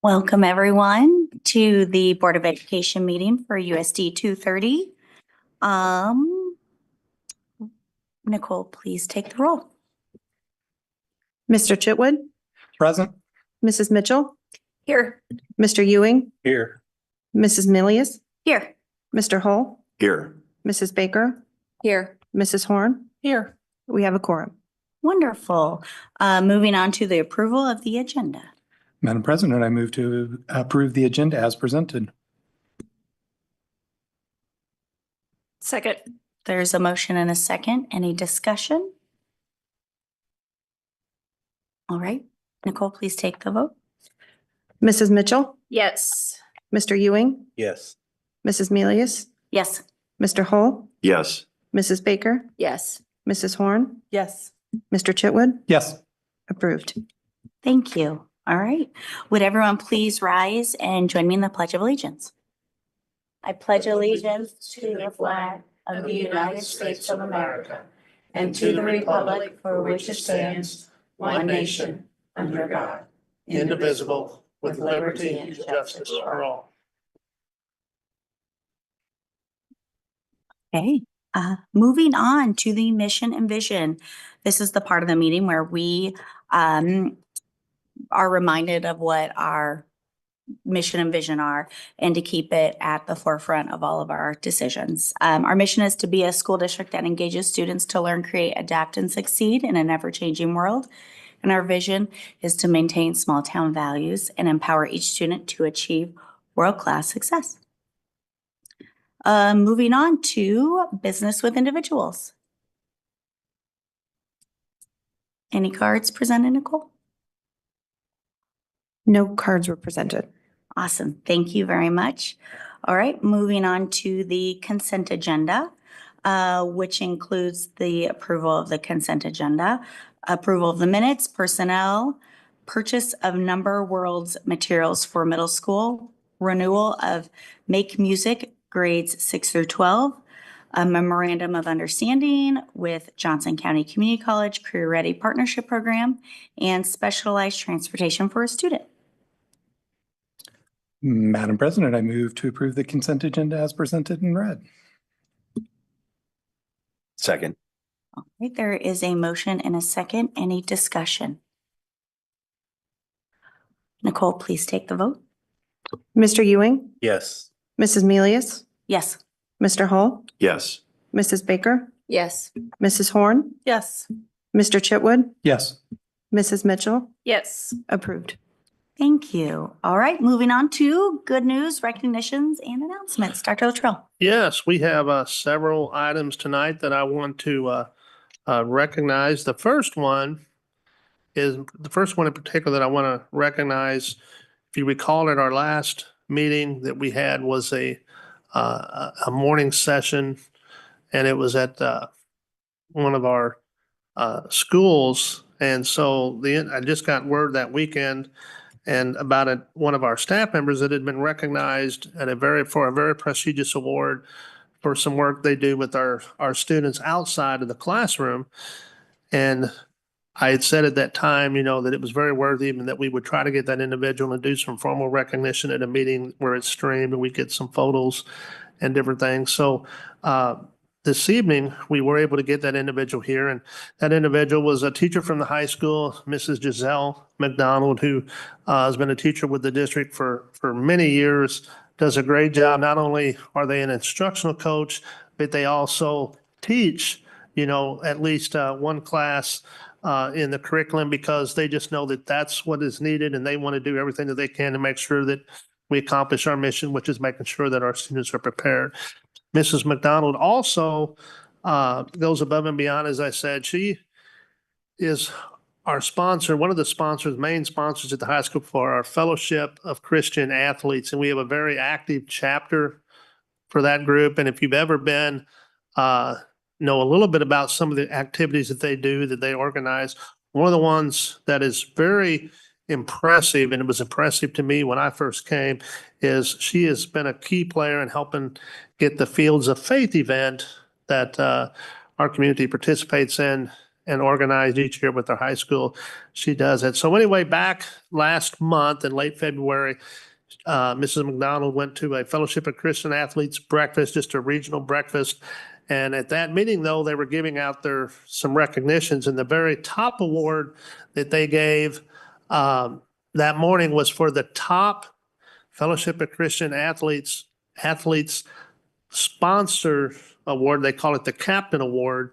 Welcome, everyone, to the Board of Education meeting for USD 230. Nicole, please take the roll. Mr. Chitwood, Present. Mrs. Mitchell, Here. Mr. Ewing, Here. Mrs. Milius, Here. Mr. Hull, Here. Mrs. Baker, Here. Mrs. Horn. Here. We have a quorum. Wonderful. Moving on to the approval of the agenda. Madam President, I move to approve the agenda as presented. Second. There's a motion and a second. Any discussion? All right. Nicole, please take the vote. Mrs. Mitchell, Yes. Mr. Ewing, Yes. Mrs. Milius, Yes. Mr. Hull, Yes. Mrs. Baker, Yes. Mrs. Horn, Yes. Mr. Chitwood. Yes. Approved. Thank you. All right. Would everyone please rise and join me in the Pledge of Allegiance? I pledge allegiance to the flag of the United States of America and to the republic for which it stands, one nation, under God, indivisible, with liberty and justice for all. Okay, moving on to the mission and vision. This is the part of the meeting where we are reminded of what our mission and vision are and to keep it at the forefront of all of our decisions. Our mission is to be a school district that engages students to learn, create, adapt, and succeed in an ever-changing world. And our vision is to maintain small town values and empower each student to achieve world-class success. Moving on to business with individuals. Any cards presented, Nicole? No cards were presented. Awesome. Thank you very much. All right, moving on to the consent agenda, which includes the approval of the consent agenda, approval of the minutes, personnel, purchase of Number Worlds materials for middle school, renewal of Make Music grades 6 through 12, a memorandum of understanding with Johnson County Community College Career Ready Partnership Program, and specialized transportation for a student. Madam President, I move to approve the consent agenda as presented and read. Second. All right, there is a motion and a second. Any discussion? Nicole, please take the vote. Mr. Ewing, Yes. Mrs. Milius, Yes. Mr. Hull, Yes. Mrs. Baker, Yes. Mrs. Horn, Yes. Mr. Chitwood, Yes. Mrs. Mitchell. Yes. Approved. Thank you. All right, moving on to good news, recognitions, and announcements. Dr. Luttrell. Yes, we have several items tonight that I want to recognize. The first one in particular that I want to recognize. If you recall, at our last meeting that we had was a morning session, and it was at one of our schools. And so I just got word that weekend and about one of our staff members that had been recognized for a very prestigious award for some work they do with our students outside of the classroom. And I had said at that time, that it was very worthy and that we would try to get that individual and do some formal recognition at a meeting where it's streamed and we get some photos and different things. So this evening, we were able to get that individual here, and that individual was a teacher from the high school, Mrs. Giselle McDonald, who has been a teacher with the district for many years, does a great job. Not only are they an instructional coach, but they also teach, at least one class in the curriculum, because they just know that that's what is needed, and they want to do everything that they can to make sure that we accomplish our mission, which is making sure that our students are prepared. Mrs. McDonald also goes above and beyond. As I said, she is our sponsor, one of the main sponsors at the high school for our Fellowship of Christian Athletes. And we have a very active chapter for that group. And if you've ever been, know a little bit about some of the activities that they do, that they organize, one of the ones that is very impressive, and it was impressive to me when I first came, is she has been a key player in helping get the Fields of Faith event that our community participates in and organized each year with their high school. She does it. So anyway, back last month in late February, Mrs. McDonald went to a Fellowship of Christian Athletes breakfast, just a regional breakfast. And at that meeting, though, they were giving out some recognitions, and the very top award that they gave that morning was for the top Fellowship of Christian Athletes sponsor award. They call it the Captain Award,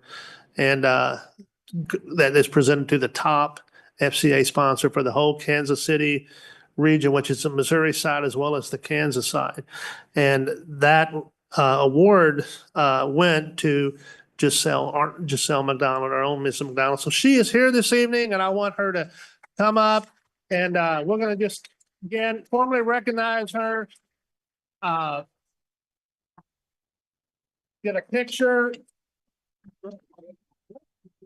and that is presented to the top FCA sponsor for the whole Kansas City region, which is the Missouri side as well as the Kansas side. And that award went to Giselle McDonald, our own Miss McDonald. So she is here this evening, and I want her to come up, and we're going to just again formally recognize her. Get a picture.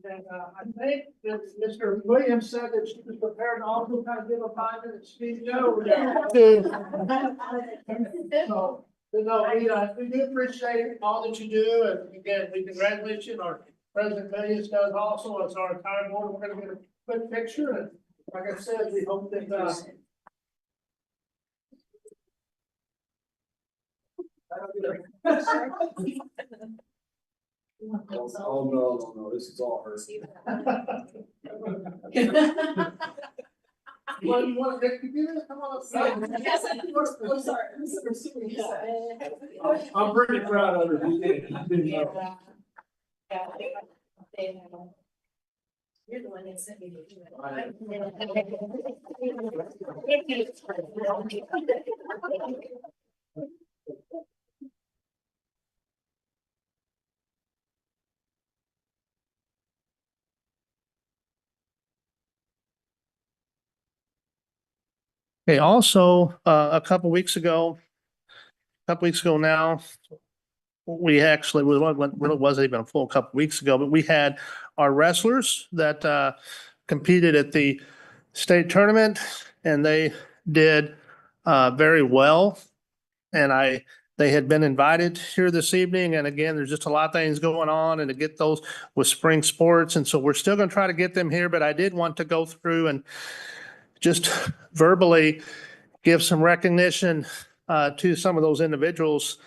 And I think that Mr. Williams said that she was prepared to also kind of give a 5-minute speech. We do appreciate all that you do, and again, we congratulate you. And our President Williams does also. It's our entire board. We're going to get a quick picture, and like I said, we hope that. Oh, no, this is all her. You want to do this? Come on. Yes, I'm sorry. I'm pretty proud of her. You're the one that sent me the Okay, also, a couple weeks ago now, we actually, it wasn't even a full couple weeks ago, but we had our wrestlers that competed at the state tournament, and they did very well. And they had been invited here this evening. And again, there's just a lot of things going on, and to get those with spring sports. And so we're still going to try to get them here, but I did want to go through and just verbally give some recognition to some of those individuals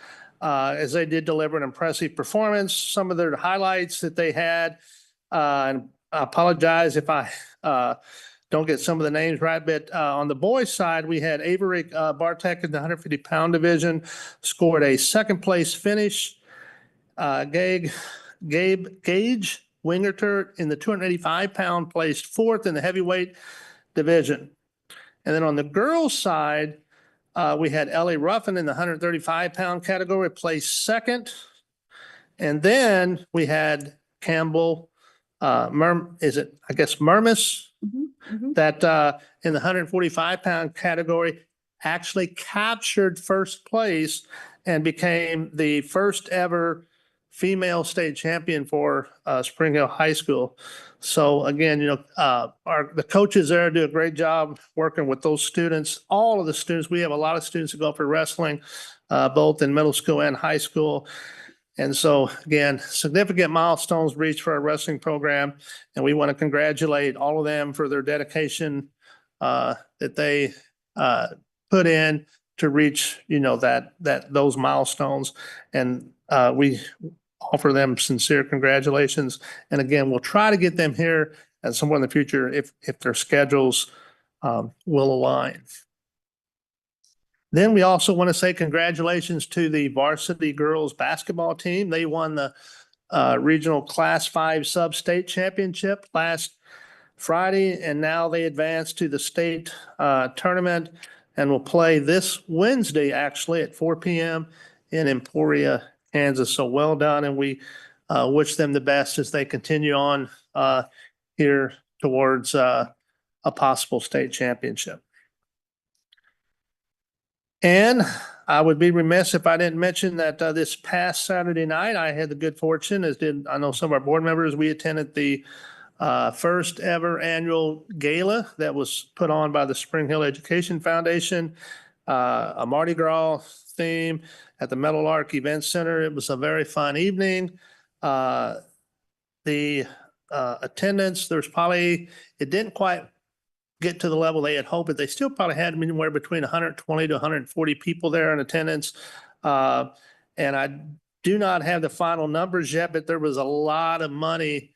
as they did deliver an impressive performance. Some of their highlights that they had, and I apologize if I don't get some of the names right, but on the boys' side, we had Avery Bartek in the 150-pound division, scored a second-place finish. Gage Wingerter in the 285-pound placed fourth in the heavyweight division. And then on the girls' side, we had Ellie Ruffin in the 135-pound category, placed second. And then we had Campbell, Murmis, that in the 145-pound category actually captured first place and became the first ever female state champion for Spring Hill High School. So again, the coaches there do a great job working with those students. All of the students, we have a lot of students who go for wrestling, both in middle school and high school. And so again, significant milestones reached for our wrestling program, and we want to congratulate all of them for their dedication that they put in to reach, those milestones. And we offer them sincere congratulations. And again, we'll try to get them here at some point in the future if their schedules will align. Then we also want to say congratulations to the varsity girls basketball team. They won the regional Class 5 sub-state championship last Friday, and now they advanced to the state tournament and will play this Wednesday, actually, at 4 p.m. in Emporia, Kansas. So well done, and we wish them the best as they continue on here towards a possible state championship. And I would be remiss if I didn't mention that this past Saturday night, I had the good fortune, as did I know some of our board members, we attended the first ever annual gala that was put on by the Spring Hill Education Foundation, a Mardi Gras theme at the Meadowlark Event Center. It was a very fun evening. The attendance. There's probably, it didn't quite get to the level they had hoped, but they still probably had anywhere between 120 to 140 people there in attendance. And I do not have the final numbers yet, but there was a lot of money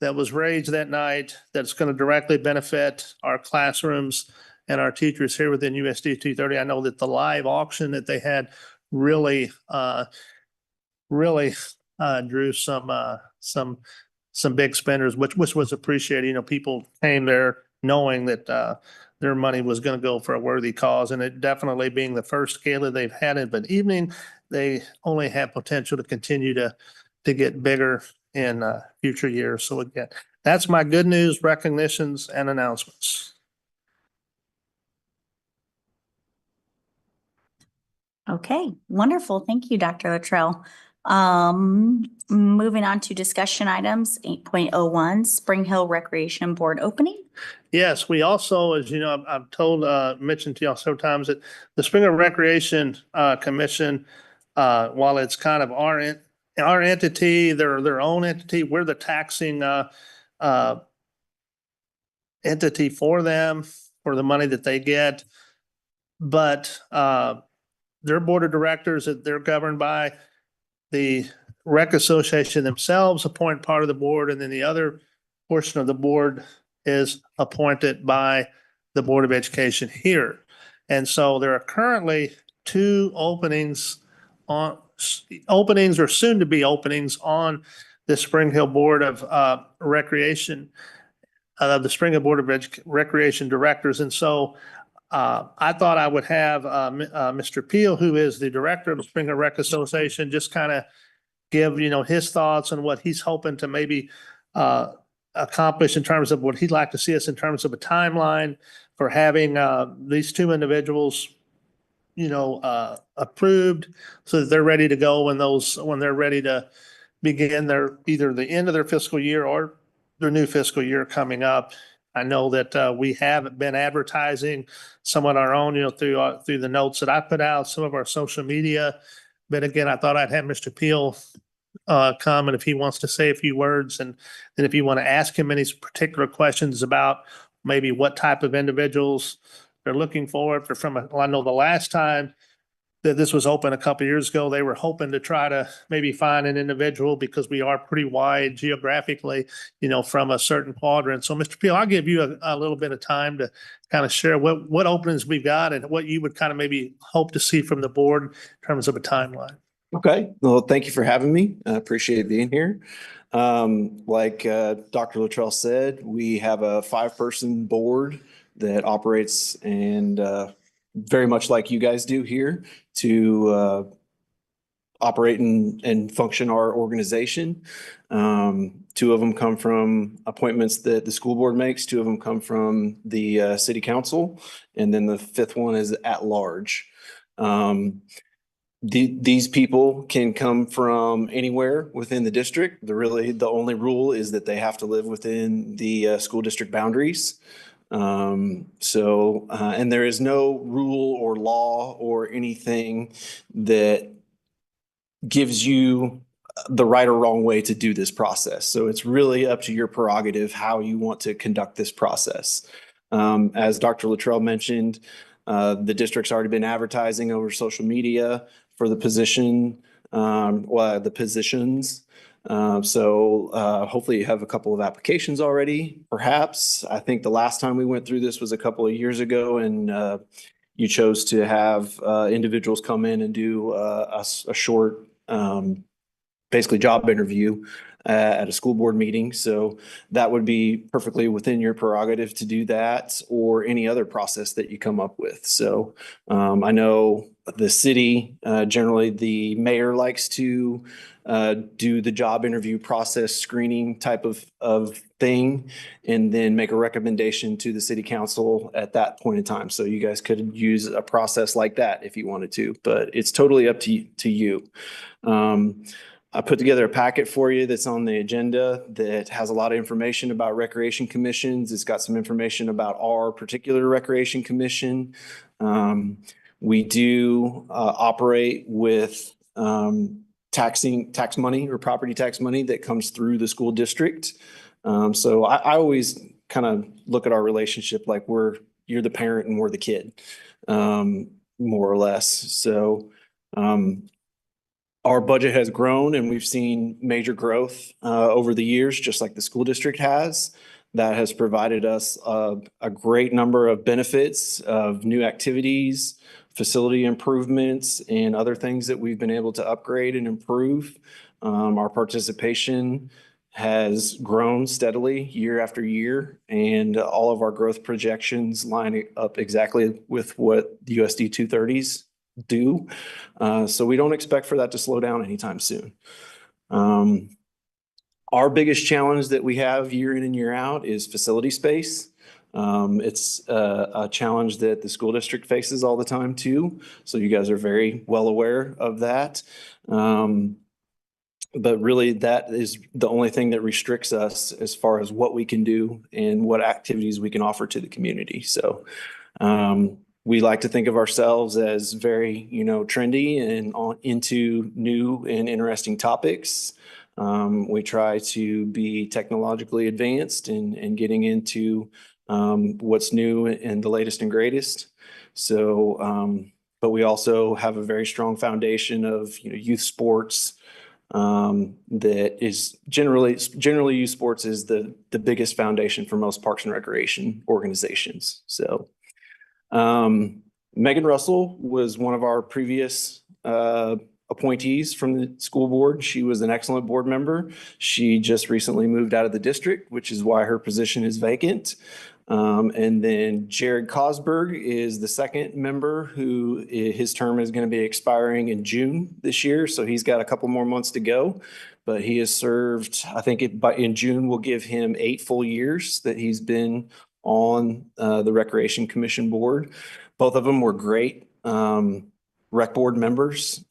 that was raised that night that's going to directly benefit our classrooms and our teachers here within USD 230. I know that the live auction that they had really drew some big spenders, which was appreciated. You know, people came there knowing that their money was going to go for a worthy cause, and it definitely being the first gala they've had in an evening, they only have potential to continue to get bigger in future years. So again, that's my good news, recognitions, and announcements. Okay, wonderful. Thank you, Dr. Luttrell. Moving on to discussion items, 8.01, Spring Hill Recreation Board opening. Yes, we also, as you know, I've told, mentioned to y'all several times that the Spring Hill Recreation Commission, while it's kind of our entity, their own entity, we're the taxing entity for them for the money that they get. But their board of directors that they're governed by, the rec association themselves appoint part of the board, and then the other portion of the board is appointed by the Board of Education here. And so there are currently two openings or soon to be openings on the Spring Hill Board of Recreation, the Spring Hill Board of Recreation Directors. And so I thought I would have Mr. Peel, who is the director of the Spring Hill Rec Association, just kind of give, you know, his thoughts on what he's hoping to maybe accomplish in terms of what he'd like to see us in terms of a timeline for having these two individuals, you know, approved so that they're ready to go when they're ready to begin their either the end of their fiscal year or their new fiscal year coming up. I know that we have been advertising some on our own, you know, through the notes that I put out, some of our social media. But again, I thought I'd have Mr. Peel come, and if he wants to say a few words, and then if you want to ask him any particular questions about maybe what type of individuals they're looking for. If they're from I know the last time that this was open a couple of years ago, they were hoping to try to maybe find an individual because we are pretty wide geographically, you know, from a certain quadrant. So Mr. Peel, I'll give you a little bit of time to kind of share what openings we've got and what you would kind of maybe hope to see from the board in terms of a timeline. Okay, well, thank you for having me. I appreciate being here. Like Dr. Luttrell said, we have a 5-person board that operates and very much like you guys do here to operate and function our organization. 2 of them come from appointments that the school board makes. 2 of them come from the city council. And then the 5th one is at large. These people can come from anywhere within the district. The only rule is that they have to live within the school district boundaries. And there is no rule or law or anything that gives you the right or wrong way to do this process. So it's really up to your prerogative how you want to conduct this process. As Dr. Luttrell mentioned, the district's already been advertising over social media for the positions. Hopefully you have a couple of applications already, perhaps. I think the last time we went through this was a couple of years ago, and you chose to have individuals come in and do a short, basically job interview at a school board meeting. So that would be perfectly within your prerogative to do that or any other process that you come up with. So I know the city, generally the mayor likes to do the job interview process screening type of thing and then make a recommendation to the city council at that point in time. So you guys could use a process like that if you wanted to, but it's totally up to you. I put together a packet for you that's on the agenda that has a lot of information about recreation commissions. It's got some information about our particular recreation commission. We do operate with tax money or property tax money that comes through the school district. So I always kind of look at our relationship like you're the parent and we're the kid, more or less. So our budget has grown and we've seen major growth over the years, just like the school district has. That has provided us a great number of benefits of new activities, facility improvements, and other things that we've been able to upgrade and improve. Our participation has grown steadily year after year, and all of our growth projections line up exactly with what the USD230s do. So we don't expect for that to slow down anytime soon. Our biggest challenge that we have year in and year out is facility space. It's a challenge that the school district faces all the time too. So you guys are very well aware of that. But really that is the only thing that restricts us as far as what we can do and what activities we can offer to the community. So we like to think of ourselves as very, trendy and into new and interesting topics. We try to be technologically advanced and getting into what's new and the latest and greatest. So, but we also have a very strong foundation of, youth sports. That is generally youth sports is the biggest foundation for most parks and recreation organizations. So Megan Russell was one of our previous appointees from the school board. She was an excellent board member. She just recently moved out of the district, which is why her position is vacant. And then Jared Cosberg is the second member who his term is going to be expiring in June this year. So he's got a couple more months to go, but he has served, I think in June, we'll give him 8 full years that he's been on the Recreation Commission board. Both of them were great rec board members.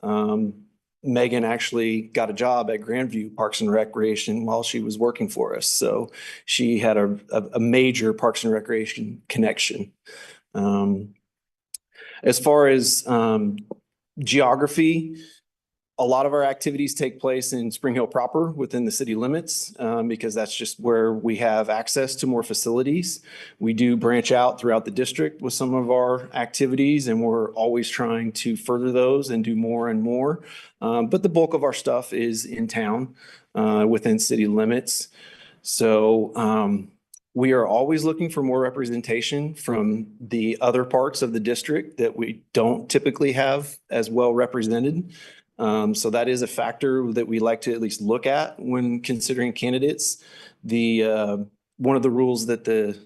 Megan actually got a job at Grandview Parks and Recreation while she was working for us. So she had a major Parks and Recreation connection. As far as geography, a lot of our activities take place in Spring Hill proper within the city limits because that's just where we have access to more facilities. We do branch out throughout the district with some of our activities, and we're always trying to further those and do more and more. But the bulk of our stuff is in town within city limits. So we are always looking for more representation from the other parts of the district that we don't typically have as well represented. So that is a factor that we like to at least look at when considering candidates. One of the rules that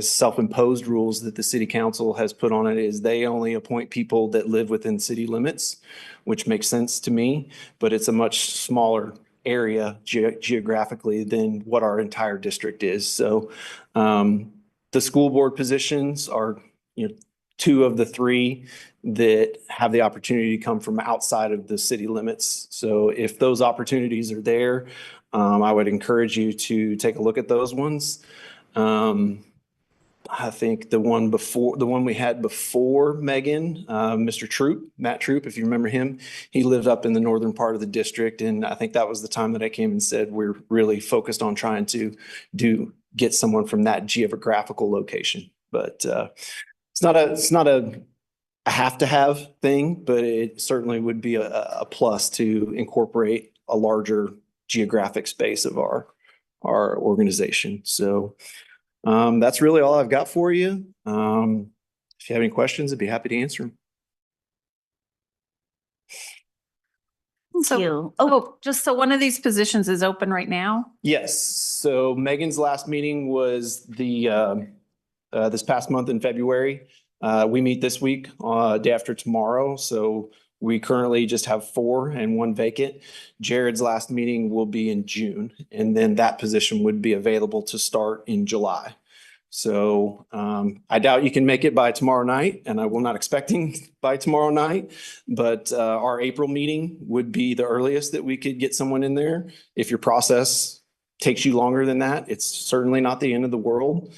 self-imposed rules that the city council has put on it is they only appoint people that live within city limits, which makes sense to me, but it's a much smaller area geographically than what our entire district is. So the school board positions are, 2 of the 3 that have the opportunity to come from outside of the city limits. So if those opportunities are there, I would encourage you to take a look at those ones. I think the one we had before Megan, Mr. Troop, Matt Troop, if you remember him, he lived up in the northern part of the district. And I think that was the time that I came and said, we're really focused on trying to get someone from that geographical location. But it's not a have to have thing, but it certainly would be a plus to incorporate a larger geographic space of our organization. So that's really all I've got for you. If you have any questions, I'd be happy to answer them. Thank you. Just so one of these positions is open right now? Yes. So Megan's last meeting was this past month in February. We meet this week, day after tomorrow. So we currently just have 4 and 1 vacant. Jared's last meeting will be in June, and then that position would be available to start in July. So I doubt you can make it by tomorrow night, and I will not expecting by tomorrow night, but our April meeting would be the earliest that we could get someone in there. If your process takes you longer than that, it's certainly not the end of the world.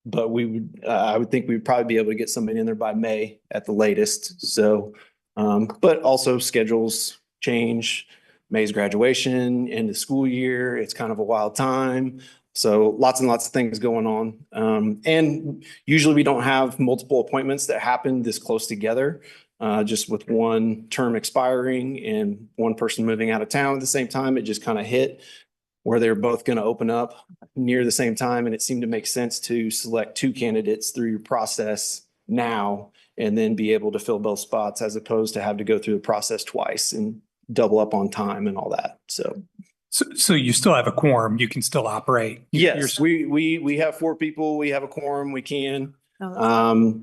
But I would think we'd probably be able to get somebody in there by May at the latest. So, but also schedules change. May's graduation, end of school year. It's kind of a wild time. So lots and lots of things going on. And usually we don't have multiple appointments that happen this close together, just with one term expiring and one person moving out of town at the same time. It just kind of hit where they're both going to open up near the same time. And it seemed to make sense to select two candidates through your process now and then be able to fill both spots as opposed to have to go through the process twice and double up on time and all that. So. So you still have a quorum, you can still operate? Yes, we have 4 people. We have a quorum. We can. Our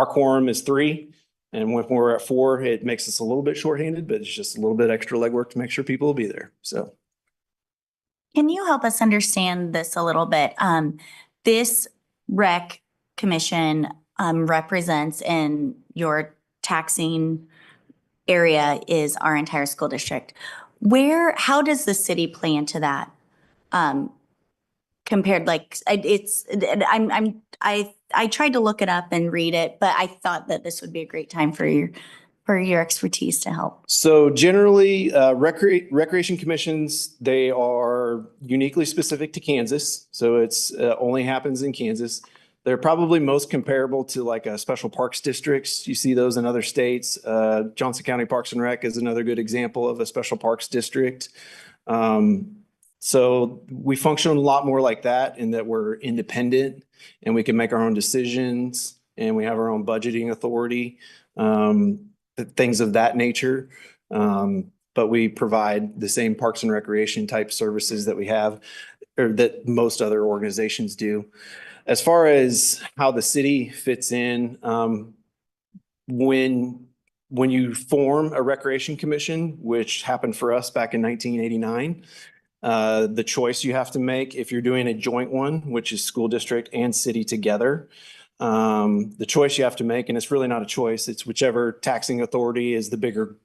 quorum is 3. And when we're at 4, it makes us a little bit shorthanded, but it's just a little bit extra legwork to make sure people will be there. So. Can you help us understand this a little bit? This rec commission represents, in your taxing area is our entire school district. How does the city play into that? Compared, like, I tried to look it up and read it, but I thought that this would be a great time for your expertise to help. So generally, recreation commissions, they are uniquely specific to Kansas. So it's only happens in Kansas. They're probably most comparable to like a special parks districts. You see those in other states. Johnson County Parks and Rec is another good example of a special parks district. So we function a lot more like that in that we're independent and we can make our own decisions and we have our own budgeting authority, things of that nature. But we provide the same parks and recreation type services that we have or that most other organizations do. As far as how the city fits in, when you form a recreation commission, which happened for us back in 1989, the choice you have to make if you're doing a joint one, which is school district and city together, the choice you have to make, and it's really not a choice, it's whichever taxing authority is the bigger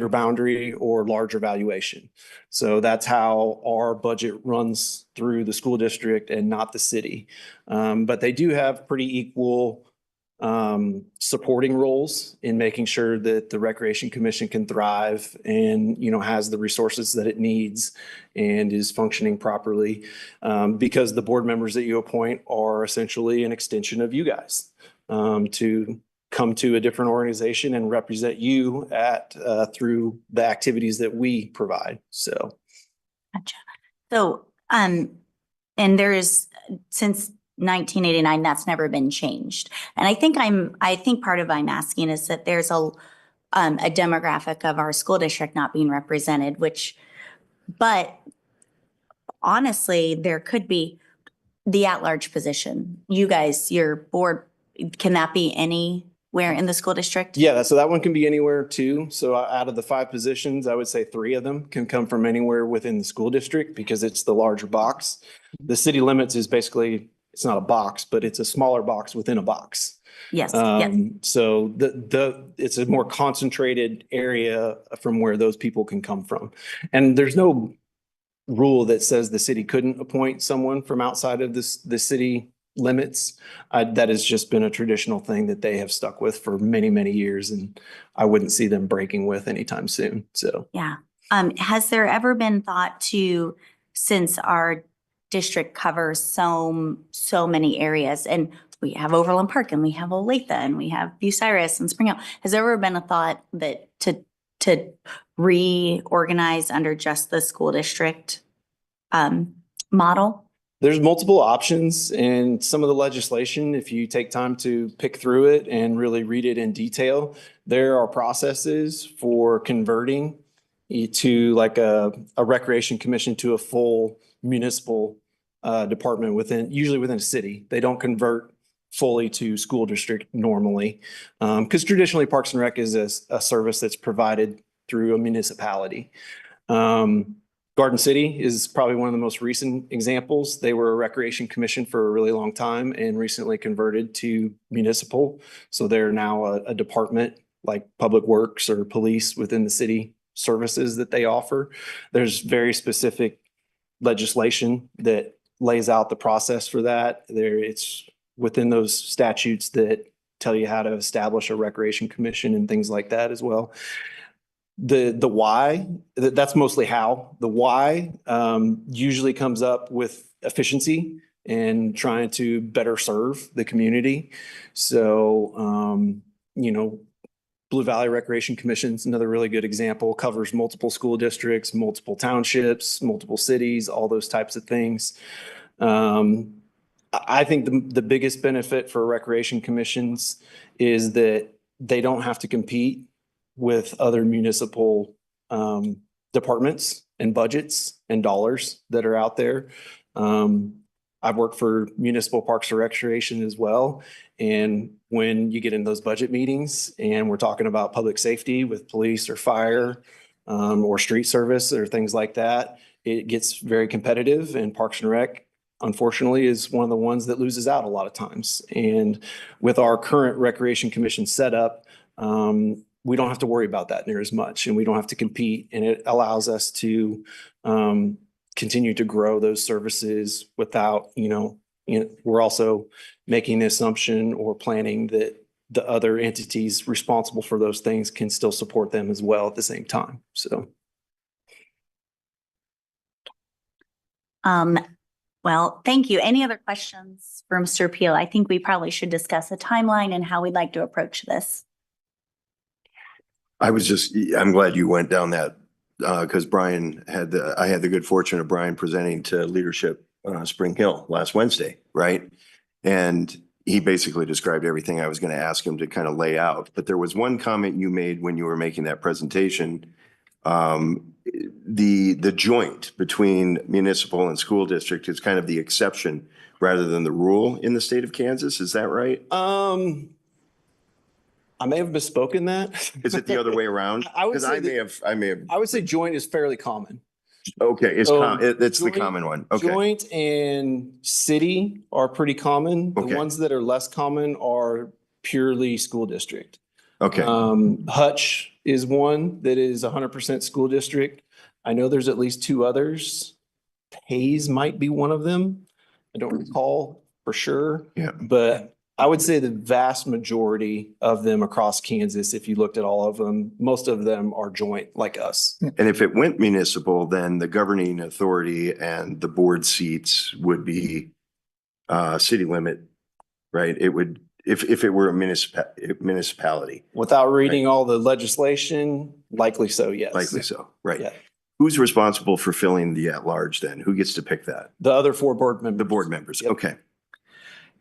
boundary or larger valuation. So that's how our budget runs through the school district and not the city. But they do have pretty equal supporting roles in making sure that the Recreation Commission can thrive and, has the resources that it needs and is functioning properly, because the board members that you appoint are essentially an extension of you guys, to come to a different organization and represent you through the activities that we provide. So. Gotcha. So, and there is, since 1989, that's never been changed. And I think part of I'm asking is that there's a demographic of our school district not being represented, but honestly, there could be the at-large position. You guys, your board, can that be anywhere in the school district? Yeah, so that one can be anywhere too. So out of the 5 positions, I would say 3 of them can come from anywhere within the school district because it's the larger box. The city limits is basically, it's not a box, but it's a smaller box within a box. Yes. So it's a more concentrated area from where those people can come from. And there's no rule that says the city couldn't appoint someone from outside of the city limits. That has just been a traditional thing that they have stuck with for many, many years. And I wouldn't see them breaking with anytime soon. So. Yeah. Has there ever been thought to, since our district covers so many areas, and we have Overland Park and we have Olathe and we have Bucyrus and Spring Hill, has there ever been a thought that to reorganize under just the school district model? There's multiple options, and some of the legislation, if you take time to pick through it and really read it in detail, there are processes for converting to like a recreation commission to a full municipal department usually within a city. They don't convert fully to school district normally, because traditionally Parks and Rec is a service that's provided through a municipality. Garden City is probably one of the most recent examples. They were a recreation commission for a really long time and recently converted to municipal. So they're now a department like Public Works or police within the city services that they offer. There's very specific legislation that lays out the process for that. It's within those statutes that tell you how to establish a recreation commission and things like that as well. The why, that's mostly how. The why usually comes up with efficiency and trying to better serve the community. So, Blue Valley Recreation Commission is another really good example, covers multiple school districts, multiple townships, multiple cities, all those types of things. I think the biggest benefit for recreation commissions is that they don't have to compete with other municipal departments and budgets and dollars that are out there. I've worked for municipal parks and recreation as well. And when you get in those budget meetings and we're talking about public safety with police or fire or street service or things like that, it gets very competitive, and Parks and Rec, unfortunately, is one of the ones that loses out a lot of times. And with our current Recreation Commission setup, we don't have to worry about that near as much, and we don't have to compete, and it allows us to continue to grow those services without, we're also making the assumption or planning that the other entities responsible for those things can still support them as well at the same time. So. Well, thank you. Any other questions for Mr. Peel? I think we probably should discuss a timeline and how we'd like to approach this. I'm glad you went down that, because I had the good fortune of Brian presenting to leadership Spring Hill last Wednesday, right? And he basically described everything I was going to ask him to kind of lay out. But there was one comment you made when you were making that presentation. The joint between municipal and school district is kind of the exception rather than the rule in the state of Kansas. Is that right? I may have misspoken that. Is it the other way around? I would Because say I may have. I would say joint is fairly common. Okay, it's So it's the joint- common one. Okay, Joint and city are pretty common. The Okay. ones that are less common are purely school district. okay. Hutch is one that is 100% school district. I know there's at least two others. Hayes might be one of them. I don't recall for sure. Yeah. But I would say the vast majority of them across Kansas, if you looked at all of them, most of them are joint like us. And if it went municipal, then the governing authority and the board seats would be city limit, right? It would, if it were a municipality, Without reading all the legislation, likely so, yes. likely so, right? Yeah. Who's responsible for filling the at-large then? Who gets to pick that? The other four board members. The board members, Yep. okay.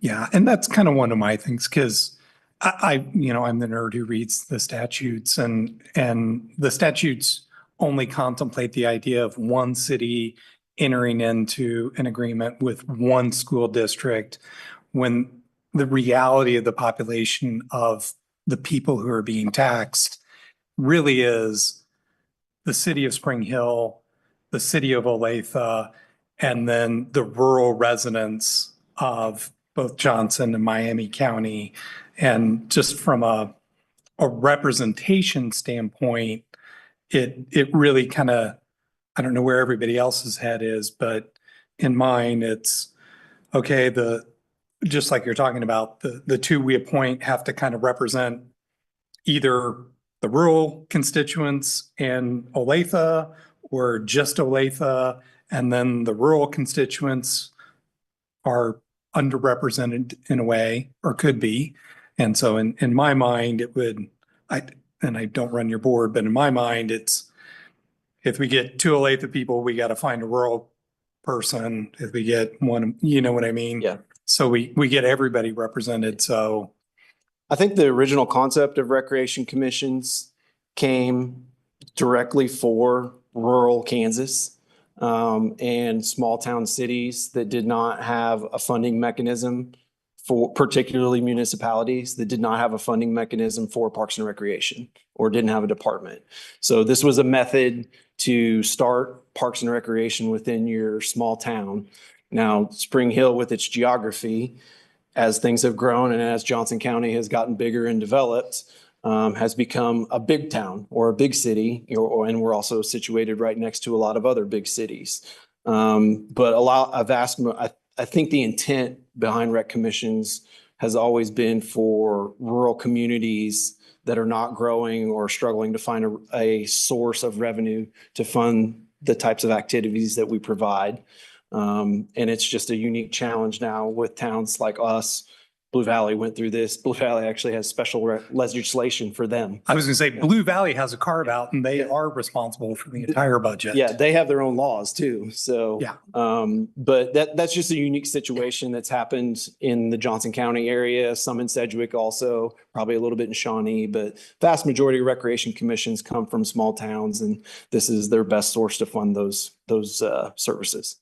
Yeah, and that's kind of one of my things, because I'm the nerd who reads the statutes, and the statutes only contemplate the idea of one city entering into an agreement with one school district, when the reality of the population of the people who are being taxed really is the city of Spring Hill, the city of Olathe, and then the rural residents of both Johnson and Miami County. And just from a representation standpoint, it really kind of, I don't know where everybody else's head is, but in mine, it's, okay, just like you're talking about, the two we appoint have to kind of represent either the rural constituents in Olathe or just Olathe, and then the rural constituents are underrepresented in a way, or could be. And so in my mind, it would, and I don't run your board, but in my mind, it's, if we get two Olathe people, we got to find a rural person. If we get one, you know what I mean? Yeah. So we get everybody represented. So I think the original concept of recreation commissions came directly for rural Kansas and small town cities that did not have a funding mechanism for, particularly municipalities that did not have a funding mechanism for parks and recreation or didn't have a department. So this was a method to start parks and recreation within your small town. Now, Spring Hill, with its geography, as things have grown and as Johnson County has gotten bigger and developed, has become a big town or a big city, and we're also situated right next to a lot of other big cities. But I think the intent behind rec commissions has always been for rural communities that are not growing or struggling to find a source of revenue to fund the types of activities that we provide. And it's just a unique challenge now with towns like us. Blue Valley went through this. Blue Valley actually has special legislation for them. I was going to say Blue Valley has a carve out and they are responsible for the entire budget. Yeah, they have their own laws too. So, Yeah. But that's just a unique situation that's happened in the Johnson County area, some in Sedgwick also, probably a little bit in Shawnee, but vast majority of recreation commissions come from small towns, and this is their best source to fund those services.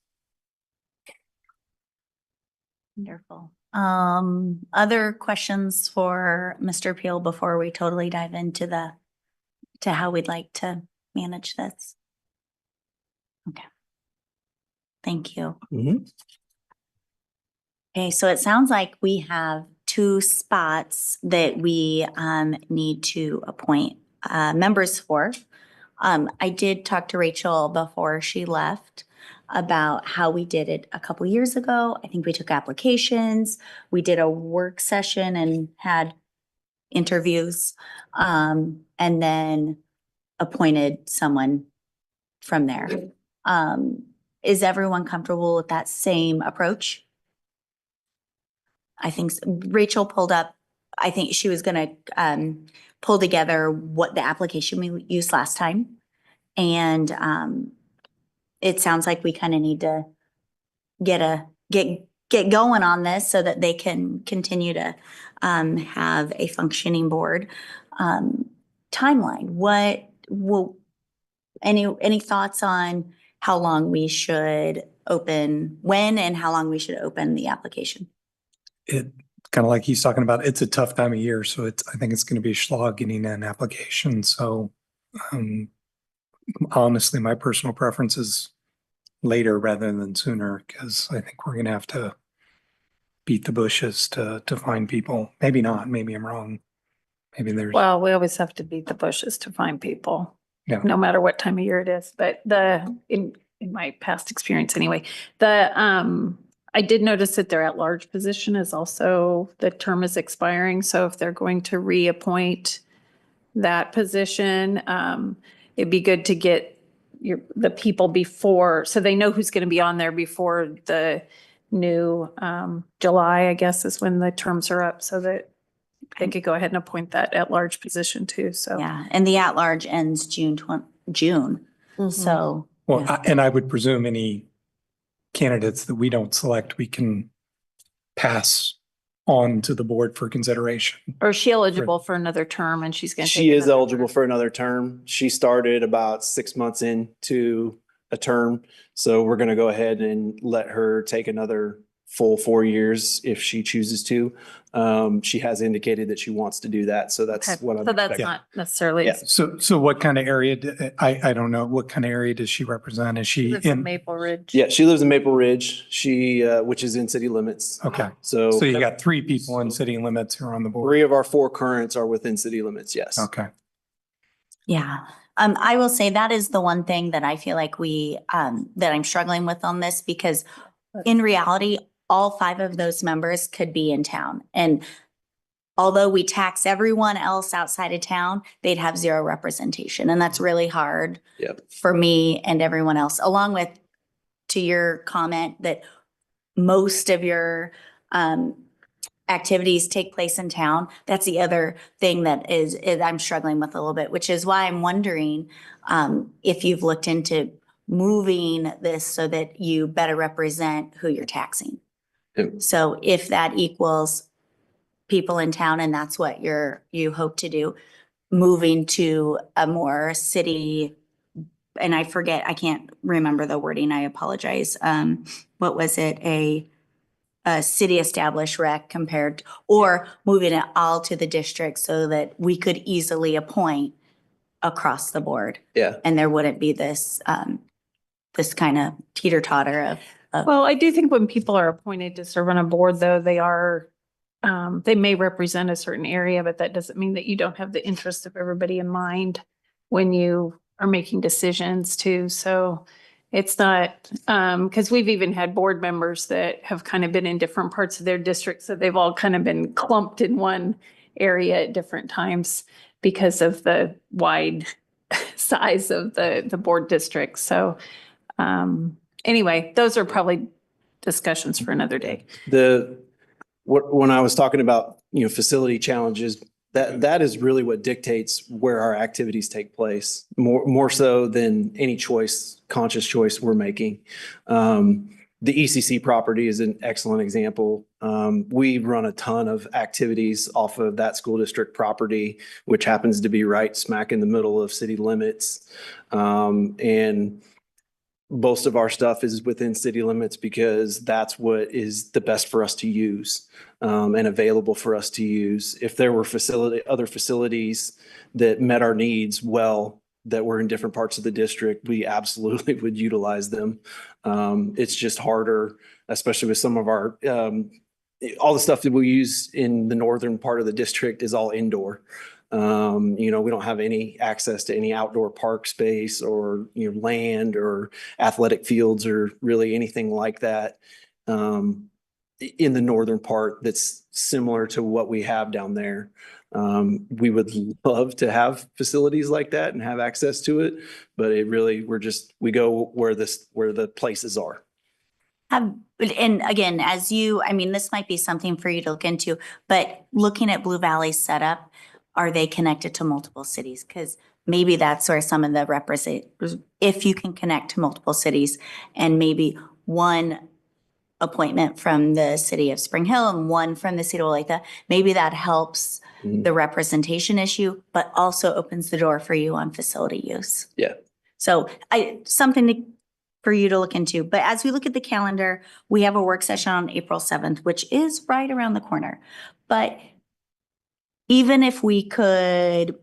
Wonderful. Other questions for Mr. Peel before we totally dive into to how we'd like to manage this? Okay. Thank you. Okay, so it sounds like we have 2 spots that we need to appoint members for. I did talk to Rachel before she left about how we did it a couple years ago. I think we took applications, we did a work session and had interviews, and then appointed someone from there. Is everyone comfortable with that same approach? I think Rachel pulled up, I think she was gonna pull together what the application we used last time. And it sounds like we kind of need to get going on this so that they can continue to have a functioning board. Timeline, any thoughts on how long we should open, when and how long we should open the application? It kind of like he's talking about, it's a tough time of year. So I think it's going to be a slog getting an application. So honestly, my personal preference is later rather than sooner, because I think we're going to have to beat the bushes to find people. Maybe not. Maybe I'm wrong. Maybe there's. Well, we always have to beat the bushes to find people, Yeah. no matter what time of year it is. But in my past experience anyway, I did notice that their at-large position is also, the term is expiring. So if they're going to reappoint that position, it'd be good to get the people before, so they know who's going to be on there before the new July, I guess, is when the terms are up, so that they could go ahead and appoint that at-large position too. So Yeah, and the at-large ends June. So. Well, yeah. and I would presume any candidates that we don't select, we can pass on to the board for consideration. or is she eligible for another term and she's going to She is eligible for another term. She started about 6 months into a term. So we're going to go ahead and let her take another full 4 years if she chooses to. She has indicated that she wants to do that. So that's what I'm. So that's expecting. not necessarily. Yeah. So what kind of area, I don't know, what kind of area does she represent? Is she Lives in in? Maple Ridge. Yeah, she lives in Maple Ridge. She, which is in city limits. Okay, So so you got 3 people in city limits who are on the board. 3 of our 4 currents are within city limits. Yes. Okay. Yeah, I will say that is the one thing that I feel like that I'm struggling with on this, because in reality, all 5 of those members could be in town. And although we tax everyone else outside of town, they'd have 0 representation. And that's really hard Yep. for me and everyone else, along with, to your comment, that most of your activities take place in town. That's the other thing that is I'm struggling with a little bit, which is why I'm wondering if you've looked into moving this so that you better represent who you're taxing. Yep. So if that equals people in town and that's what you hope to do, moving to a more city, and I forget, I can't remember the wording, I apologize. What was it? A city established rec compared, or moving it all to the district so that we could easily appoint across the board. Yeah. And there wouldn't be this kind of teeter totter of. Well, I do think when people are appointed to serve on a board, though, they may represent a certain area, but that doesn't mean that you don't have the interest of everybody in mind when you are making decisions too. So It's not, because we've even had board members that have kind of been in different parts of their district, so they've all kind of been clumped in one area at different times because of the wide size of the board district. So anyway, those are probably discussions for another day. When I was talking about, facility challenges, that is really what dictates where our activities take place, more so than any conscious choice we're making. The ECC property is an excellent example. We run a ton of activities off of that school district property, which happens to be right smack in the middle of city limits. And most of our stuff is within city limits because that's what is the best for us to use and available for us to use. If there were other facilities that met our needs well, that were in different parts of the district, we absolutely would utilize them. It's just harder, especially with some of our, all the stuff that we use in the northern part of the district is all indoor. We don't have any access to any outdoor park space or, land or athletic fields or really anything like that in the northern part that's similar to what we have down there. We would love to have facilities like that and have access to it, but we go where the places are. And again, this might be something for you to look into, but looking at Blue Valley's setup, are they connected to multiple cities? Because maybe that's where some of the if you can connect to multiple cities and maybe one appointment from the city of Spring Hill and one from the city of Olathe, maybe that helps the representation issue, but also opens the door for you on facility use. Yeah. So something for you to look into. But as we look at the calendar, we have a work session on April 7th, which is right around the corner. But even if we could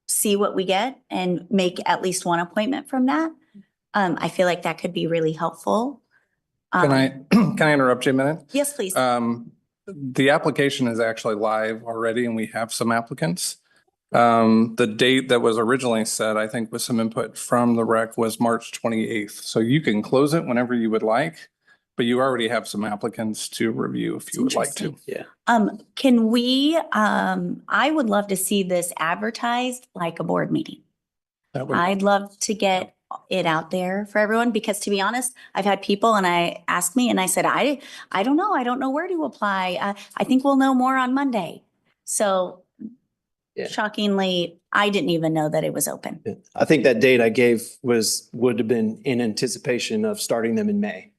see what we get and make at least one appointment from that, I feel like that could be really helpful. Can I interrupt you a minute? Yes, please. The application is actually live already and we have some applicants. The date that was originally set, I think with some input from the rec, was March 28th. So you can close it whenever you would like, but you already have some applicants to review if you would like to. Yeah. Can we, I would love to see this advertised like a board meeting. I'd love to get it out there for everyone, because to be honest, I've had people and I said, I don't know. I don't know where to apply. I think we'll know more on Monday. So shockingly, I didn't even know that it was open. I think that date I gave would have been in anticipation of starting them in May.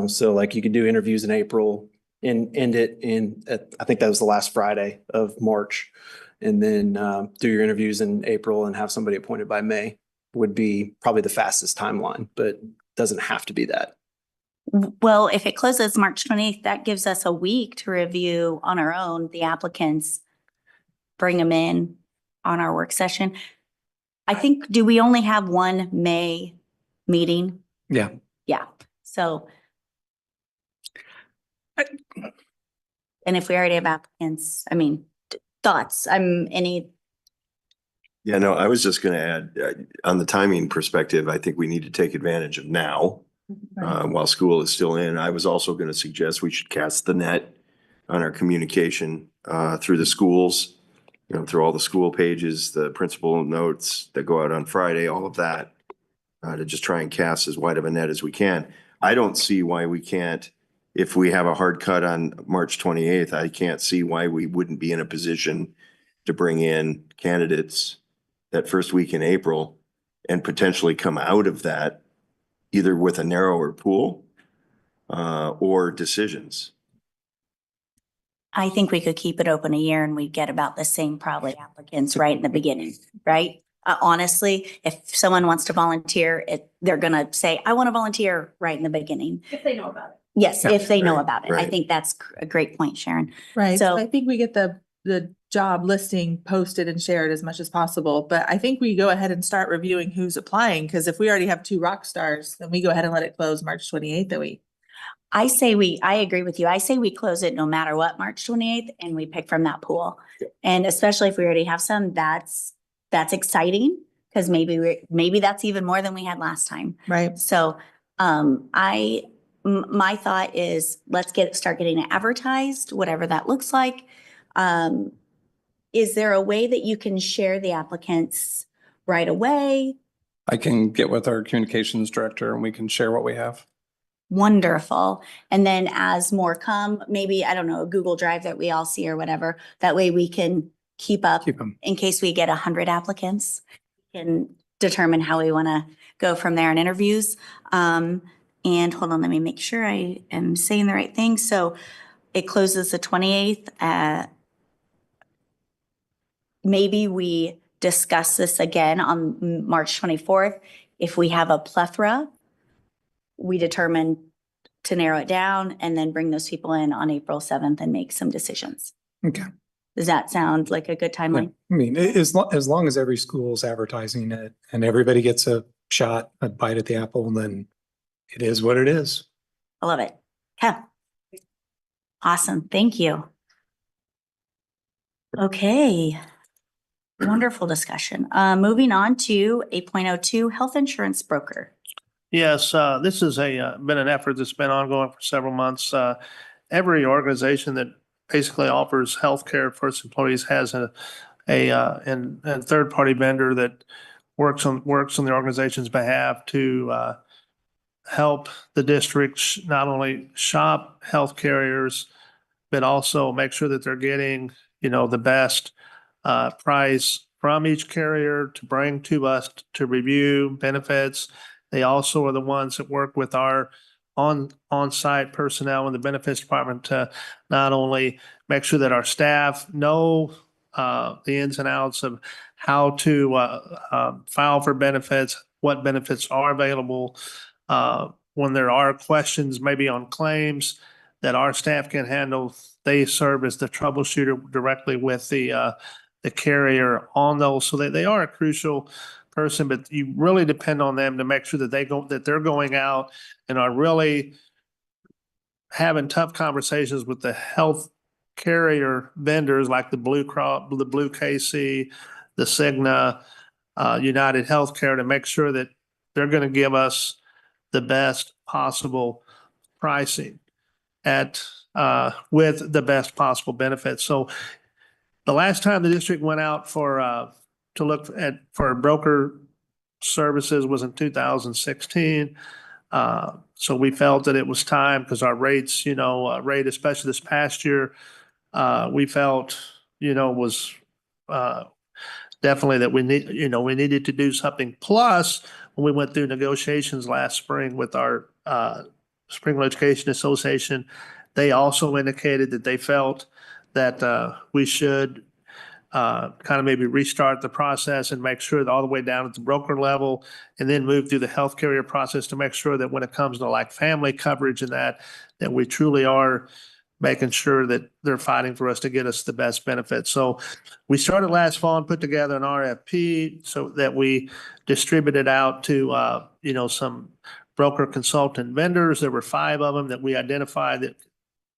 So like you could do interviews in April and end it I think that was the last Friday of March. And then do your interviews in April and have somebody appointed by May would be probably the fastest timeline, but doesn't have to be that. Well, if it closes March 28th, that gives us a week to review on our own the applicants, bring them in on our work session. I think, do we only have one May meeting? Yeah. Yeah. So. And if we already have applicants, thoughts, Yeah, no, I was just going to add, on the timing perspective, I think we need to take advantage of now while school is still in. I was also going to suggest we should cast the net on our communication through the schools, through all the school pages, the principal notes that go out on Friday, all of that, to just try and cast as wide of a net as we can. I don't see why we can't, if we have a hard cut on March 28th, I can't see why we wouldn't be in a position to bring in candidates that first week in April and potentially come out of that either with a narrower pool or decisions. I think we could keep it open a year and we'd get about the same probably applicants right in the beginning, right? Honestly, if someone wants to volunteer, they're going to say, I want to volunteer right in the beginning. If they know about it. Yes, if they know about it. I right. think that's a great point, Sharon. Right. So- So I think we get the job listing posted and shared as much as possible, but I think we go ahead and start reviewing who's applying, because if we already have 2 rock stars, then we go ahead and let it close March 28th that week. I agree with you. I say we close it no matter what, March 28th, and we pick from that pool. And especially if we already have some, that's exciting. because maybe that's even more than we had last time. Right. So my thought is let's start getting it advertised, whatever that looks like. Is there a way that you can share the applicants right away? I can get with our communications director and we can share what we have. Wonderful. And then as more come, maybe, I don't know, a Google Drive that we all see or whatever. That way we can keep up Keep them. in case we get 100 applicants. We can determine how we want to go from there in interviews. And hold on, let me make sure I am saying the right thing. So it closes the 28th. Maybe we discuss this again on March 24th. If we have a plethora, we determine to narrow it down and then bring those people in on April 7th and make some decisions. Okay. Does that sound like a good Yeah. timeline? I mean, as long as every school's advertising it and everybody gets a shot, a bite at the apple, then it is what it is. I love it. Okay. Awesome. Thank you. Okay. Wonderful discussion. Moving on to 8.02 health insurance broker. Yes, this is been an effort that's been ongoing for several months. Every organization that basically offers healthcare for its employees has a third-party vendor that works on the organization's behalf to help the districts not only shop health carriers, but also make sure that they're getting, the best price from each carrier to bring to us to review benefits. They also are the ones that work with our on-site personnel in the benefits department to not only make sure that our staff know the ins and outs of how to file for benefits, what benefits are available. When there are questions maybe on claims that our staff can handle, they serve as the troubleshooter directly with the carrier on those. So they are a crucial person, but you really depend on them to make sure that they're going out and are really having tough conversations with the health carrier vendors like the Blue Cross, the Blue KC, the Cigna, United Healthcare, to make sure that they're going to give us the best possible pricing at with the best possible benefits. So the last time the district went out to look for broker services was in 2016. So we felt that it was time because our rates, rate, especially this past year, we felt, was definitely that we needed to do something. Plus, when we went through negotiations last spring with our Springfield Education Association, they also indicated that they felt that we should kind of maybe restart the process and make sure that all the way down at the broker level and then move through the health carrier process to make sure that when it comes to like family coverage and that we truly are making sure that they're fighting for us to get us the best benefits. So we started last fall and put together an RFP so that we distributed out to, some broker consultant vendors. There were 5 of them that we identified that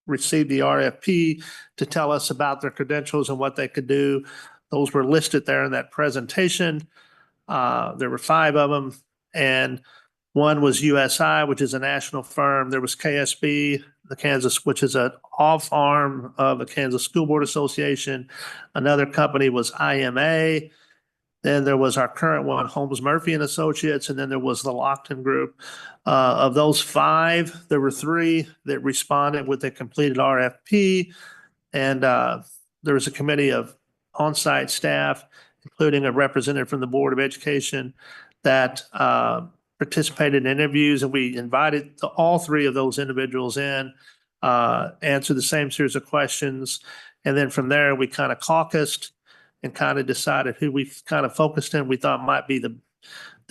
received the RFP to tell us about their credentials and what they could do. Those were listed there in that presentation. There were 5 of them, and one was USI, which is a national firm. There was KSB, which is an off arm of the Kansas School Board Association. Another company was IMA. Then there was our current one, Holmes Murphy and Associates, and then there was the Lockton Group. Of those 5, there were 3 that responded with a completed RFP, and there was a committee of on-site staff, including a representative from the Board of Education, that participated in interviews, and we invited all 3 of those individuals in, answered the same series of questions, and then from there we kind of caucused and kind of decided who we kind of focused in we thought might be the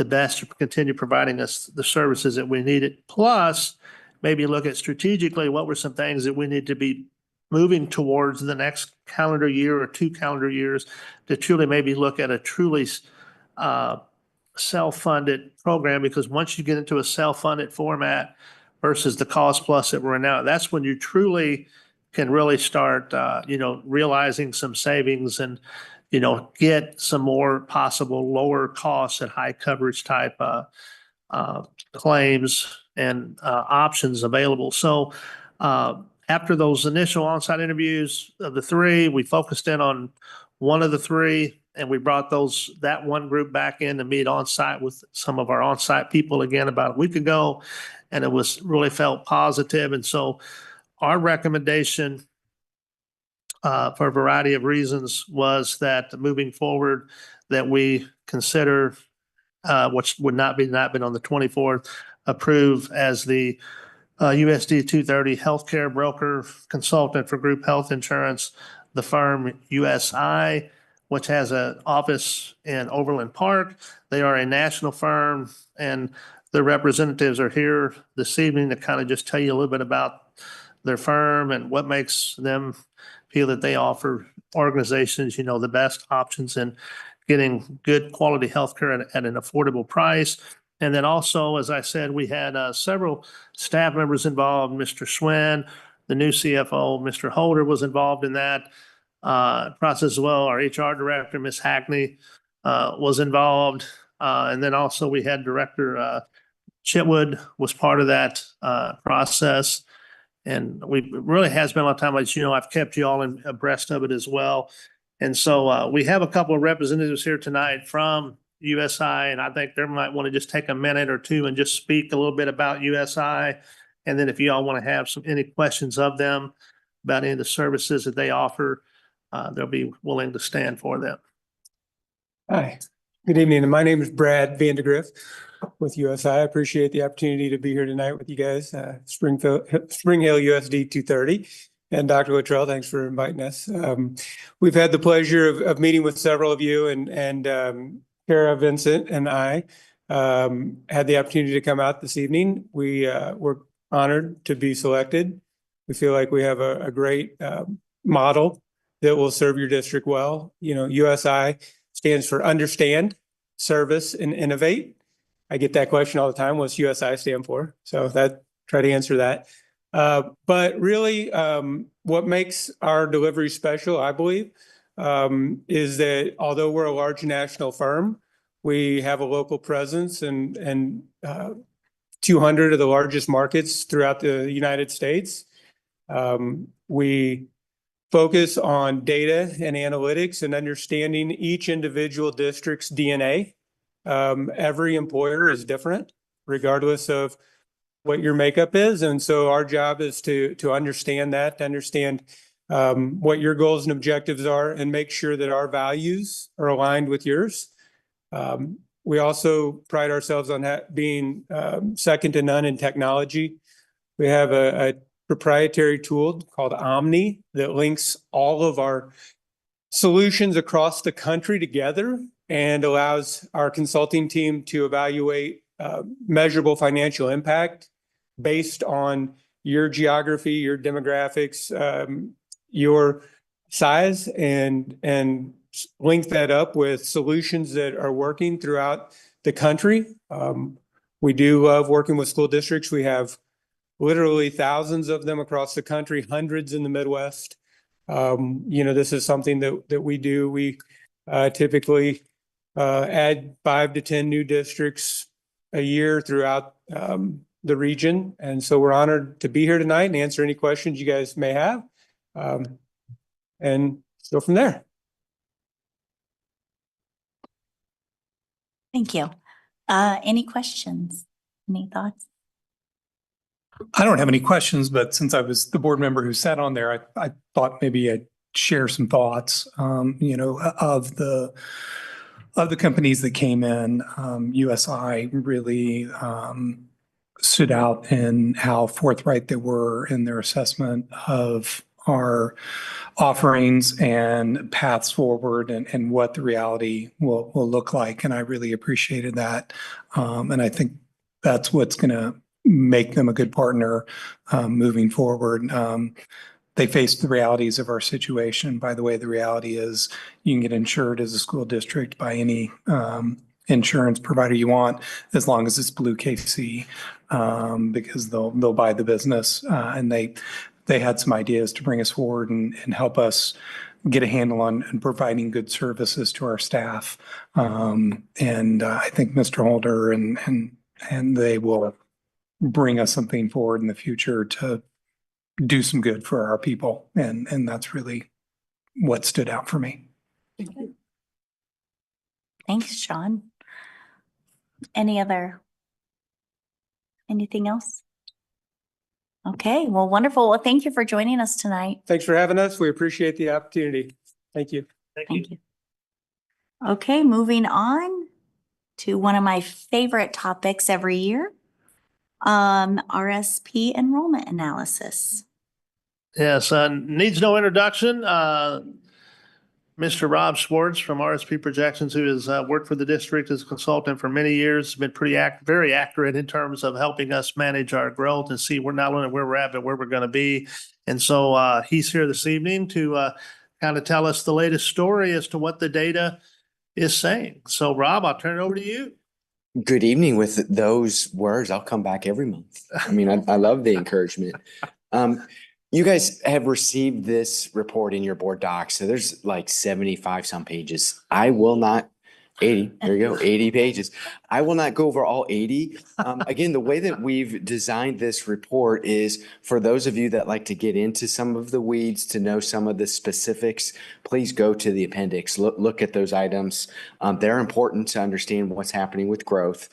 best to continue providing us the services that we needed. Plus, maybe look at strategically what were some things that we need to be moving towards the next calendar year or 2 calendar years to truly maybe look at a truly self-funded program, because once you get into a self-funded format versus the cost plus that we're in now, that's when you truly can really start, realizing some savings and get some more possible lower costs and high coverage type claims and options available. So after those initial on-site interviews of the three, we focused in on one of the three, and we brought that one group back in to meet on-site with some of our on-site people again about a week ago, and it was really felt positive. And so our recommendation for a variety of reasons was that moving forward, that we consider which would not been on the 24th, approve as the USD230 healthcare broker consultant for group health insurance, the firm USI, which has an office in Overland Park. They are a national firm, and their representatives are here this evening to kind of just tell you a little bit about their firm and what makes them feel that they offer organizations, the best options in getting good quality healthcare at an affordable price. And then also, as I said, we had several staff members involved. Mr. Schwinn, the new CFO, Mr. Holder was involved in that process as well. Our HR director, Ms. Hackney, was involved. And then also we had Director Chitwood was part of that process. And we really has spent a lot of time, as you know, I've kept you all abreast of it as well. And so we have a couple of representatives here tonight from USI, and I think they might want to just take a minute or two and just speak a little bit about USI. And then if you all want to have any questions of them about any of the services that they offer, they'll be willing to stand for them. Hi, good evening. My name is Brad Vandegrift with USI. I appreciate the opportunity to be here tonight with you guys, Spring Hill USD 230. And Dr. Luttrell, thanks for inviting us. We've had the pleasure of meeting with several of you, and Kara, Vincent, and I had the opportunity to come out this evening. We were honored to be selected. We feel like we have a great model that will serve your district well. USI stands for Understand, Service, and Innovate. I get that question all the time. What's USI stand for? So try to answer that. But really, what makes our delivery special, I believe, is that although we're a large national firm, we have a local presence and 200 of the largest markets throughout the United States. We focus on data and analytics and understanding each individual district's DNA. Every employer is different, regardless of what your makeup is. And so our job is to understand that, to understand what your goals and objectives are, and make sure that our values are aligned with yours. We also pride ourselves on being second to none in technology. We have a proprietary tool called Omni that links all of our solutions across the country together and allows our consulting team to evaluate measurable financial impact based on your geography, your demographics, your size, and link that up with solutions that are working throughout the country. We do love working with school districts. We have literally thousands of them across the country, hundreds in the Midwest. This is something that we do. We typically add 5 to 10 new districts a year throughout the region. And so we're honored to be here tonight and answer any questions you guys may have. And go from there. Thank you. Any questions? Any thoughts? I don't have any questions, but since I was the board member who sat on there, I thought maybe I'd share some thoughts, of the companies that came in. USI really stood out in how forthright they were in their assessment of our offerings and paths forward and what the reality will look like. And I really appreciated that. And I think that's what's going to make them a good partner moving forward. They face the realities of our situation. By the way, the reality is you can get insured as a school district by any insurance provider you want, as long as it's Blue KC, because they'll buy the business. And they they had some ideas to bring us forward and help us get a handle on providing good services to our staff. And I think Mr. Holder and they will bring us something forward in the future to do some good for our people. And that's really what stood out for me. Thanks, Sean. Anything else? Okay, well, wonderful. Well, thank you for joining us tonight. Thanks for having us. We appreciate the opportunity. Thank you. Thank you. Okay, moving on to one of my favorite topics every year, RSP enrollment analysis. Yes, needs no introduction. Mr. Rob Schwartz from RSP Projections, who has worked for the district as a consultant for many years, has been very accurate in terms of helping us manage our growth and see we're not only where we're at, but where we're going to be. And so he's here this evening to kind of tell us the latest story as to what the data is saying. So Rob, I'll turn it over to you. Good evening. With those words, I'll come back every month. I mean, I love the encouragement. You guys have received this report in your board docs. So there's like 75 some pages. I will not 80, there you go, 80 pages. I will not go over all 80. Again, the way that we've designed this report is for those of you that like to get into some of the weeds, to know some of the specifics, please go to the appendix, look at those items. They're important to understand what's happening with growth.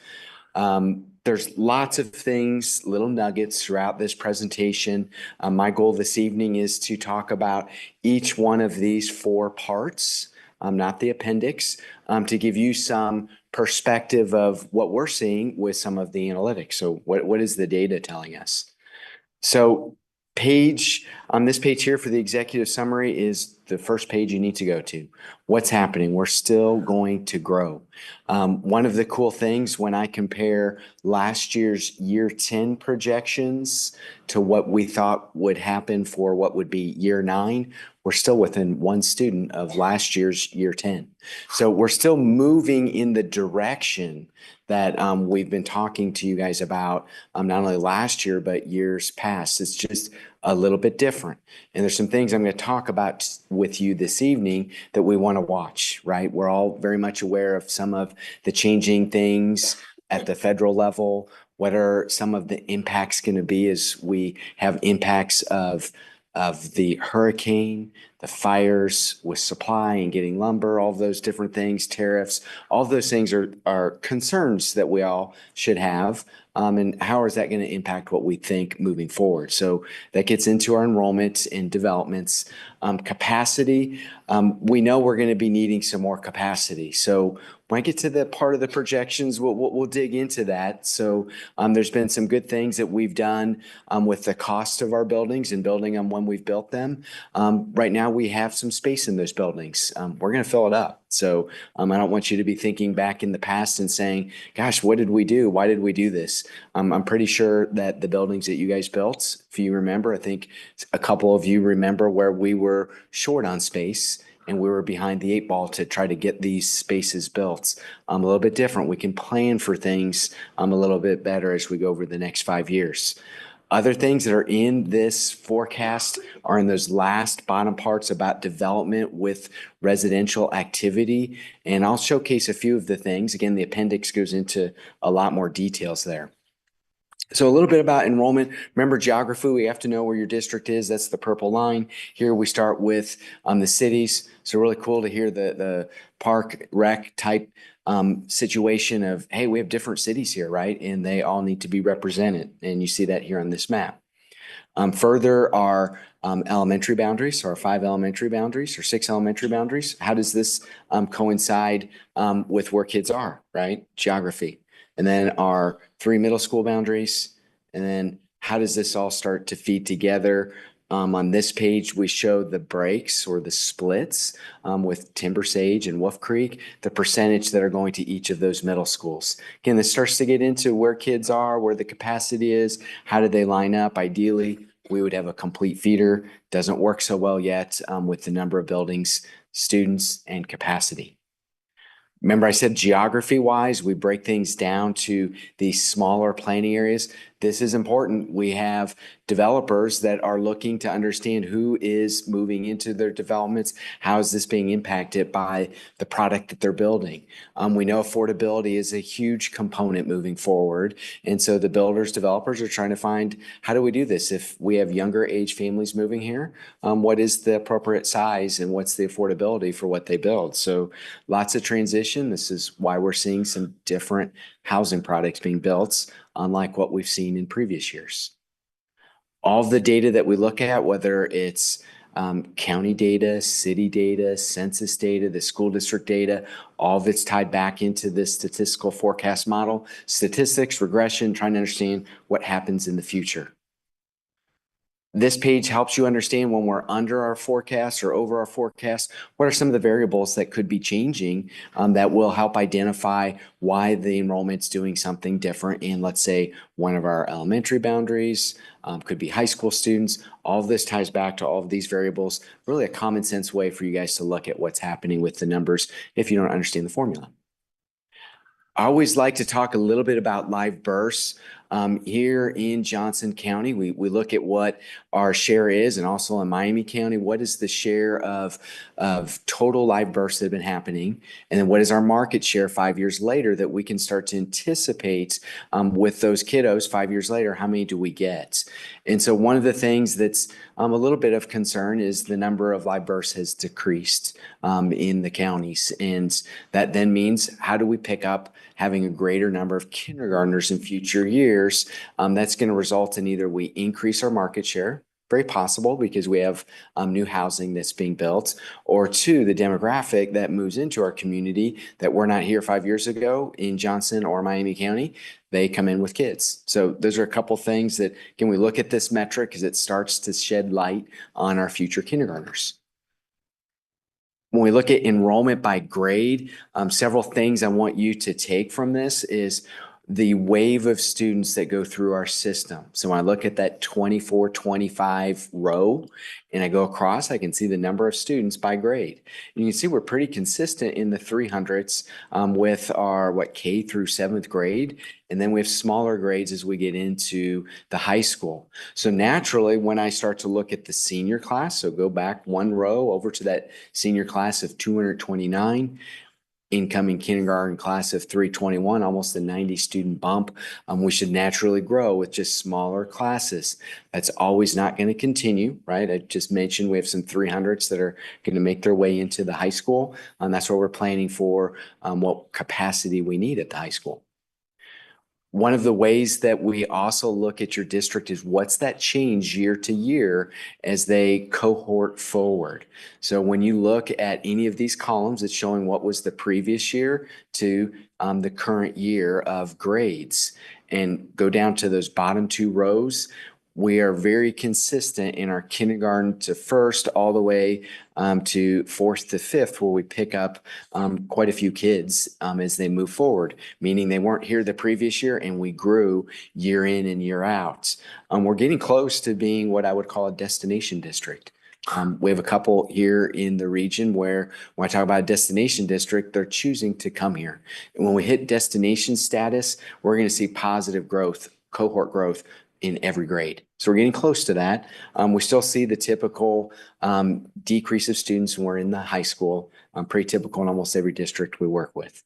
There's lots of things, little nuggets throughout this presentation. My goal this evening is to talk about each one of these 4 parts, not the appendix, to give you some perspective of what we're seeing with some of the analytics. So what is the data telling us? So on this page here for the executive summary is the first page you need to go to. What's happening? We're still going to grow. One of the cool things when I compare last year's year 10 projections to what we thought would happen for what would be year 9, we're still within 1 student of last year's year 10. So we're still moving in the direction that we've been talking to you guys about not only last year, but years past. It's just a little bit different. And there's some things I'm going to talk about with you this evening that we want to watch, right? We're all very much aware of some of the changing things at the federal level. What are some of the impacts going to be as we have impacts of the hurricane, the fires with supply and getting lumber, all those different things, tariffs, all those things are concerns that we all should have. And how is that going to impact what we think moving forward? So that gets into our enrollment and developments. Capacity, we know we're going to be needing some more capacity. So when I get to the part of the projections, we'll dig into that. So there's been some good things that we've done with the cost of our buildings and building them when we've built them. Right now, we have some space in those buildings. We're going to fill it up. So I don't want you to be thinking back in the past and saying, gosh, what did we do? Why did we do this? I'm pretty sure that the buildings that you guys built, if you remember, I think a couple of you remember where we were short on space and we were behind the 8 ball to try to get these spaces built. A little bit different. We can plan for things a little bit better as we go over the next 5 years. Other things that are in this forecast are in those last bottom parts about development with residential activity. And I'll showcase a few of the things. Again, the appendix goes into a lot more details there. So a little bit about enrollment. Remember geography, we have to know where your district is. That's the purple line. Here we start with the cities. So really cool to hear the park rec type situation of, hey, we have different cities here, right? And they all need to be represented. And you see that here on this map. Further, our elementary boundaries, so our 5 elementary boundaries or 6 elementary boundaries. How does this coincide with where kids are, right? Geography. And then our 3 middle school boundaries. And then how does this all start to feed together? On this page, we show the breaks or the splits with Timber Sage and Wolf Creek, the percentage that are going to each of those middle schools. Again, this starts to get into where kids are, where the capacity is, how do they line up? Ideally, we would have a complete feeder. Doesn't work so well yet with the number of buildings, students, and capacity. Remember I said geography-wise, we break things down to these smaller planning areas. this is important. We have developers that are looking to understand who is moving into their developments. How is this being impacted by the product that they're building? We know affordability is a huge component moving forward. And so the builders, developers are trying to find, how do we do this? If we have younger age families moving here, what is the appropriate size and what's the affordability for what they build? So lots of transition. This is why we're seeing some different housing products being built, unlike what we've seen in previous years. All of the data that we look at, whether it's county data, city data, census data, the school district data, all of it's tied back into this statistical forecast model. Statistics, regression, trying to understand what happens in the future. This page helps you understand when we're under our forecast or over our forecast, what are some of the variables that could be changing that will help identify why the enrollment's doing something different in, let's say, one of our elementary boundaries, could be high school students. All of this ties back to all of these variables, really a common sense way for you guys to look at what's happening with the numbers if you don't understand the formula. I always like to talk a little bit about live births. Here in Johnson County, we look at what our share is, and also in Miami County, what is the share of total live births that have been happening, and then what is our market share 5 years later that we can start to anticipate with those kiddos 5 years later, how many do we get? And so one of the things that's a little bit of concern is the number of live births has decreased in the counties. And that then means, how do we pick up having a greater number of kindergartners in future years? That's going to result in either we increase our market share, very possible because we have new housing that's being built, or two, the demographic that moves into our community that were not here 5 years ago in Johnson or Miami County, they come in with kids. So those are a couple things that, can we look at this metric because it starts to shed light on our future kindergartners. When we look at enrollment by grade, several things I want you to take from this is the wave of students that go through our system. So when I look at that 24, 25 row and I go across, I can see the number of students by grade. And you can see we're pretty consistent in the 300s with our K through 7th grade. And then we have smaller grades as we get into the high school. So naturally, when I start to look at the senior class, so go back one row over to that senior class of 229, incoming kindergarten class of 321, almost a 90 student bump. We should naturally grow with just smaller classes. That's always not going to continue, right? I just mentioned we have some 300s that are going to make their way into the high school. That's what we're planning for, what capacity we need at the high school. One of the ways that we also look at your district is what's that change year to year as they cohort forward. So when you look at any of these columns, it's showing what was the previous year to the current year of grades. And go down to those bottom two rows. We are very consistent in our kindergarten to first all the way to 4th to 5th, where we pick up quite a few kids as they move forward, meaning they weren't here the previous year and we grew year in and year out. We're getting close to being what I would call a destination district. We have a couple here in the region where, when I talk about a destination district, they're choosing to come here. And when we hit destination status, we're going to see positive growth, cohort growth in every grade. So we're getting close to that. We still see the typical decrease of students when we're in the high school, pretty typical in almost every district we work with.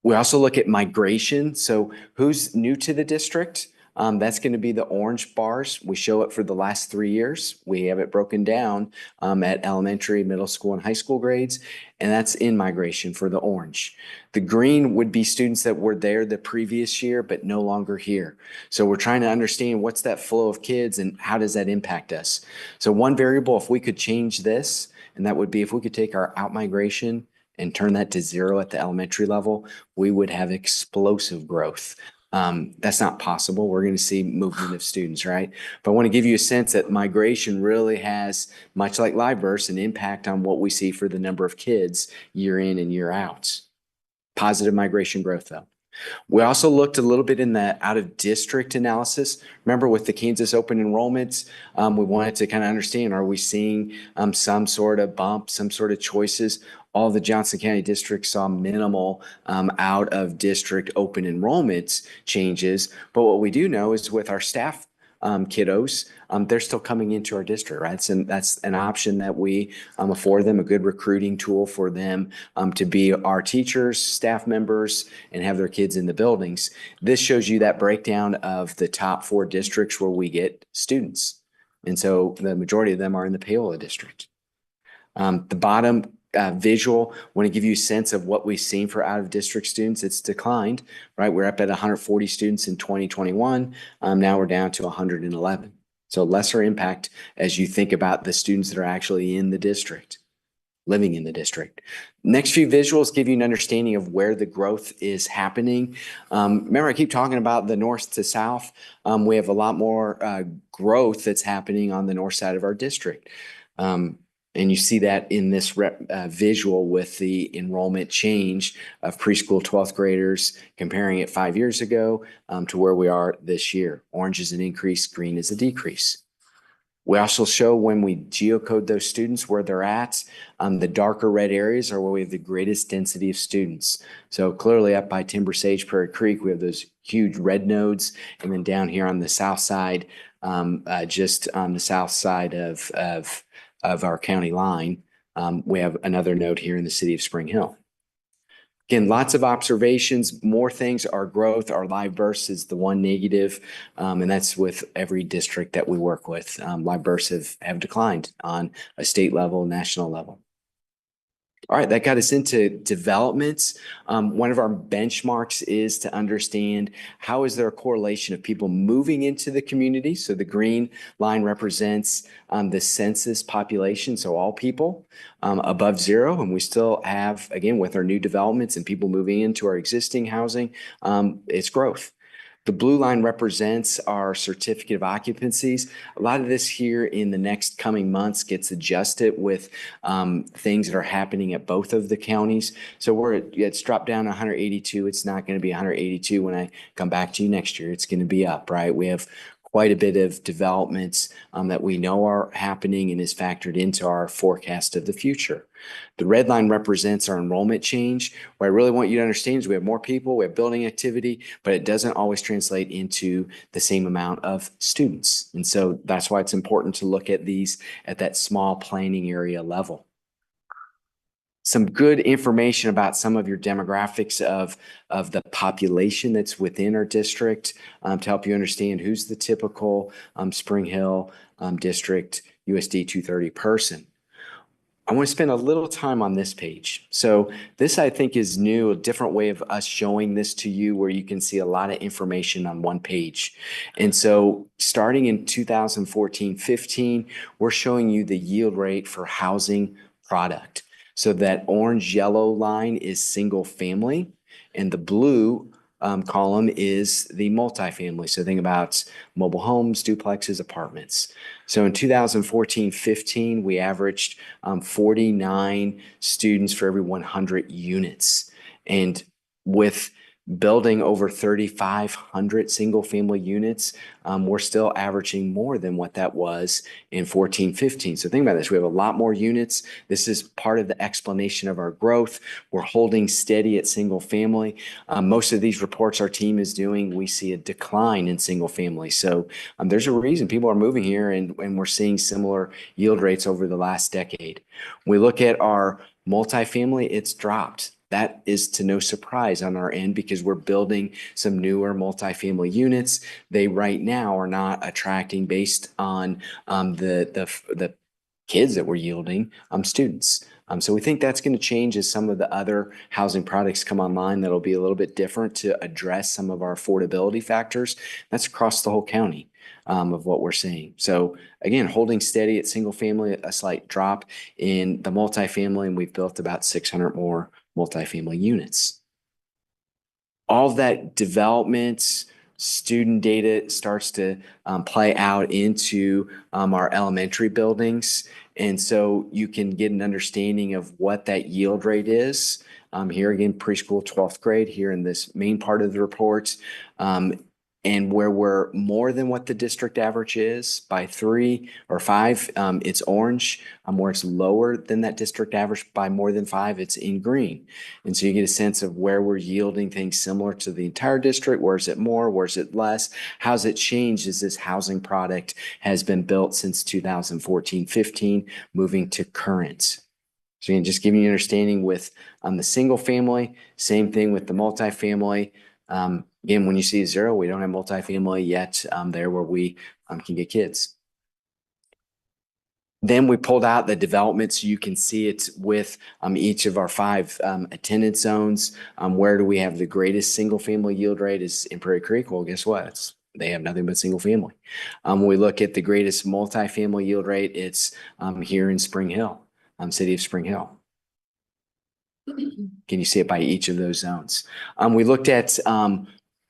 We also look at migration. So who's new to the district? That's going to be the orange bars. We show it for the last 3 years. We have it broken down at elementary, middle school, and high school grades, and that's in migration for the orange. The green would be students that were there the previous year but no longer here. So we're trying to understand what's that flow of kids and how does that impact us. So one variable, if we could change this, and that would be if we could take our out-migration and turn that to 0 at the elementary level, we would have explosive growth. That's not possible. We're going to see movement of students, right? But I want to give you a sense that migration really has, much like live births, an impact on what we see for the number of kids year in and year out. Positive migration growth, though. We also looked a little bit in the out-of-district analysis. Remember, with the Kansas open enrollments, we wanted to kind of understand, are we seeing some sort of bump, some sort of choices? all the Johnson County districts saw minimal out of district open enrollment changes. But what we do know is with our staff kiddos, they're still coming into our district, right? And that's an option that we afford them, a good recruiting tool for them to be our teachers, staff members, and have their kids in the buildings. This shows you that breakdown of the top 4 districts where we get students. And so the majority of them are in the Paola district. The bottom visual, want to give you a sense of what we've seen for out-of-district students. It's declined, right? We're up at 140 students in 2021. Now we're down to 111. So lesser impact as you think about the students that are actually in the district, living in the district. Next few visuals give you an understanding of where the growth is happening. Remember, I keep talking about the north to south. We have a lot more growth that's happening on the north side of our district. And you see that in this visual with the enrollment change of preschool 12th graders, comparing it 5 years ago to where we are this year. Orange is an increase, green is a decrease. We also show when we geocode those students where they're at. The darker red areas are where we have the greatest density of students. So clearly up by Timber Sage, Prairie Creek, we have those huge red nodes. And then down here on the south side, just on the south side of our county line, we have another node here in the city of Spring Hill. Again, lots of observations, more things. Our growth, our live births is the one negative, and that's with every district that we work with. Live births have declined on a state level, national level. All right, that got us into developments. One of our benchmarks is to understand how is there a correlation of people moving into the community. So the green line represents the census population, so all people above 0. And we still have, again, with our new developments and people moving into our existing housing, it's growth. The blue line represents our certificate of occupancies. A lot of this here in the next coming months gets adjusted with things that are happening at both of the counties. So it's dropped down to 182. It's not going to be 182 when I come back to you next year. It's going to be up, right? We have quite a bit of developments that we know are happening and is factored into our forecast of the future. The red line represents our enrollment change. What I really want you to understand is we have more people, we have building activity, but it doesn't always translate into the same amount of students. And so that's why it's important to look at these at that small planning area level. Some good information about some of your demographics of the population that's within our district to help you understand who's the typical Spring Hill district USD 230 person. I want to spend a little time on this page. So this, I think, is new, a different way of us showing this to you where you can see a lot of information on one page. And so starting in 2014-15, we're showing you the yield rate for housing product. So that orange yellow line is single family and the blue column is the multifamily. So think about mobile homes, duplexes, apartments. So in 2014-15, we averaged 49 students for every 100 units. And with building over 3,500 single family units, we're still averaging more than what that was in 14-15. So think about this. We have a lot more units. This is part of the explanation of our growth. We're holding steady at single family. Most of these reports our team is doing, we see a decline in single family. So there's a reason people are moving here and we're seeing similar yield rates over the last decade. We look at our multifamily, it's dropped. That is to no surprise on our end because we're building some newer multifamily units. They right now are not attracting based on the kids that we're yielding students. So we think that's going to change as some of the other housing products come online that'll be a little bit different to address some of our affordability factors. That's across the whole county of what we're seeing. So again, holding steady at single family, a slight drop in the multifamily, and we've built about 600 more multifamily units. All that development, student data starts to play out into our elementary buildings. And so you can get an understanding of what that yield rate is. Here again, preschool 12th grade here in this main part of the report. And where we're more than what the district average is by 3 or 5, it's orange. Where it's lower than that district average by more than 5, it's in green. And so you get a sense of where we're yielding things similar to the entire district. Where is it more? Where is it less? How's it changed as this housing product has been built since 2014-15, moving to current? So again, just giving you an understanding with the single family, same thing with the multifamily. Again, when you see 0, we don't have multifamily yet there where we can get kids. Then we pulled out the development so you can see it with each of our 5 attendance zones. Where do we have the greatest single family yield rate is in Prairie Creek. Well, guess what? They have nothing but single family. When we look at the greatest multifamily yield rate, it's here in Spring Hill, city of Spring Hill. Can you see it by each of those zones? We looked at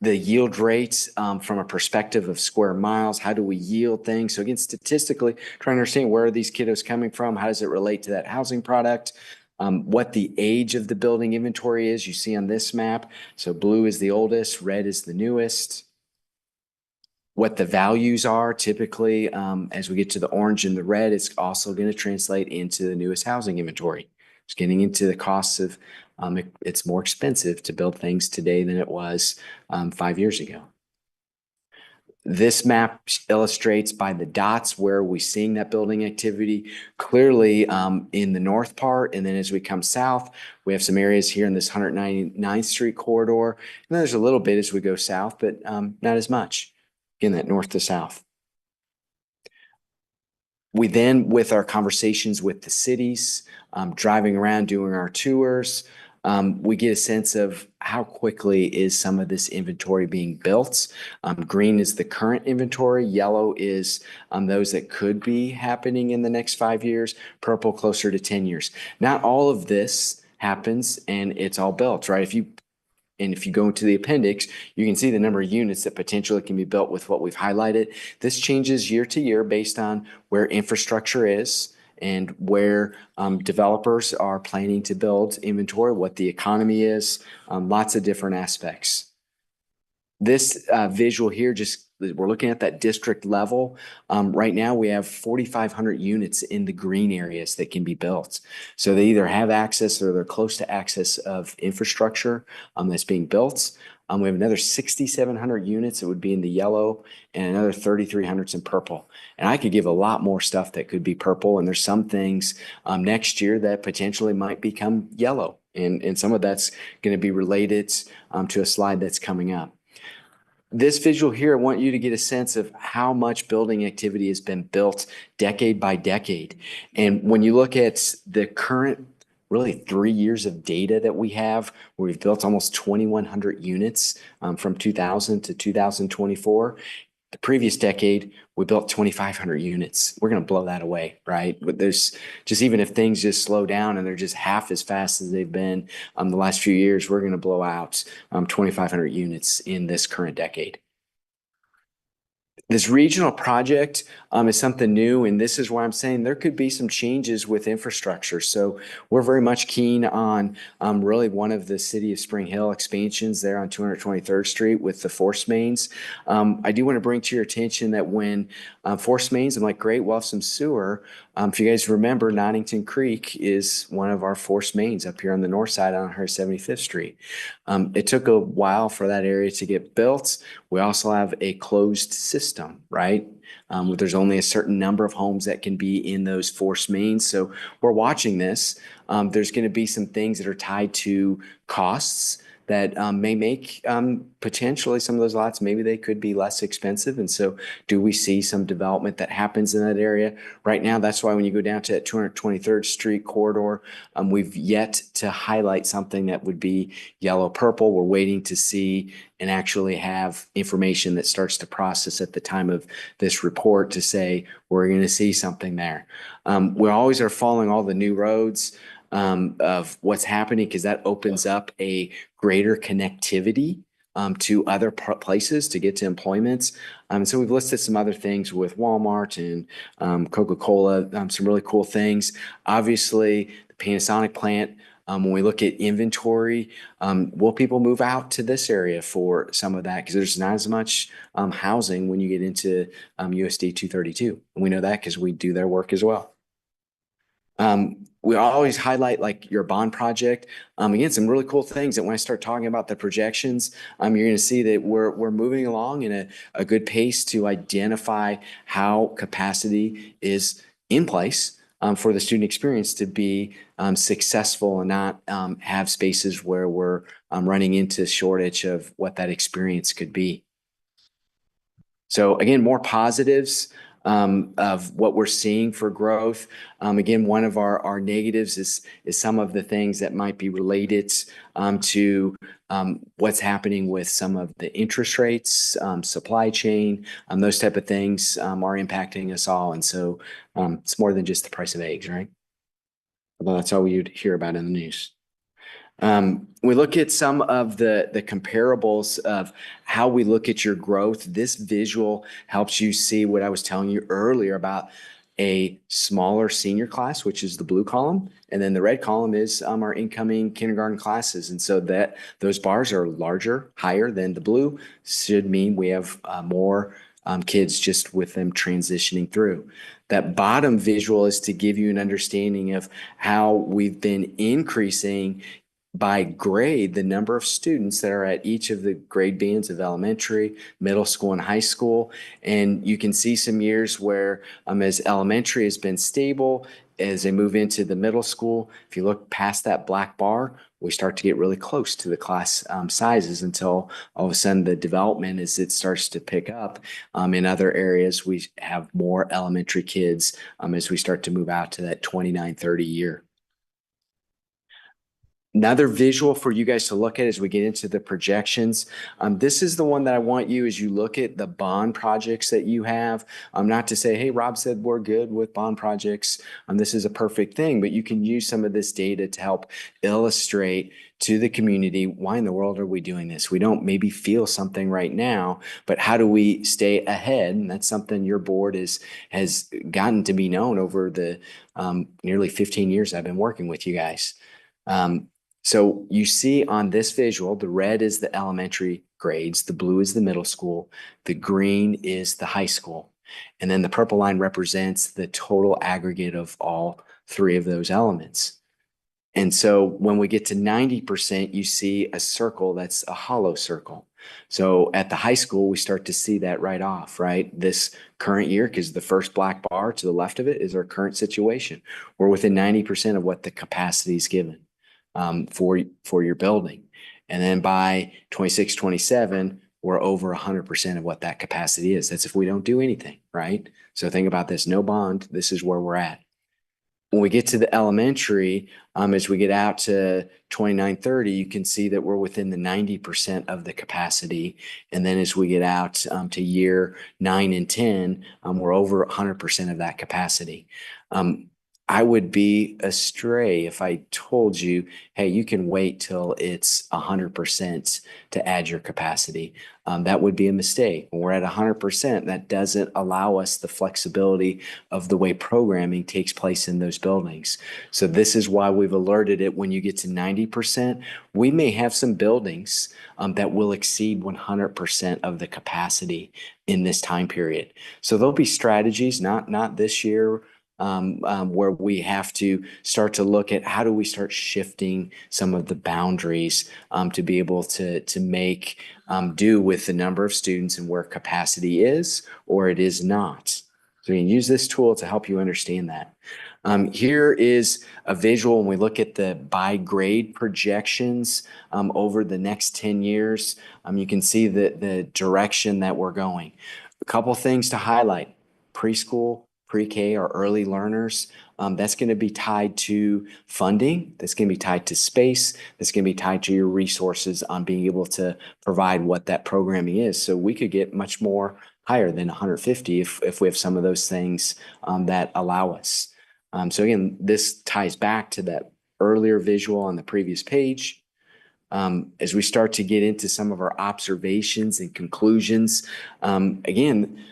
the yield rates from a perspective of square miles. How do we yield things? So again, statistically, trying to understand where are these kiddos coming from? How does it relate to that housing product? What the age of the building inventory is, you see on this map. So blue is the oldest, red is the newest. What the values are typically, as we get to the orange and the red, it's also going to translate into the newest housing inventory. It's getting into the costs of, it's more expensive to build things today than it was 5 years ago. This map illustrates by the dots where we're seeing that building activity clearly in the north part. And then as we come south, we have some areas here in this 199th Street corridor. And there's a little bit as we go south, but not as much in that north to south. We then, with our conversations with the cities, driving around, doing our tours, we get a sense of how quickly is some of this inventory being built. Green is the current inventory. Yellow is those that could be happening in the next 5 years. Purple closer to 10 years. Not all of this happens and it's all built, right? If you go into the appendix, you can see the number of units that potentially can be built with what we've highlighted. This changes year to year based on where infrastructure is and where developers are planning to build inventory, what the economy is, lots of different aspects. This visual here, just we're looking at that district level. Right now, we have 4,500 units in the green areas that can be built. So they either have access or they're close to access of infrastructure that's being built. We have another 6,700 units that would be in the yellow and another 3,300 in purple. And I could give a lot more stuff that could be purple. And there's some things next year that potentially might become yellow. And some of that's going to be related to a slide that's coming up. This visual here, I want you to get a sense of how much building activity has been built decade by decade. And when you look at the current, really 3 years of data that we have, where we've built almost 2,100 units from 2000 to 2024. The previous decade, we built 2,500 units. We're going to blow that away, right? But there's just, even if things just slow down and they're just half as fast as they've been the last few years, we're going to blow out 2,500 units in this current decade. This regional project is something new, and this is why I'm saying there could be some changes with infrastructure. So we're very much keen on really one of the city of Spring Hill expansions there on 223rd Street with the force mains. I do want to bring to your attention that when force mains, I'm like, great, we'll have some sewer. If you guys remember, Nottington Creek is one of our force mains up here on the north side on 175th Street. It took a while for that area to get built. We also have a closed system, right? There's only a certain number of homes that can be in those force mains. So we're watching this. There's going to be some things that are tied to costs that may make potentially some of those lots, maybe they could be less expensive. And so do we see some development that happens in that area? Right now, that's why when you go down to that 223rd Street corridor, we've yet to highlight something that would be yellow-purple. We're waiting to see and actually have information that starts to process at the time of this report to say, we're going to see something there. We always are following all the new roads of what's happening, because that opens up a greater connectivity to other places to get to employments. So we've listed some other things with Walmart and Coca-Cola, some really cool things. Obviously, the Panasonic plant When we look at inventory, will people move out to this area for some of that? Because there's not as much housing when you get into USD 232. And we know that because we do their work as well. We always highlight like your bond project. Again, some really cool things that when I start talking about the projections, you're going to see that we're moving along in a good pace to identify how capacity is in place for the student experience to be successful and not have spaces where we're running into shortage of what that experience could be. So again, more positives of what we're seeing for growth. Again, one of our negatives is some of the things that might be related to what's happening with some of the interest rates, supply chain, those type of things are impacting us all. And so it's more than just the price of eggs, right? Although that's all you'd hear about in the news. We look at some of the comparables of how we look at your growth. This visual helps you see what I was telling you earlier about a smaller senior class, which is the blue column, and then the red column is our incoming kindergarten classes. And so that those bars are larger, higher than the blue, should mean we have more kids just with them transitioning through. That bottom visual is to give you an understanding of how we've been increasing by grade the number of students that are at each of the grade bands of elementary, middle school, and high school. And you can see some years where as elementary has been stable, as they move into the middle school, if you look past that black bar, we start to get really close to the class sizes until all of a sudden the development as it starts to pick up. In other areas, we have more elementary kids as we start to move out to that 29-30 year. Another visual for you guys to look at as we get into the projections. This is the one that I want you as you look at the bond projects that you have. Not to say, hey, Rob said we're good with bond projects. This is a perfect thing, but you can use some of this data to help illustrate to the community, why in the world are we doing this? We don't maybe feel something right now, but how do we stay ahead? And that's something your board has gotten to be known over the nearly 15 years I've been working with you guys. So you see on this visual, the red is the elementary grades, the blue is the middle school, the green is the high school, and then the purple line represents the total aggregate of all three of those elements. And so when we get to 90%, you see a circle that's a hollow circle. So at the high school, we start to see that right off, right? This current year, because the first black bar to the left of it is our current situation. We're within 90% of what the capacity is given for your building. And then by 26, 27, we're over 100% of what that capacity is. That's if we don't do anything, right? So think about this, no bond, this is where we're at. When we get to the elementary, as we get out to 29, 30, you can see that we're within the 90% of the capacity. And then as we get out to year 9 and 10, we're over 100% of that capacity. I would be astray if I told you, hey, you can wait till it's 100% to add your capacity. That would be a mistake. When we're at 100%, that doesn't allow us the flexibility of the way programming takes place in those buildings. So this is why we've alerted it when you get to 90%. We may have some buildings that will exceed 100% of the capacity in this time period. So there'll be strategies, not this year, where we have to start to look at how do we start shifting some of the boundaries to be able to make do with the number of students and where capacity is or it is not. So you can use this tool to help you understand that. Here is a visual when we look at the by grade projections over the next 10 years. You can see the direction that we're going. A couple things to highlight. Preschool, pre-K or early learners, that's going to be tied to funding. That's going to be tied to space. That's going to be tied to your resources on being able to provide what that programming is. So we could get much more higher than 150 if we have some of those things that allow us. So again, this ties back to that earlier visual on the previous page. As we start to get into some of our observations and conclusions, again,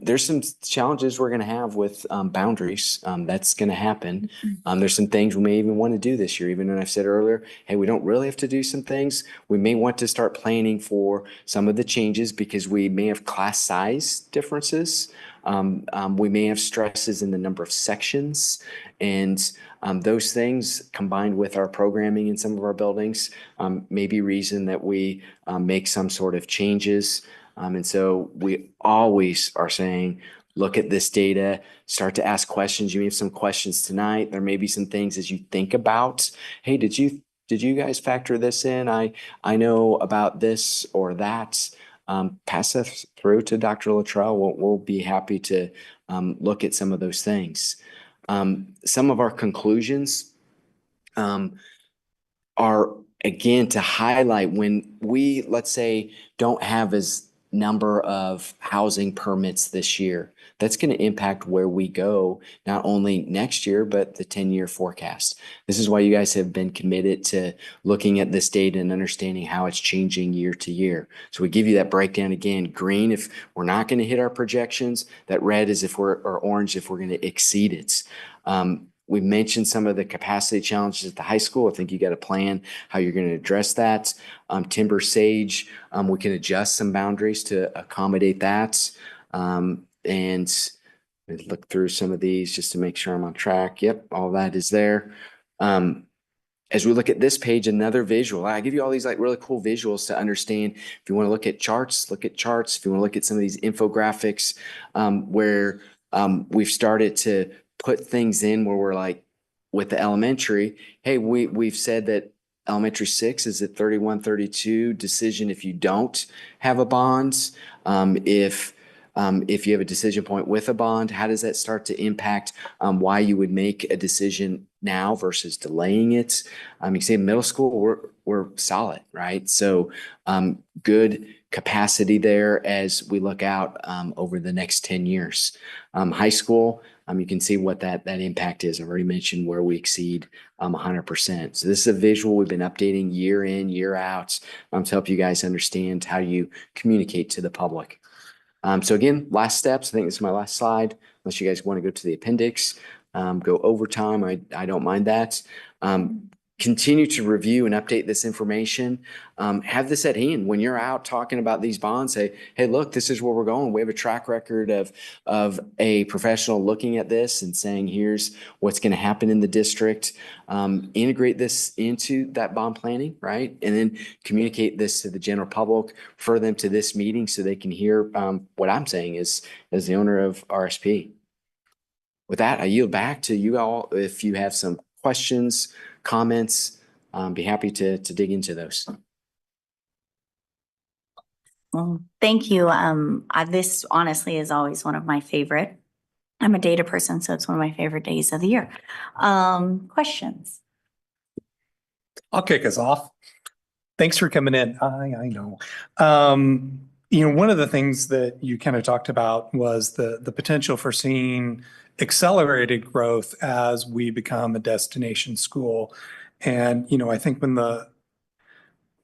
there's some challenges we're going to have with boundaries. That's going to happen. There's some things we may even want to do this year, even when I've said earlier, hey, we don't really have to do some things. We may want to start planning for some of the changes because we may have class size differences. We may have stresses in the number of sections, and those things combined with our programming in some of our buildings may be reason that we make some sort of changes. And so we always are saying, look at this data, start to ask questions. You may have some questions tonight. There may be some things as you think about, hey, did you guys factor this in? I know about this or that. Pass us through to Dr. Luttrell. We'll be happy to look at some of those things. Some of our conclusions are, again, to highlight when we, let's say, don't have as number of housing permits this year. That's going to impact where we go, not only next year, but the 10-year forecast. This is why you guys have been committed to looking at this data and understanding how it's changing year to year. So we give you that breakdown again. Green, if we're not going to hit our projections, that red is if we're, or orange, if we're going to exceed it. We mentioned some of the capacity challenges at the high school. I think you got a plan how you're going to address that. Timber Sage, we can adjust some boundaries to accommodate that. And look through some of these just to make sure I'm on track. Yep, all that is there. As we look at this page, another visual. I give you all these like really cool visuals to understand. If you want to look at charts, look at charts. If you want to look at some of these infographics where we've started to put things in where we're like, with the elementary, hey, we've said that elementary 6 is at 3132 decision if you don't have a bond. If you have a decision point with a bond, how does that start to impact why you would make a decision now versus delaying it? You see in middle school, we're solid, right? So good capacity there as we look out over the next 10 years. High school, you can see what that impact is. I've already mentioned where we exceed 100%. So this is a visual we've been updating year in, year out to help you guys understand how you communicate to the public. So again, last steps. I think this is my last slide. Unless you guys want to go to the appendix, go overtime. I don't mind that. Continue to review and update this information. Have this at hand when you're out talking about these bonds. Say, hey, look, this is where we're going. We have a track record of a professional looking at this and saying, here's what's going to happen in the district. Integrate this into that bond planning, right? And then communicate this to the general public, refer them to this meeting so they can hear what I'm saying as the owner of RSP. With that, I yield back to you all. If you have some questions, comments, be happy to dig into those. Well, thank you. This honestly is always one of my favorite. I'm a data person, so it's one of my favorite days of the year. Questions? I'll kick us off. Thanks for coming in. I know. One of the things that you kind of talked about was the potential for seeing accelerated growth as we become a destination school. And, I think when the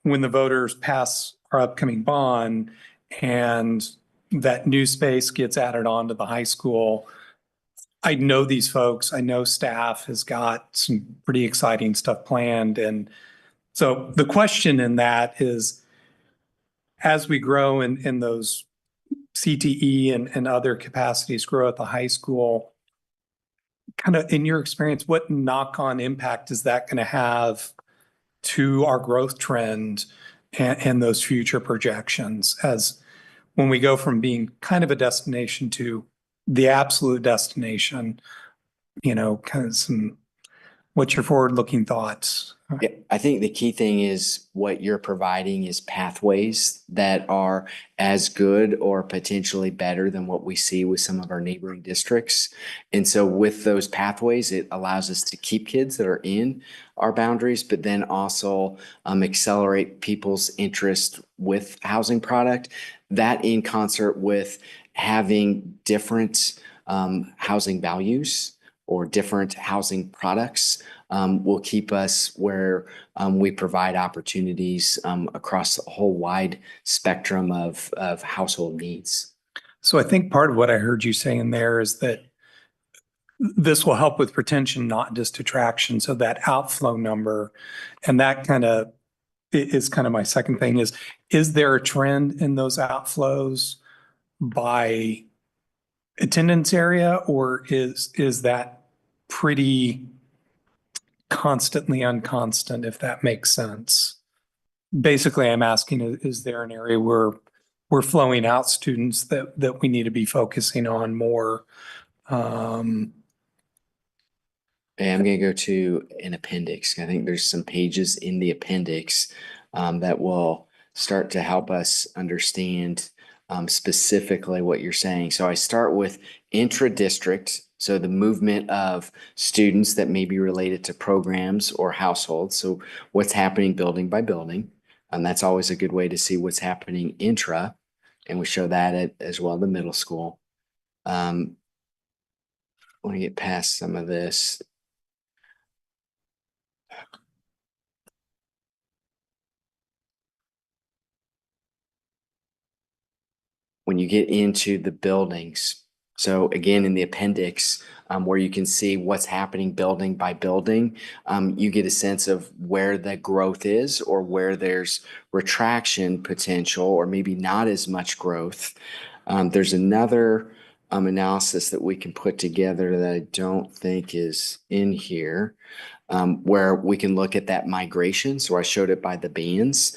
voters pass our upcoming bond and that new space gets added on to the high school, I know these folks, I know staff has got some pretty exciting stuff planned. And so the question in that is, as we grow in those CTE and other capacities grow at the high school, kind of in your experience, what knock-on impact is that going to have to our growth trend and those future projections as when we go from being kind of a destination to the absolute destination, kind of what's your forward-looking thoughts? Yeah, I think the key thing is what you're providing is pathways that are as good or potentially better than what we see with some of our neighboring districts. And so with those pathways, it allows us to keep kids that are in our boundaries, but then also accelerate people's interest with housing product. That in concert with having different housing values or different housing products will keep us where we provide opportunities across a whole wide spectrum of household needs. So I think part of what I heard you saying there is that this will help with retention, not just attraction. So that outflow number, and that kind of is kind of my second thing is there a trend in those outflows by attendance area, or is that pretty constantly unconstant, if that makes sense? Basically, I'm asking, is there an area where we're flowing out students that we need to be focusing on more? And I'm going to go to an appendix. I think there's some pages in the appendix that will start to help us understand specifically what you're saying. So I start with intra-district, so the movement of students that may be related to programs or households. So what's happening building by building. And that's always a good way to see what's happening intra. And we show that at as well the middle school. I want to get past some of this. When you get into the buildings. So again, in the appendix, where you can see what's happening building by building, you get a sense of where the growth is or where there's retraction potential or maybe not as much growth. There's another analysis that we can put together that I don't think is in here. Where we can look at that migration. So I showed it by the bands.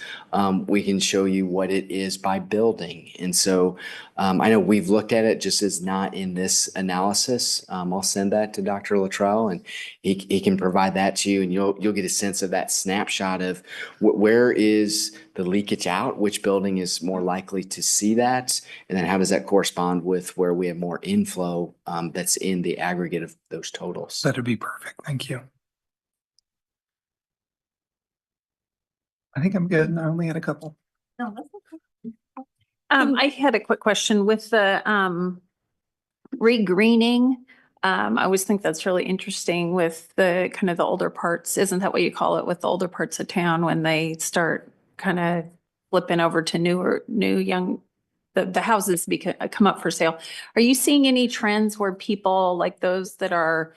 We can show you what it is by building. And so I know we've looked at it just as not in this analysis. I'll send that to Dr. Luttrell and he can provide that to you and you'll get a sense of that snapshot of where is the leakage out, which building is more likely to see that, and then how does that correspond with where we have more inflow that's in the aggregate of those totals. That'd be perfect. Thank you. I think I'm good. I only had a couple. No, that's okay. I had a quick question with the regreening. I always think that's really interesting with the kind of the older parts. Isn't that what you call it with the older parts of town when they start kind of flipping over to new young, the houses come up for sale? Are you seeing any trends where people like those that are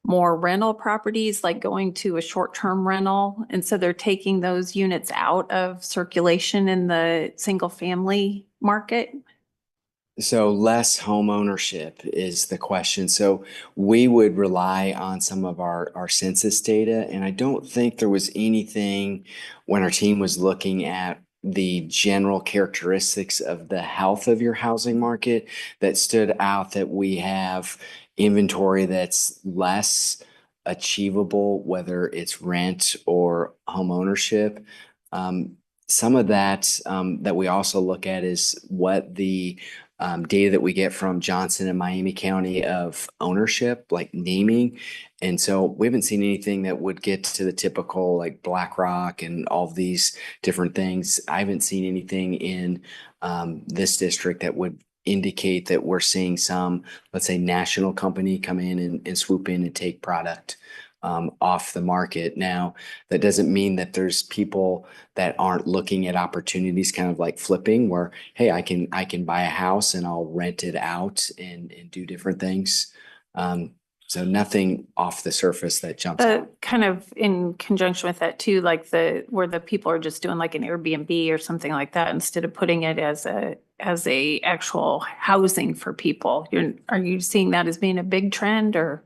more rental properties, like going to a short-term rental, and so they're taking those units out of circulation in the single-family market? So less home ownership is the question. So we would rely on some of our census data, and I don't think there was anything when our team was looking at the general characteristics of the health of your housing market that stood out that we have inventory that's less achievable, whether it's rent or home ownership. Some of that that we also look at is what the data that we get from Johnson and Miami County of ownership, like naming. And so we haven't seen anything that would get to the typical like BlackRock and all of these different things. I haven't seen anything in this district that would indicate that we're seeing some, let's say, national company come in and swoop in and take product off the market. Now, that doesn't mean that there's people that aren't looking at opportunities, kind of like flipping, where, hey, I can buy a house and I'll rent it out and do different things. So nothing off the surface that jumps out. Kind of in conjunction with that too, like where the people are just doing like an Airbnb or something like that instead of putting it as a actual housing for people. Are you seeing that as being a big trend or?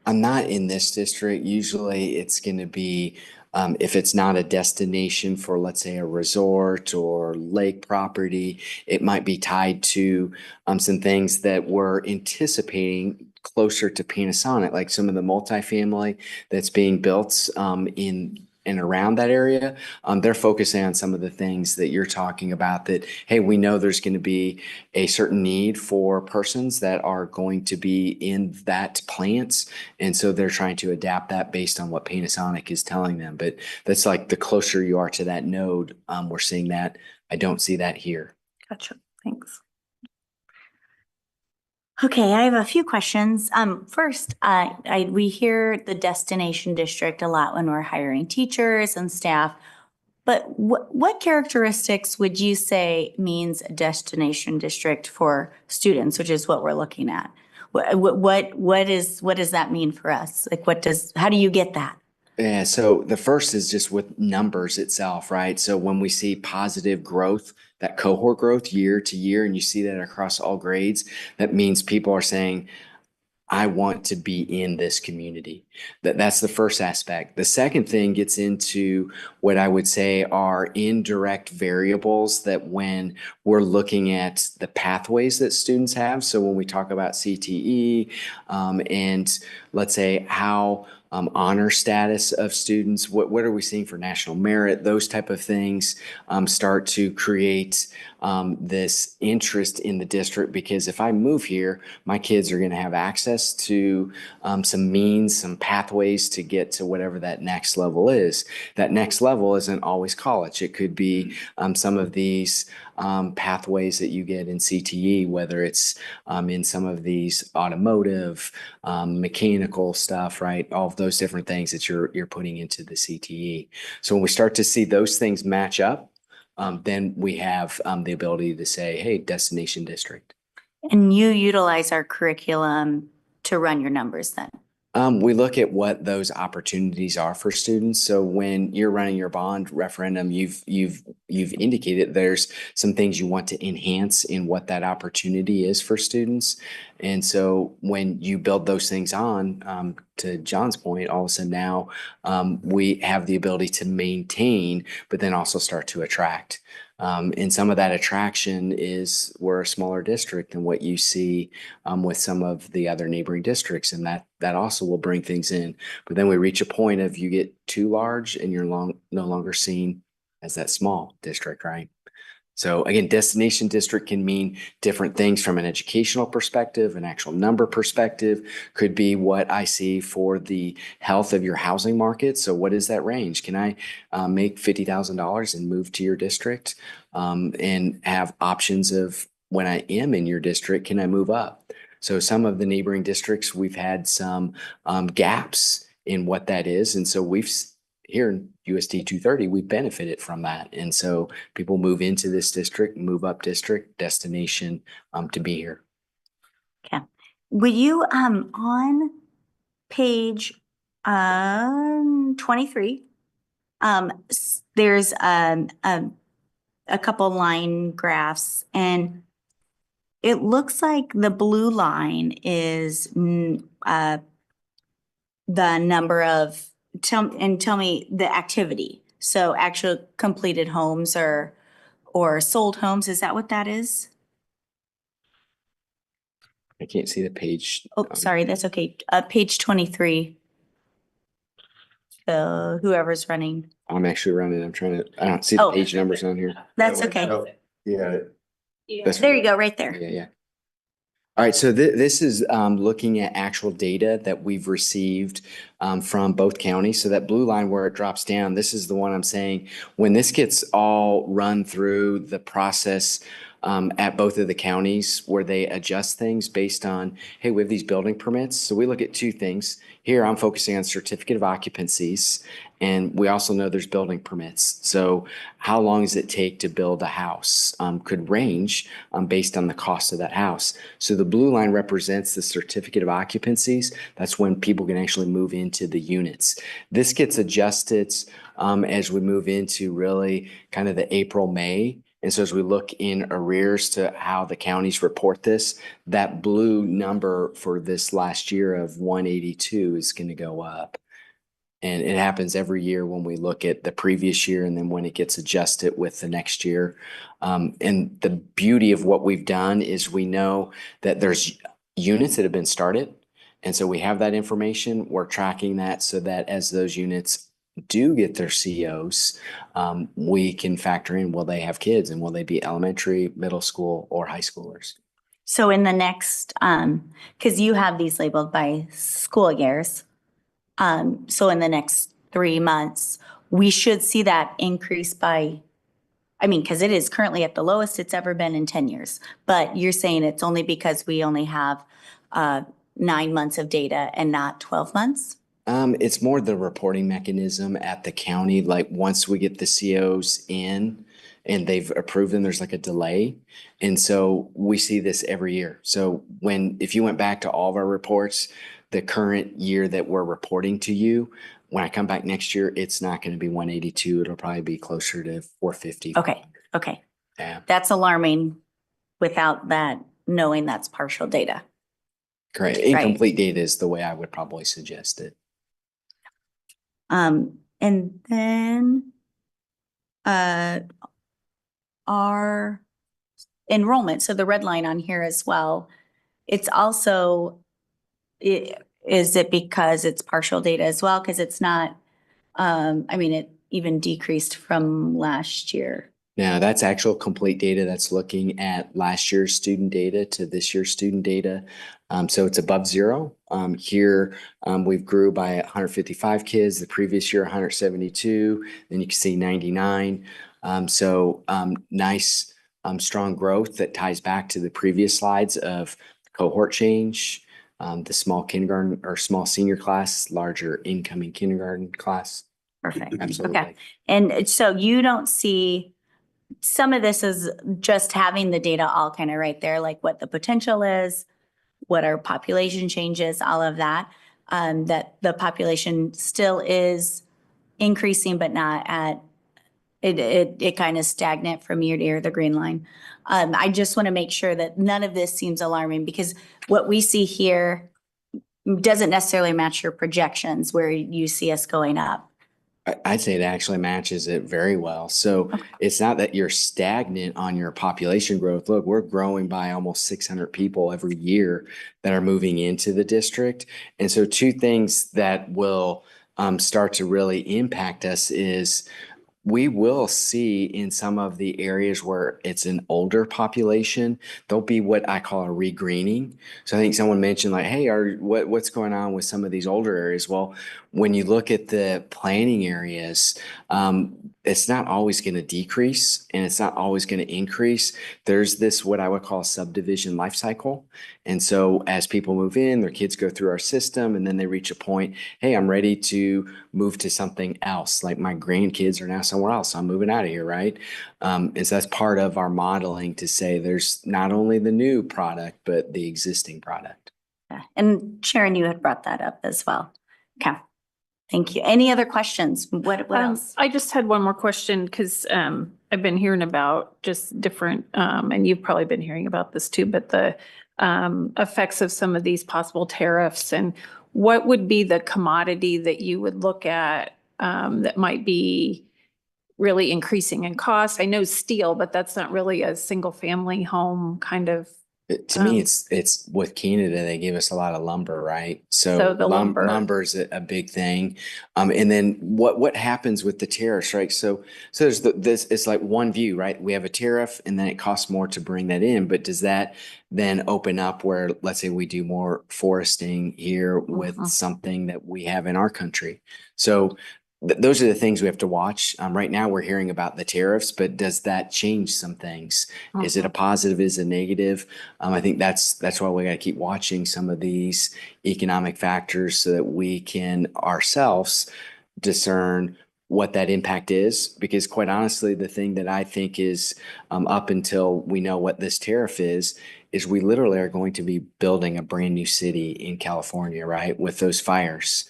I'm not in this district. Usually it's going to be, if it's not a destination for, let's say, a resort or lake property, it might be tied to some things that we're anticipating closer to Panasonic, like some of the multifamily that's being built in and around that area. They're focusing on some of the things that you're talking about that, hey, we know there's going to be a certain need for persons that are going to be in that plant. And so they're trying to adapt that based on what Panasonic is telling them. But that's like the closer you are to that node, we're seeing that. I don't see that here. Gotcha. Thanks. Okay, I have a few questions. First, we hear the destination district a lot when we're hiring teachers and staff. But what characteristics would you say means a destination district for students, which is what we're looking at? What does that mean for us? Like, how do you get that? Yeah, so the first is just with numbers itself, right? So when we see positive growth, that cohort growth year to year, and you see that across all grades, that means people are saying, I want to be in this community. That's the first aspect. The second thing gets into what I would say are indirect variables that when we're looking at the pathways that students have. So when we talk about CTE, and let's say how honor status of students, what are we seeing for national merit, those type of things start to create this interest in the district, because if I move here, my kids are going to have access to some means, some pathways to get to whatever that next level is. That next level isn't always college. It could be some of these pathways that you get in CTE, whether it's in some of these automotive, mechanical stuff, right? All of those different things that you're putting into the CTE. So when we start to see those things match up, then we have the ability to say, hey, destination district. And you utilize our curriculum to run your numbers then? We look at what those opportunities are for students. So when you're running your bond referendum, you've indicated there's some things you want to enhance in what that opportunity is for students. And so when you build those things on, to John's point, all of a sudden now we have the ability to maintain, but then also start to attract. And some of that attraction is we're a smaller district than what you see with some of the other neighboring districts, and that also will bring things in. But then we reach a point of you get too large and you're no longer seen as that small district, right? So again, destination district can mean different things from an educational perspective, an actual number perspective, could be what I see for the health of your housing market. So what is that range? Can I make $50,000 and move to your district and have options of when I am in your district, can I move up? So some of the neighboring districts, we've had some gaps in what that is. And so here in USD230, we benefited from that. And so people move into this district, move up district, destination to be here. Okay. Would you, on page 23, there's a couple line graphs, and it looks like the blue line is the number of, tell me the activity. So actual completed homes or sold homes, is that what that is? I can't see the page. Oh, sorry, that's okay. Page 23. Whoever's running. I'm actually running. I don't see the page numbers on here. That's okay. Yeah. There you go, right there. Yeah. All right, so this is looking at actual data that we've received from both counties. So that blue line where it drops down, this is the one I'm saying, when this gets all run through the process at both of the counties where they adjust things based on, hey, we have these building permits. So we look at two things. Here I'm focusing on certificate of occupancies, and we also know there's building permits. So how long does it take to build a house? Could range based on the cost of that house. So the blue line represents the certificate of occupancies. That's when people can actually move into the units. This gets adjusted as we move into really kind of the April, May. And so as we look in arrears to how the counties report this, that blue number for this last year of 182 is going to go up. And it happens every year when we look at the previous year and then when it gets adjusted with the next year. And the beauty of what we've done is we know that there's units that have been started. And so we have that information. We're tracking that so that as those units do get their COs, we can factor in, will they have kids and will they be elementary, middle school, or high schoolers? So in the next, because you have these labeled by school years, so in the next 3 months, we should see that increase by, I mean, because it is currently at the lowest it's ever been in 10 years. But you're saying it's only because we only have 9 months of data and not 12 months? It's more the reporting mechanism at the county. Like once we get the COs in and they've approved them, there's like a delay. And so we see this every year. So if you went back to all of our reports, the current year that we're reporting to you, when I come back next year, it's not going to be 182. It'll probably be closer to 450. Okay. Yeah, That's alarming without that, knowing that's partial data. correct. Incomplete data is the way I would probably suggest it. And then our enrollment, so the red line on here as well, it's also, is it because it's partial data as well? Because it's not, I mean, it even decreased from last year. Now, that's actual complete data. That's looking at last year's student data to this year's student data. So it's above zero. Here, we've grew by 155 kids. The previous year, 172. Then you can see 99. Nice, strong growth that ties back to the previous slides of cohort change, the small kindergarten or small senior class, larger incoming kindergarten class. Perfect. Absolutely. Okay. And so you don't see, some of this is just having the data all kind of right there, like what the potential is, what our population changes, all of that, that the population still is increasing, but not at, it kind of stagnant from year to year, the green line. I just want to make sure that none of this seems alarming, because what we see here doesn't necessarily match your projections where you see us going up. I'd say it actually matches it very well. So it's not that you're stagnant on your population growth. Look, we're growing by almost 600 people every year that are moving into the district. And so two things that will start to really impact us is we will see in some of the areas where it's an older population, there'll be what I call a regreening. So I think someone mentioned like, hey, what's going on with some of these older areas? Well, when you look at the planning areas, it's not always going to decrease and it's not always going to increase. There's this, what I would call subdivision life cycle. And so as people move in, their kids go through our system and then they reach a point, hey, I'm ready to move to something else. Like my grandkids are now somewhere else. So I'm moving out of here, right? And so that's part of our modeling to say there's not only the new product, but the existing product. Yeah. And Sharon, you had brought that up as well. Okay. Thank you. Any other questions? What else? I just had one more question because I've been hearing about just different, and you've probably been hearing about this too, but the effects of some of these possible tariffs, and what would be the commodity that you would look at that might be really increasing in cost? I know steel, but that's not really a single family home kind of. To me, it's with Canada, they give us a lot of lumber, right? So the lumber. Lumber's a big thing. And then what happens with the tariffs, right? So there's this, it's like one view, right? We have a tariff and then it costs more to bring that in. But does that then open up where, let's say we do more foresting here with something that we have in our country? So those are the things we have to watch. Right now, we're hearing about the tariffs, but does that change some things? Is it a positive? Is it a negative? I think that's why we got to keep watching some of these economic factors so that we can ourselves discern what that impact is. Because quite honestly, the thing that I think is up until we know what this tariff is we literally are going to be building a brand new city in California, right? With those fires.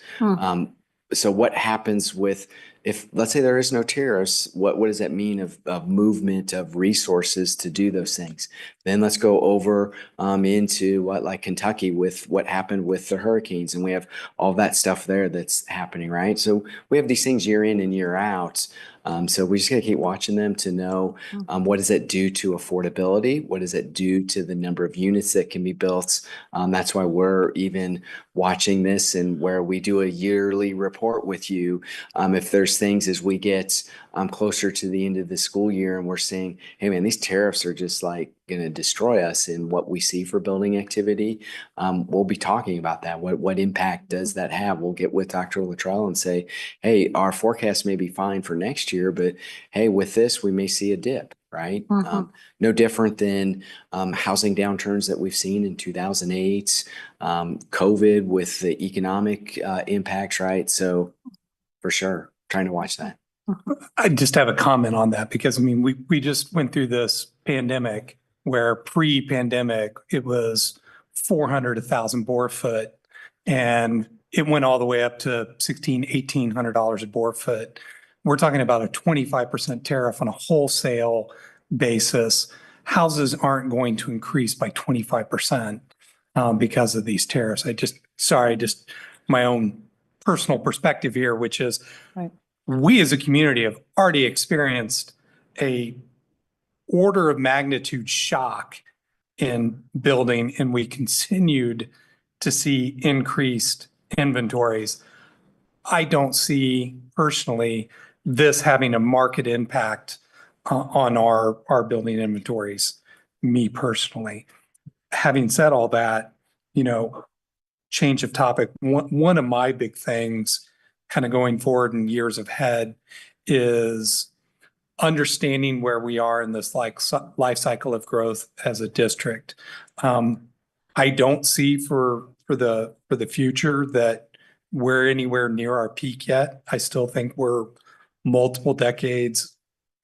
So what happens with, if let's say there is no tariffs, what does that mean of movement of resources to do those things? Then let's go over into like Kentucky with what happened with the hurricanes, and we have all that stuff there that's happening, right? So we have these things year in and year out. So we just got to keep watching them to know what does it do to affordability? What does it do to the number of units that can be built? That's why we're even watching this, and where we do a yearly report with you. If there's things as we get closer to the end of the school year and we're saying, hey man, these tariffs are just like going to destroy us in what we see for building activity, we'll be talking about that. What impact does that have? We'll get with Dr. Luttrell and say, hey, our forecast may be fine for next year, but hey, with this, we may see a dip, right? No different than housing downturns that we've seen in 2008, COVID with the economic impacts, right? So for sure, trying to watch that. I just have a comment on that because, I mean, we just went through this pandemic where pre-pandemic, it was 400, 1,000 board foot, and it went all the way up to $1,800 a board foot. We're talking about a 25% tariff on a wholesale basis. Houses aren't going to increase by 25% because of these tariffs. Just my own personal perspective here, which is we as a community have already experienced a order of magnitude shock in building, and we continued to see increased inventories. I don't see personally this having a market impact on our building inventories, me personally. Having said all that, change of topic, one of my big things kind of going forward in years ahead is understanding where we are in this life cycle of growth as a district. I don't see for the future that we're anywhere near our peak yet. I still think we're multiple decades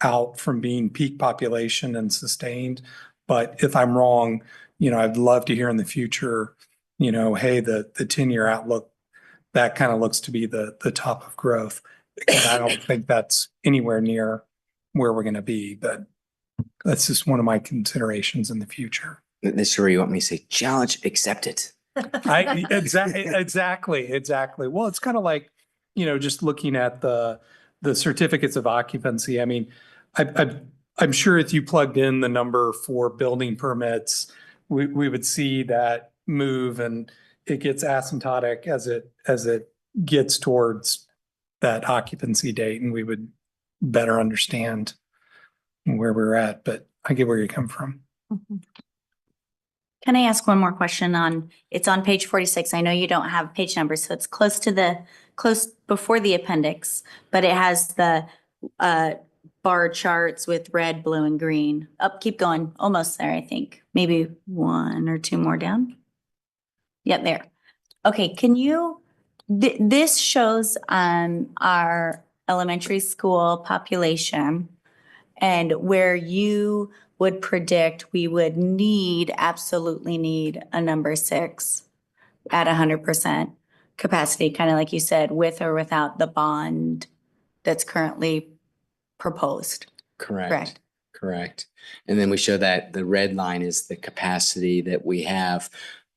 out from being peak population and sustained. But if I'm wrong, I'd love to hear in the future, hey, the 10-year outlook, that kind of looks to be the top of growth. And I don't think that's anywhere near where we're going to be, but that's just one of my considerations in the future. This is where you want me to say, challenge accepted. Exactly. Well, it's kind of like, just looking at the certificates of occupancy. I mean, I'm sure if you plugged in the number for building permits, we would see that move, and it gets asymptotic as it gets towards that occupancy date, and we would better understand where we're at. But I get where you come from. Can I ask one more question it's on page 46. I know you don't have page numbers, so it's close before the appendix, but it has the bar charts with red, blue, and green. Keep going. Almost there, I think. Maybe one or two more down. Yep, there. Okay, this shows our elementary school population and where you would predict we would absolutely need a number 6 at 100% capacity, kind of like you said, with or without the bond that's currently proposed. Correct. And then we show that the red line is the capacity that we have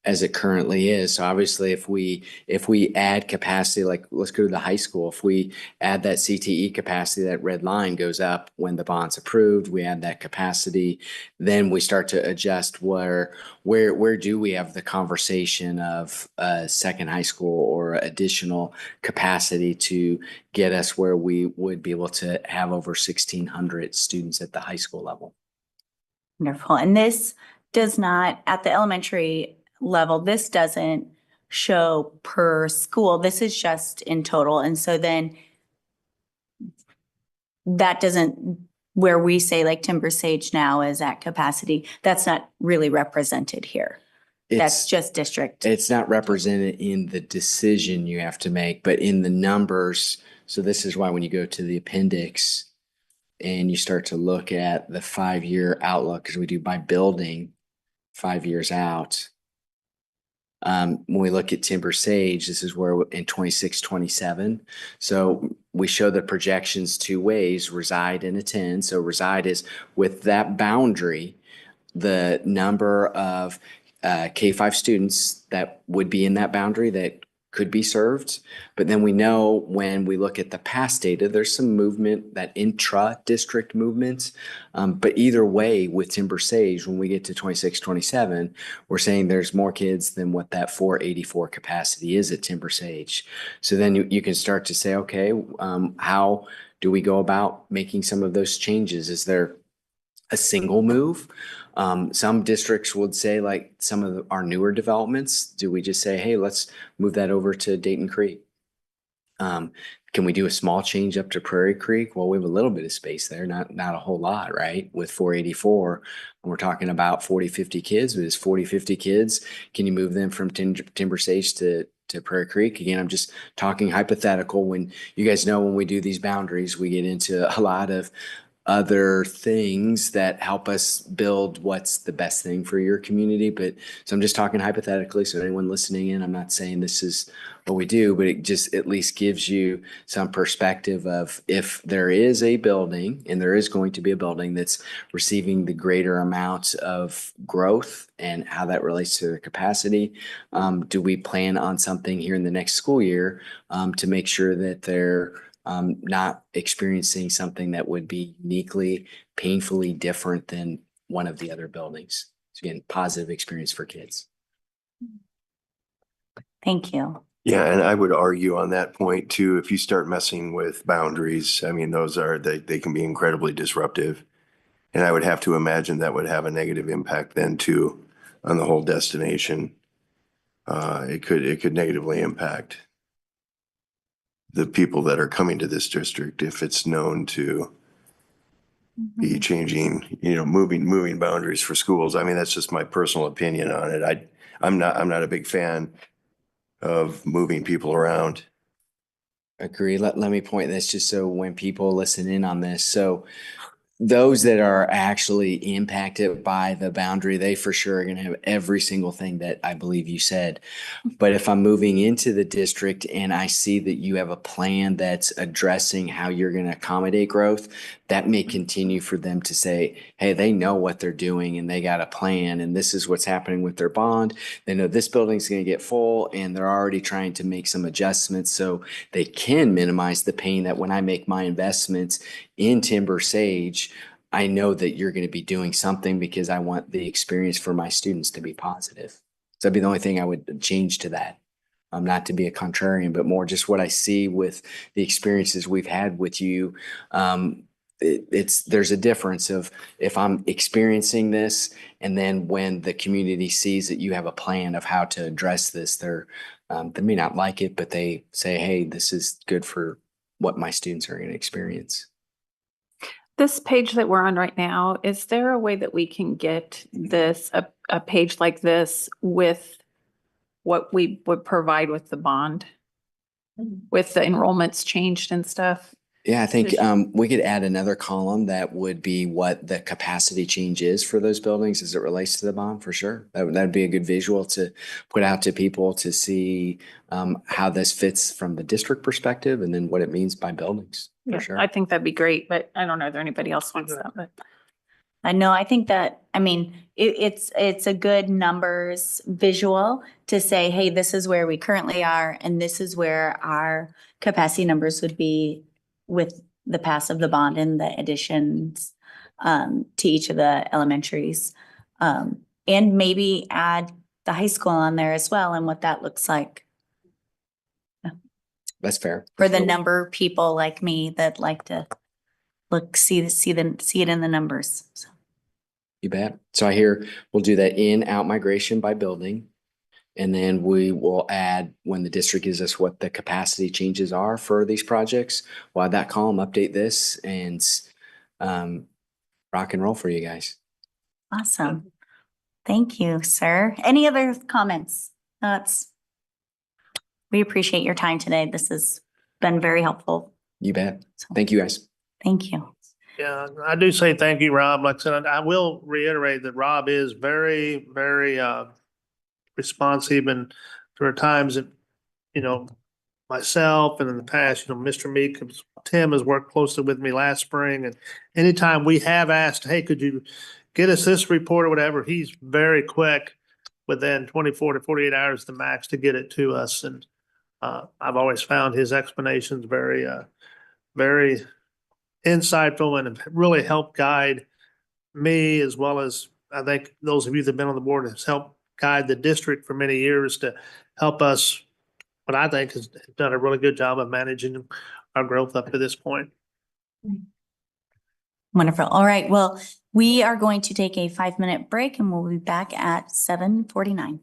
as it currently is. So obviously if we add capacity, like let's go to the high school, if we add that CTE capacity, that red line goes up when the bond's approved, we add that capacity, then we start to adjust where do we have the conversation of a second high school or additional capacity to get us where we would be able to have over 1,600 students at the high school level. Wonderful. And this does not, at the elementary level, this doesn't show per school. This is just in total. And so then that doesn't, where we say like Timber Sage now is at capacity, that's not really represented here. That's just district. It's not represented in the decision you have to make, but in the numbers. So this is why when you go to the appendix and you start to look at the 5-year outlook, because we do by building 5 years out. When we look at Timber Sage, this is where in 26, 27. So we show the projections 2 ways, reside and attend. So reside is with that boundary, the number of K-5 students that would be in that boundary that could be served. But then we know when we look at the past data, there's some movement, that intra-district movement. But either way, with Timber Sage, when we get to 26, 27, we're saying there's more kids than what that 484 capacity is at Timber Sage. So then you can start to say, okay, how do we go about making some of those changes? Is there a single move. Some districts would say, like some of our newer developments, do we just say, hey, let's move that over to Dayton Creek? Can we do a small change up to Prairie Creek? Well, we have a little bit of space there, not a whole lot, right? With 484, and we're talking about 40, 50 kids. With 40, 50 kids, can you move them from Timber Sage to Prairie Creek? Again, I'm just talking hypothetical. When you guys know, when we do these boundaries, we get into a lot of other things that help us build what's the best thing for your community. But so I'm just talking hypothetically. So anyone listening in, I'm not saying this is what we do, but it just at least gives you some perspective of if there is a building, and there is going to be a building that's receiving the greater amount of growth and how that relates to their capacity. Do we plan on something here in the next school year to make sure that they're not experiencing something that would be uniquely, painfully different than one of the other buildings? So again, positive experience for kids. Thank you. Yeah, and I would argue on that point too, if you start messing with boundaries, I mean, they can be incredibly disruptive. And I would have to imagine that would have a negative impact then too on the whole destination. It could negatively impact the people that are coming to this district if it's known to be changing, moving boundaries for schools. I mean, that's just my personal opinion on it. I'm not a big fan of moving people around. Agree. Let me point this just so when people listen in on this. So those that are actually impacted by the boundary, they for sure are going to have every single thing that I believe you said. But if I'm moving into the district and I see that you have a plan that's addressing how you're going to accommodate growth, that may continue for them to say, hey, they know what they're doing and they got a plan, and this is what's happening with their bond. They know this building's going to get full, and they're already trying to make some adjustments so they can minimize the pain that when I make my investments in Timber Sage, I know that you're going to be doing something because I want the experience for my students to be positive. So that'd be the only thing I would change to that. Not to be a contrarian, but more just what I see with the experiences we've had with you. There's a difference of if I'm experiencing this, and then when the community sees that you have a plan of how to address this, they may not like it, but they say, hey, this is good for what my students are going to experience. This page that we're on right now, is there a way that we can get this, a page like this with what we would provide with the bond? With the enrollments changed and stuff? Yeah, I think we could add another column that would be what the capacity change is for those buildings as it relates to the bond, for sure. That'd be a good visual to put out to people to see how this fits from the district perspective, and then what it means by buildings, for Yeah, sure. I think that'd be great, but I don't know if anybody else wants that, but. I know, I think that, I mean, it's a good numbers visual to say, hey, this is where we currently are, and this is where our capacity numbers would be with the pass of the bond and the additions to each of the elementaries. And maybe add the high school on there as well and what that looks like That's fair. for the number of people like me that like to see it in the numbers. So. You bet. So I hear we'll do that in out migration by building. And then we will add, when the district gives us what the capacity changes are for these projects, we'll add that column, update this, and rock and roll for you guys. Awesome. Thank you, sir. Any other comments? We appreciate your time today. This has been very helpful. You bet. Thank you, guys. Thank you. Yeah, I do say thank you, Rob. Like I said, I will reiterate that Rob is very, very responsive, and there are times that, myself and in the past, Mr. Meek, Tim has worked closely with me last spring, and anytime we have asked, hey, could you get us this report or whatever, he's very quick within 24 to 48 hours the max to get it to us. And I've always found his explanations very, very insightful and really helped guide me, as well as I think those of you that have been on the board has helped guide the district for many years to help us, what I think has done a really good job of managing our growth up to this point. Wonderful. All right. Well, we are going to take a 5-minute break and we'll be back at 7:49.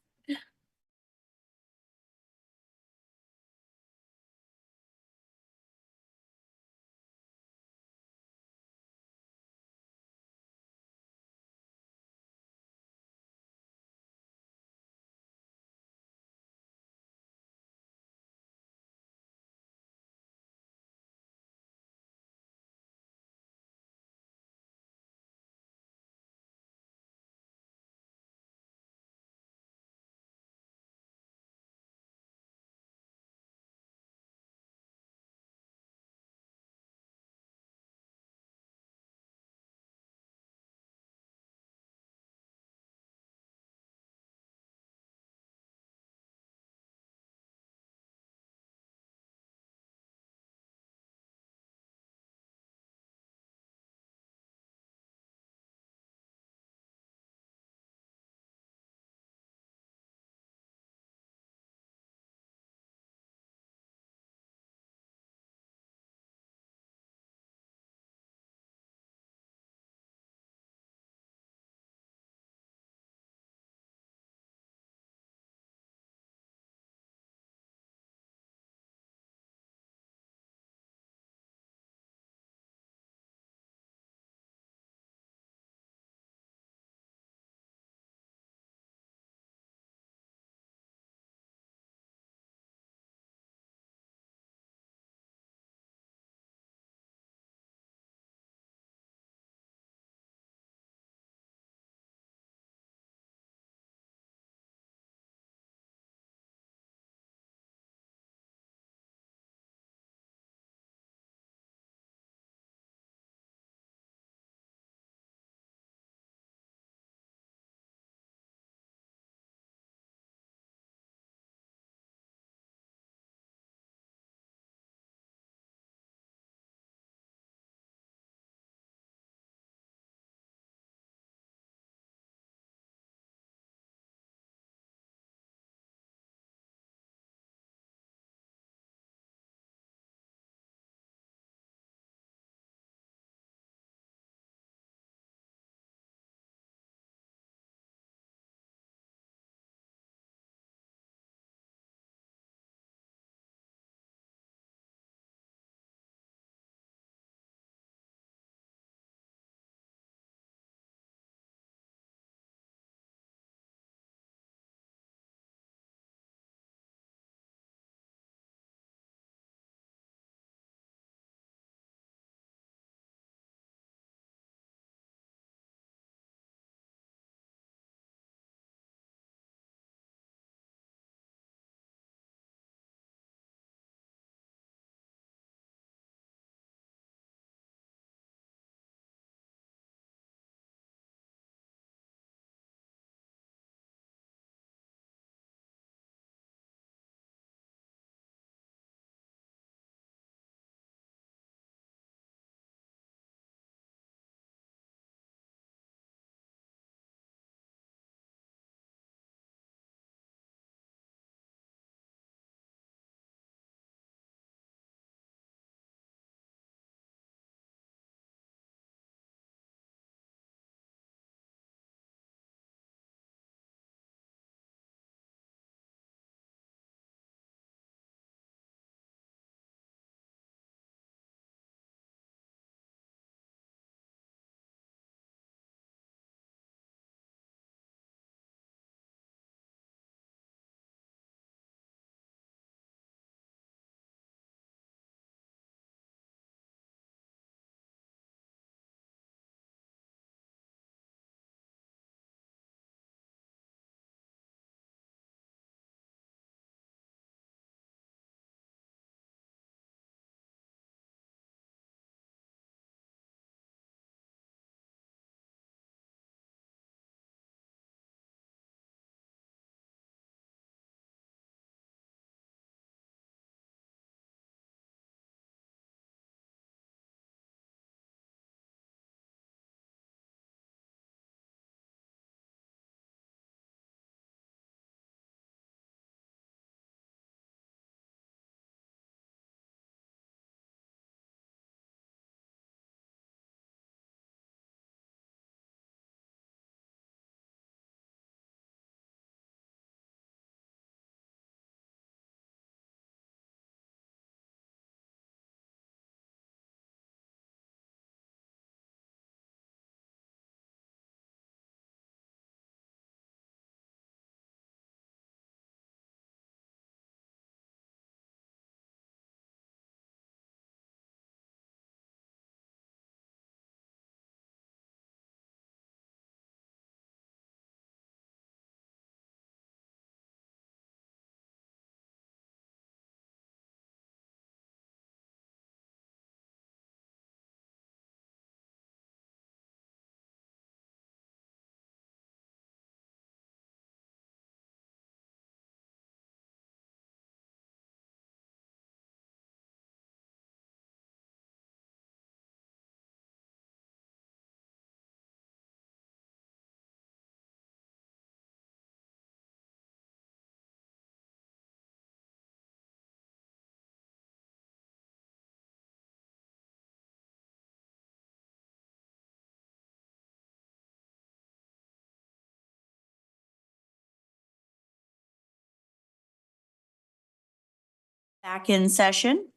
Back in session.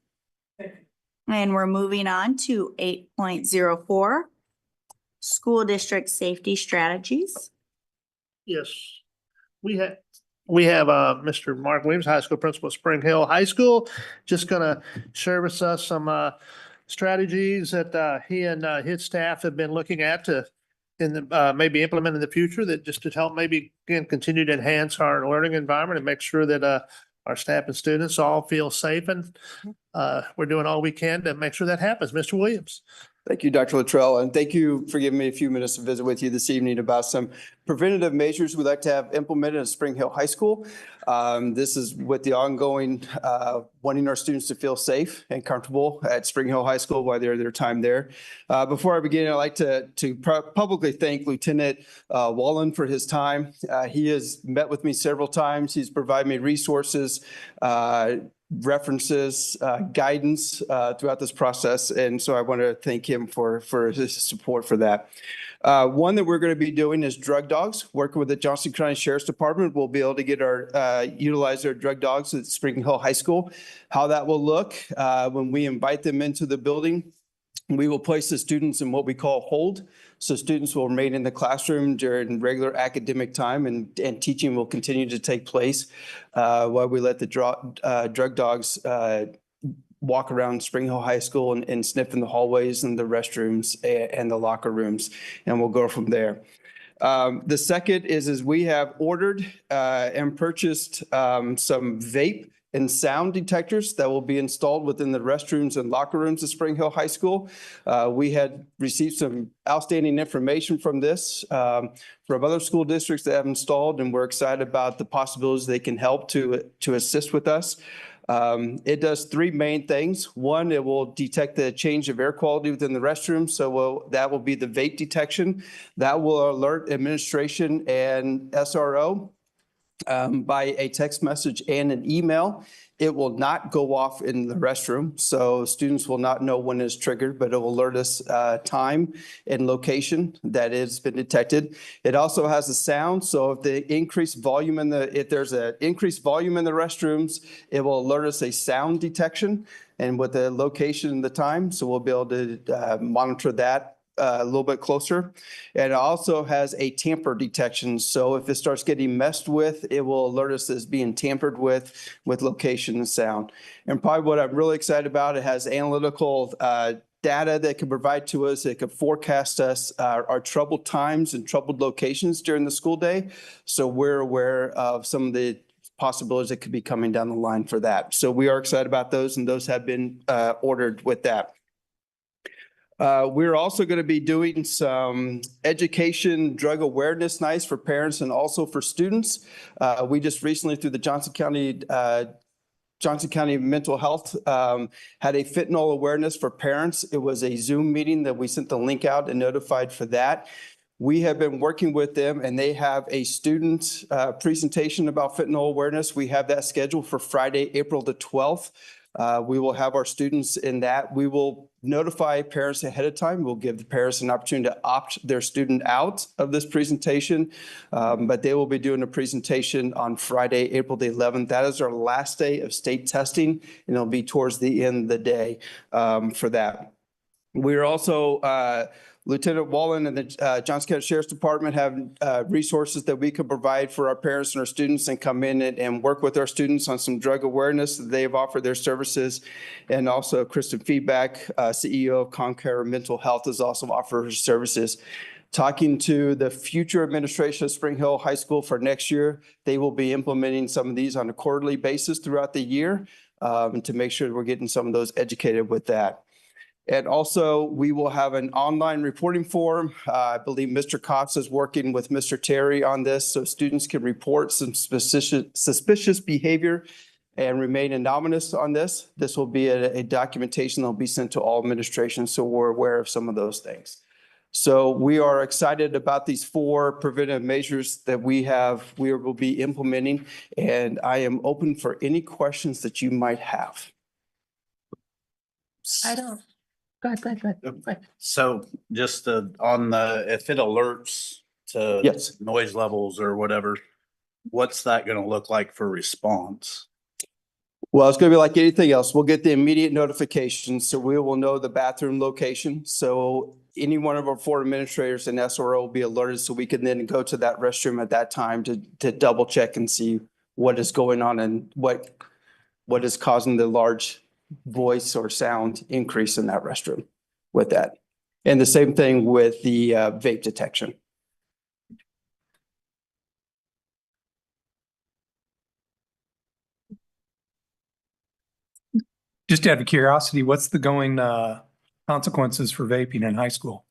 And we're moving on to 8.04, school district safety strategies. Yes, we have, Mr. Mark Williams, high school principal at Spring Hill High School, just gonna share with us some strategies that he and his staff have been looking at to maybe implement in the future, that just to help maybe again continue to enhance our learning environment and make sure that our staff and students all feel safe, and we're doing all we can to make sure that happens. Mr. Williams. Thank you, Dr. Luttrell, and thank you for giving me a few minutes to visit with you this evening about some preventative measures we'd like to have implemented at Spring Hill High School. This is with the ongoing wanting our students to feel safe and comfortable at Spring Hill High School while they're their time there. Before I begin, I'd like to publicly thank Lieutenant Wallen for his time. He has met with me several times. He's provided me resources, references, guidance throughout this process. And so I want to thank him for his support for that. One that we're going to be doing is drug dogs. Working with the Johnson County Sheriff's Department, we'll be able to get utilize our drug dogs at Spring Hill High School. How that will look when we invite them into the building. We will place the students in what we call hold. So students will remain in the classroom during regular academic time, and teaching will continue to take place while we let the drug dogs walk around Spring Hill High School and sniff in the hallways and the restrooms and the locker rooms, and we'll go from there. The second is we have ordered and purchased some vape and sound detectors that will be installed within the restrooms and locker rooms at Spring Hill High School. We had received some outstanding information from this from other school districts that have installed, and we're excited about the possibilities they can help to assist with us. It does three main things. One, it will detect the change of air quality within the restroom. So that will be the vape detection. That will alert administration and SRO by a text message and an email. It will not go off in the restroom, so students will not know when it's triggered, but it will alert us time and location that it's been detected. It also has a sound, so if there's an increased volume in the restrooms, it will alert us a sound detection and with the location and the time, so we'll be able to monitor that a little bit closer. And it also has a tamper detection. So if it starts getting messed with, it will alert us as being tampered with location and sound. And probably what I'm really excited about, it has analytical data that can provide to us. It can forecast us our troubled times and troubled locations during the school day. So we're aware of some of the possibilities that could be coming down the line for that. So we are excited about those, and those have been ordered with that. We're also going to be doing some education drug awareness nights for parents and also for students. We just recently, through the Johnson County Mental Health, had a fentanyl awareness for parents. It was a Zoom meeting that we sent the link out and notified for that. We have been working with them, and they have a student presentation about fentanyl awareness. We have that scheduled for Friday, April the 12th. We will have our students in that. We will notify parents ahead of time. We'll give the parents an opportunity to opt their student out of this presentation, but they will be doing a presentation on Friday, April the 11th. That is our last day of state testing, and it'll be towards the end of the day for that. We're also Lieutenant Wallen and the Johnson County Sheriff's Department have resources that we can provide for our parents and our students, and come in and work with our students on some drug awareness that they have offered their services. And also Kristen Feedback, CEO of Concare Mental Health, has also offered her services. Talking to the future administration of Spring Hill High School for next year, they will be implementing some of these on a quarterly basis throughout the year to make sure we're getting some of those educated with that. And also, we will have an online reporting form. I believe Mr. Cox is working with Mr. Terry on this, so students can report some suspicious behavior and remain anonymous on this. This will be a documentation that will be sent to all administration, so we're aware of some of those things. So we are excited about these 4 preventive measures that we will be implementing, and I am open for any questions that you might have. I don't. Go ahead. So just on the, if it alerts to Yes. noise levels or whatever, what's that going to look like for response? Well, it's gonna be like anything else. We'll get the immediate notification, so we will know the bathroom location. So any one of our 4 administrators in SRO will be alerted, so we can then go to that restroom at that time to double check and see what is going on and what is causing the large voice or sound increase in that restroom with that. And the same thing with the vape detection. Just out of curiosity, what's the going consequences for vaping in high school?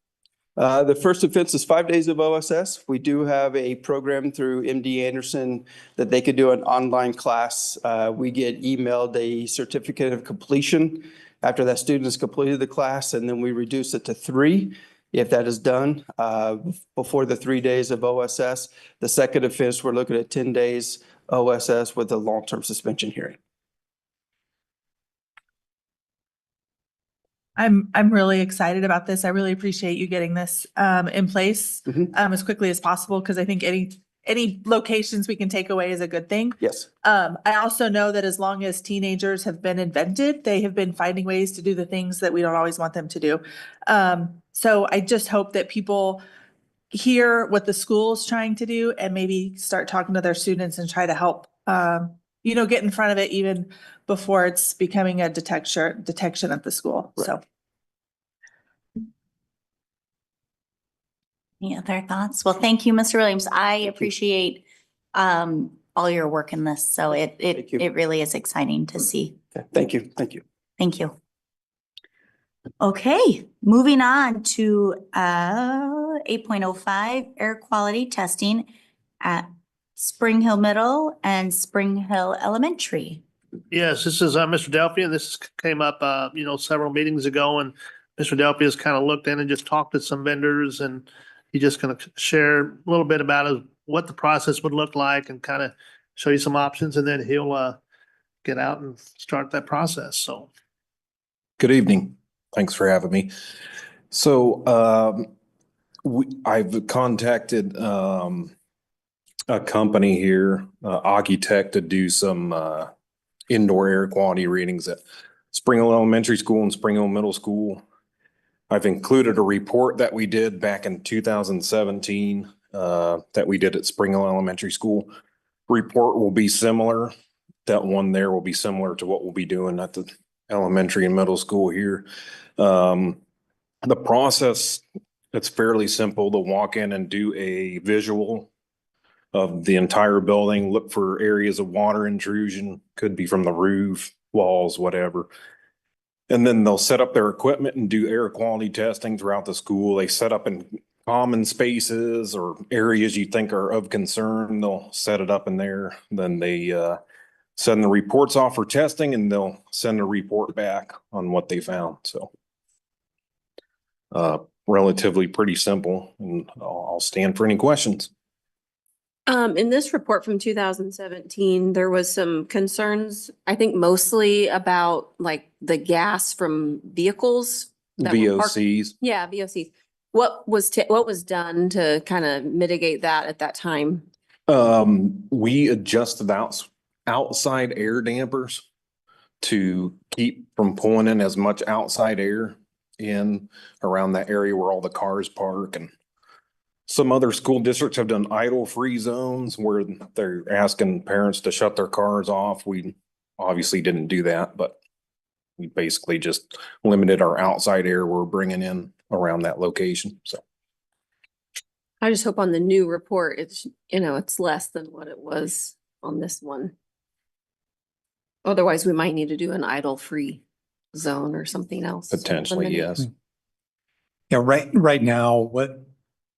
The first offense is 5 days of OSS. We do have a program through MD Anderson that they could do an online class. We get emailed a certificate of completion after that student has completed the class, and then we reduce it to 3 if that is done before the 3 days of OSS. The second offense, we're looking at 10 days OSS with a long-term suspension hearing. I'm really excited about this. I really appreciate you getting this in place as quickly as possible, because I think any locations we can take away is a good thing. Yes. I also know that as long as teenagers have been invented, they have been finding ways to do the things that we don't always want them to do. So I just hope that people hear what the school is trying to do and maybe start talking to their students and try to help, get in front of it even before it's becoming a detection at the school. Right. So. Any other thoughts? Well, thank you, Mr. Williams. I appreciate all your work in this. So Thank you. it really is exciting to see. Okay. Thank you. Thank you. Thank you. Okay, moving on to 8.05 air quality testing at Spring Hill Middle and Spring Hill Elementary. Yes, this is Mr. Delphia. This came up, several meetings ago, and Mr. Delphia has kind of looked in and just talked to some vendors, and he's just going to share a little bit about what the process would look like and kind of show you some options, and then he'll get out and start that process. So, good evening. Thanks for having me. So I've contacted a company here, Ocutech, to do some indoor air quality readings at Spring Hill Elementary School and Spring Hill Middle School. I've included a report that we did back in 2017 that we did at Spring Hill Elementary School. Report will be similar. That one there will be similar to what we'll be doing at the elementary and middle school here. The process, it's fairly simple to walk in and do a visual of the entire building, look for areas of water intrusion, could be from the roof, walls, whatever. And then they'll set up their equipment and do air quality testing throughout the school. They set up in common spaces or areas you think are of concern. They'll set it up in there. Then they send the reports off for testing, and they'll send a report back on what they found. So relatively pretty simple, and I'll stand for any questions. In this report from 2017, there was some concerns, I think mostly about like the gas from vehicles. that were parked- VOCs. Yeah, VOCs. What was done to kind of mitigate that at that time? We adjusted outside air dampers to keep from pulling in as much outside air in around that area where all the cars park. And some other school districts have done idle free zones where they're asking parents to shut their cars off. We obviously didn't do that, but we basically just limited our outside air we're bringing in around that location. So I just hope on the new report, it's less than what it was on this one. Otherwise, we might need to do an idle free zone or something else. potentially, yes. Yeah, right now,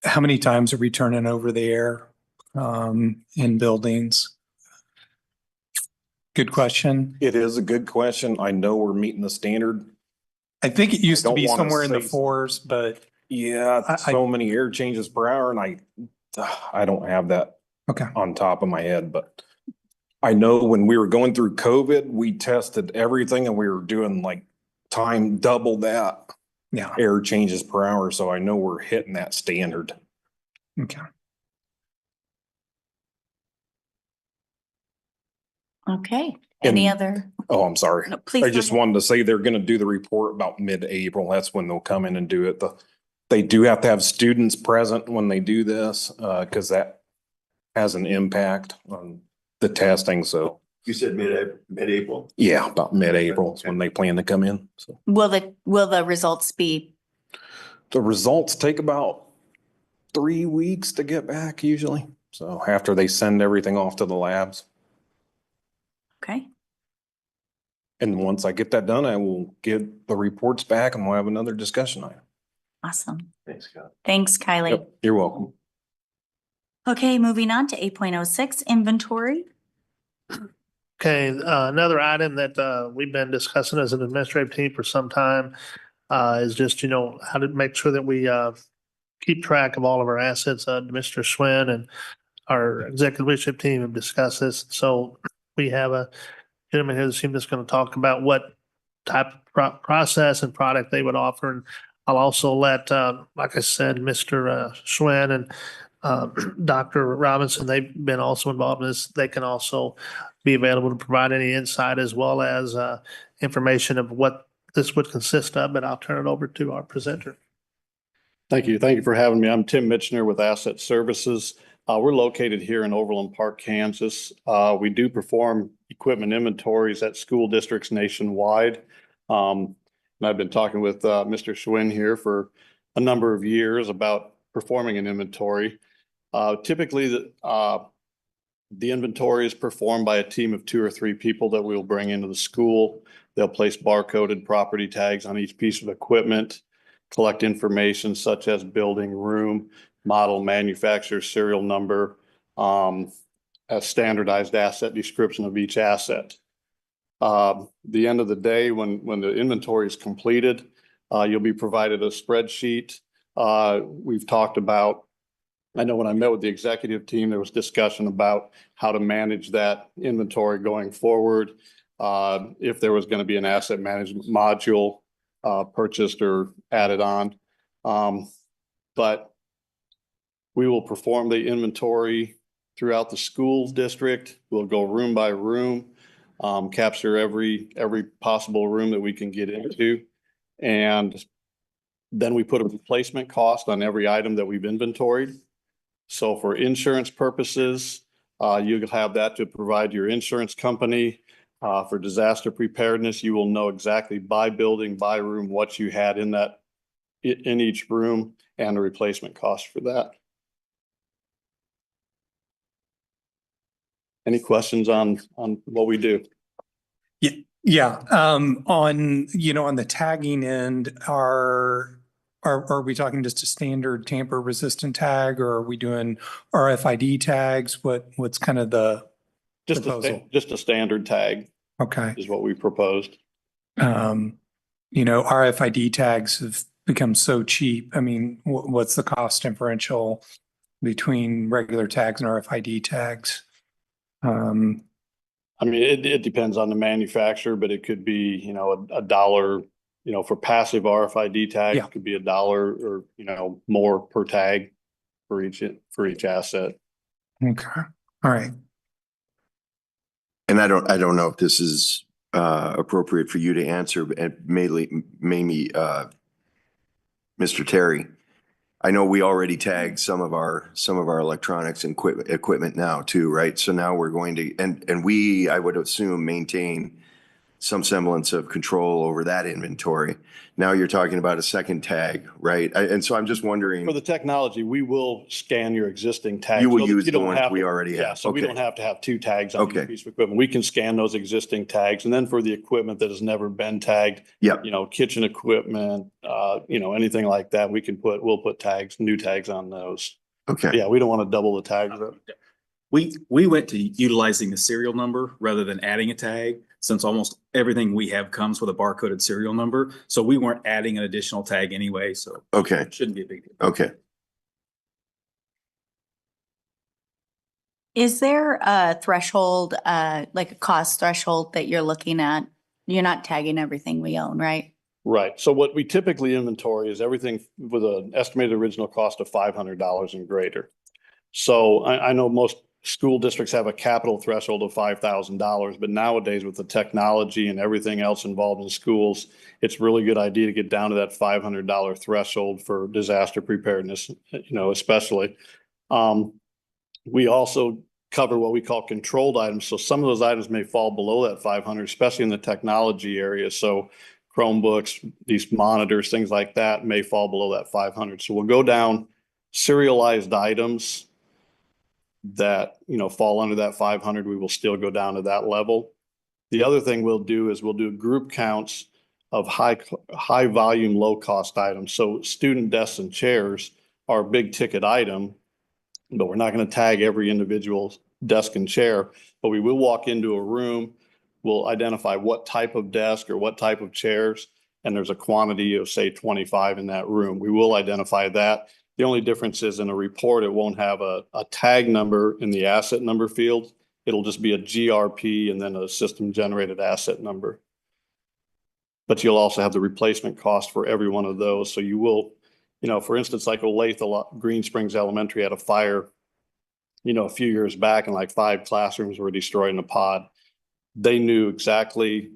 how many times are we turning over the air in buildings? Good question. It is a good question. I know we're meeting the standard. I think it used to don't be wanna somewhere in the say- 4s, but Yeah, so many air changes per hour, and I don't have that okay. on top of my head, but I know when we were going through COVID, we tested everything and we were doing like time double that Yeah. air changes per hour. So I know we're hitting that standard. Okay. Okay, Any And- other? Oh, I'm sorry. No, please I go just ahead. wanted to say they're gonna do the report about mid-April. That's when they'll come in and do it. They do have to have students present when they do this, because that has an impact on the testing. So, You said mid-April? yeah, about mid-April is when they plan to come in. So Will the results be, the results take about 3 weeks to get back usually. So after they send everything off to the labs. okay? And once I get that done, I will get the reports back and we'll have another discussion item. Awesome. Thanks, Scott. Thanks, Kylie. Yep, you're welcome. Okay, moving on to 8.06 inventory. Okay, another item that we've been discussing as an administrative team for some time is just, how to make sure that we keep track of all of our assets. Mr. Swin and our executive leadership team have discussed this. So we have a gentleman here this evening that's going to talk about what type of process and product they would offer. And I'll also let, like I said, Mr. Swin and Dr. Robinson, they've been also involved in this. They can also be available to provide any insight as well as information of what this would consist of, but I'll turn it over to our presenter. Thank you. Thank you for having me. I'm Tim Mitchner with Asset Services. We're located here in Overland Park, Kansas. We do perform equipment inventories at school districts nationwide. And I've been talking with Mr. Schwinn here for a number of years about performing an inventory. Typically, the inventory is performed by a team of 2 or 3 people that we will bring into the school. They'll place barcoded property tags on each piece of equipment, collect information such as building, room, model, manufacturer, serial number, a standardized asset description of each asset. The end of the day, when the inventory is completed, you'll be provided a spreadsheet. We've talked about, I know when I met with the executive team, there was discussion about how to manage that inventory going forward. If there was going to be an asset management module purchased or added on. But we will perform the inventory throughout the school district. We'll go room by room, capture every possible room that we can get into. And then we put a replacement cost on every item that we've inventoried. So for insurance purposes, you'll have that to provide your insurance company. For disaster preparedness, you will know exactly by building, by room, what you had in each room and the replacement cost for that. Any questions on what we do? Yeah, on the tagging end, are we talking just a standard tamper resistant tag, or are we doing RFID tags? What's kind of the proposal? Just a standard tag. Okay. Is what we proposed. RFID tags have become so cheap. I mean, what's the cost differential between regular tags and RFID tags? I mean, it depends on the manufacturer, but it could be, $1, for passive RFID tags, it could be $1 or, more per tag for each asset. Okay. All right. And I don't know if this is appropriate for you to answer, but maybe Mr. Terry. I know we already tagged some of our electronics and equipment now too, right? So now we're going to, and we, I would assume, maintain some semblance of control over that inventory. Now you're talking about a second tag, right? And so I'm just wondering. For the technology, we will scan your existing tags. You will so use the don't ones have we to- already have. Yeah, so we Okay. don't have to have 2 tags on each Okay. piece of equipment. We can scan those existing tags. And then for the equipment that has never been tagged, Yep. Kitchen equipment, anything like that, we'll put tags, new tags on those. Okay. Yeah, we don't want to double the tags up. We went to utilizing the serial number rather than adding a tag, since almost everything we have comes with a barcoded serial number. So we weren't adding an additional tag anyway, so Okay. it shouldn't be a big deal. Okay. Is there a threshold, like a cost threshold that you're looking at? You're not tagging everything we own, right? Right. So what we typically inventory is everything with an estimated original cost of $500 and greater. So I know most school districts have a capital threshold of $5,000, but nowadays with the technology and everything else involved in schools, it's a really good idea to get down to that $500 threshold for disaster preparedness, especially. We also cover what we call controlled items. So some of those items may fall below that 500, especially in the technology area. So Chromebooks, these monitors, things like that may fall below that 500. So we'll go down serialized items that, fall under that 500. We will still go down to that level. The other thing we'll do is we'll do group counts of high volume, low cost items. So student desks and chairs are a big ticket item, but we're not going to tag every individual desk and chair, but we will walk into a room. We'll identify what type of desk or what type of chairs, and there's a quantity of, say, 25 in that room. We will identify that. The only difference is in a report, it won't have a tag number in the asset number field. It'll just be a GRP and then a system generated asset number. But you'll also have the replacement cost for every one of those. So you will, for instance, like Olathe, Green Springs Elementary had a fire, a few years back, and like 5 classrooms were destroyed in a pod. They knew exactly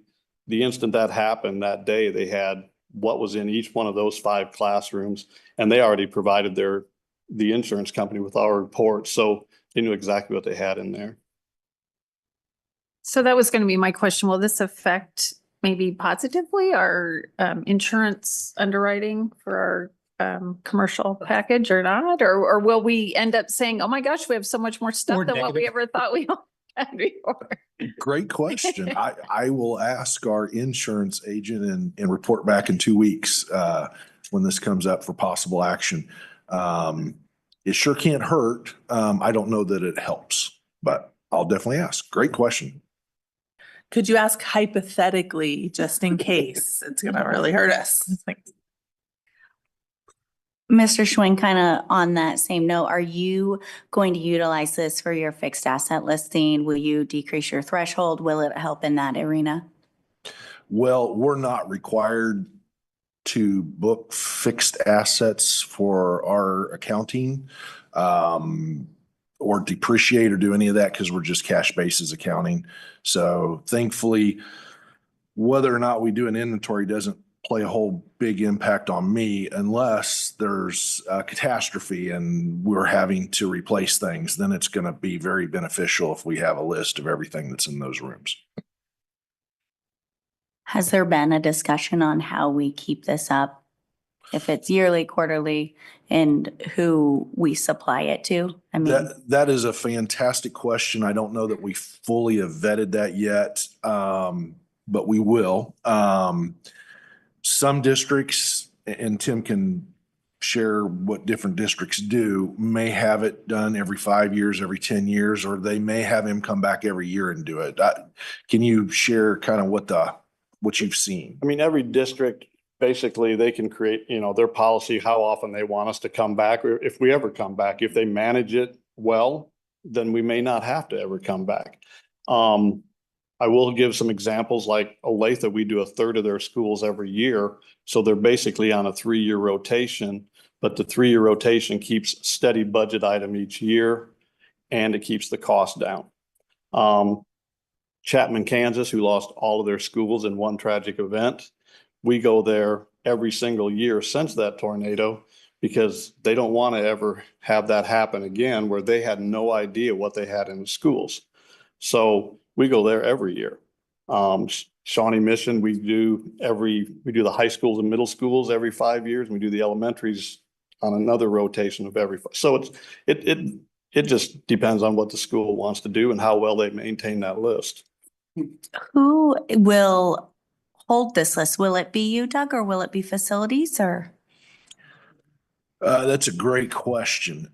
the instant that happened that day, they had what was in each one of those 5 classrooms, and they already provided the insurance company with our report. So they knew exactly what they had in there. So that was going to be my question. Will this affect maybe positively our insurance underwriting for our commercial package or not? Or will we end up saying, oh my gosh, we have so much more stuff than what we ever thought we had before? Great question. I will ask our insurance agent and report back in 2 weeks when this comes up for possible action. It sure can't hurt. I don't know that it helps, but I'll definitely ask. Great question. Could you ask hypothetically, just in case it's going to really hurt us? Mr. Schwing, kind of on that same note, are you going to utilize this for your fixed asset listing? Will you decrease your threshold? Will it help in that arena? Well, we're not required to book fixed assets for our accounting or depreciate or do any of that because we're just cash basis accounting. So thankfully, whether or not we do an inventory doesn't play a whole big impact on me unless there's a catastrophe and we're having to replace things. Then it's going to be very beneficial if we have a list of everything that's in those rooms. Has there been a discussion on how we keep this up? If it's yearly, quarterly, and who we supply it to? I mean, that is a fantastic question. I don't know that we fully have vetted that yet, but we will. Some districts, and Tim can share what different districts do, may have it done every 5 years, every 10 years, or they may have him come back every year and do it. Can you share kind of what you've seen? I mean, every district, basically, they can create, their policy, how often they want us to come back, or if we ever come back. If they manage it well, then we may not have to ever come back. I will give some examples like Olathe, we do 1/3 of their schools every year. So they're basically on a 3-year rotation, but the 3-year rotation keeps steady budget item each year and it keeps the cost down. Chapman, Kansas, who lost all of their schools in one tragic event, we go there every single year since that tornado because they don't want to ever have that happen again where they had no idea what they had in the schools. So we go there every year. Shawnee Mission, we do the high schools and middle schools every 5 years. And we do the elementaries on another rotation of every. So it just depends on what the school wants to do and how well they maintain that list. who will hold this list? Will it be you, Doug, or will it be facilities or? That's a great question.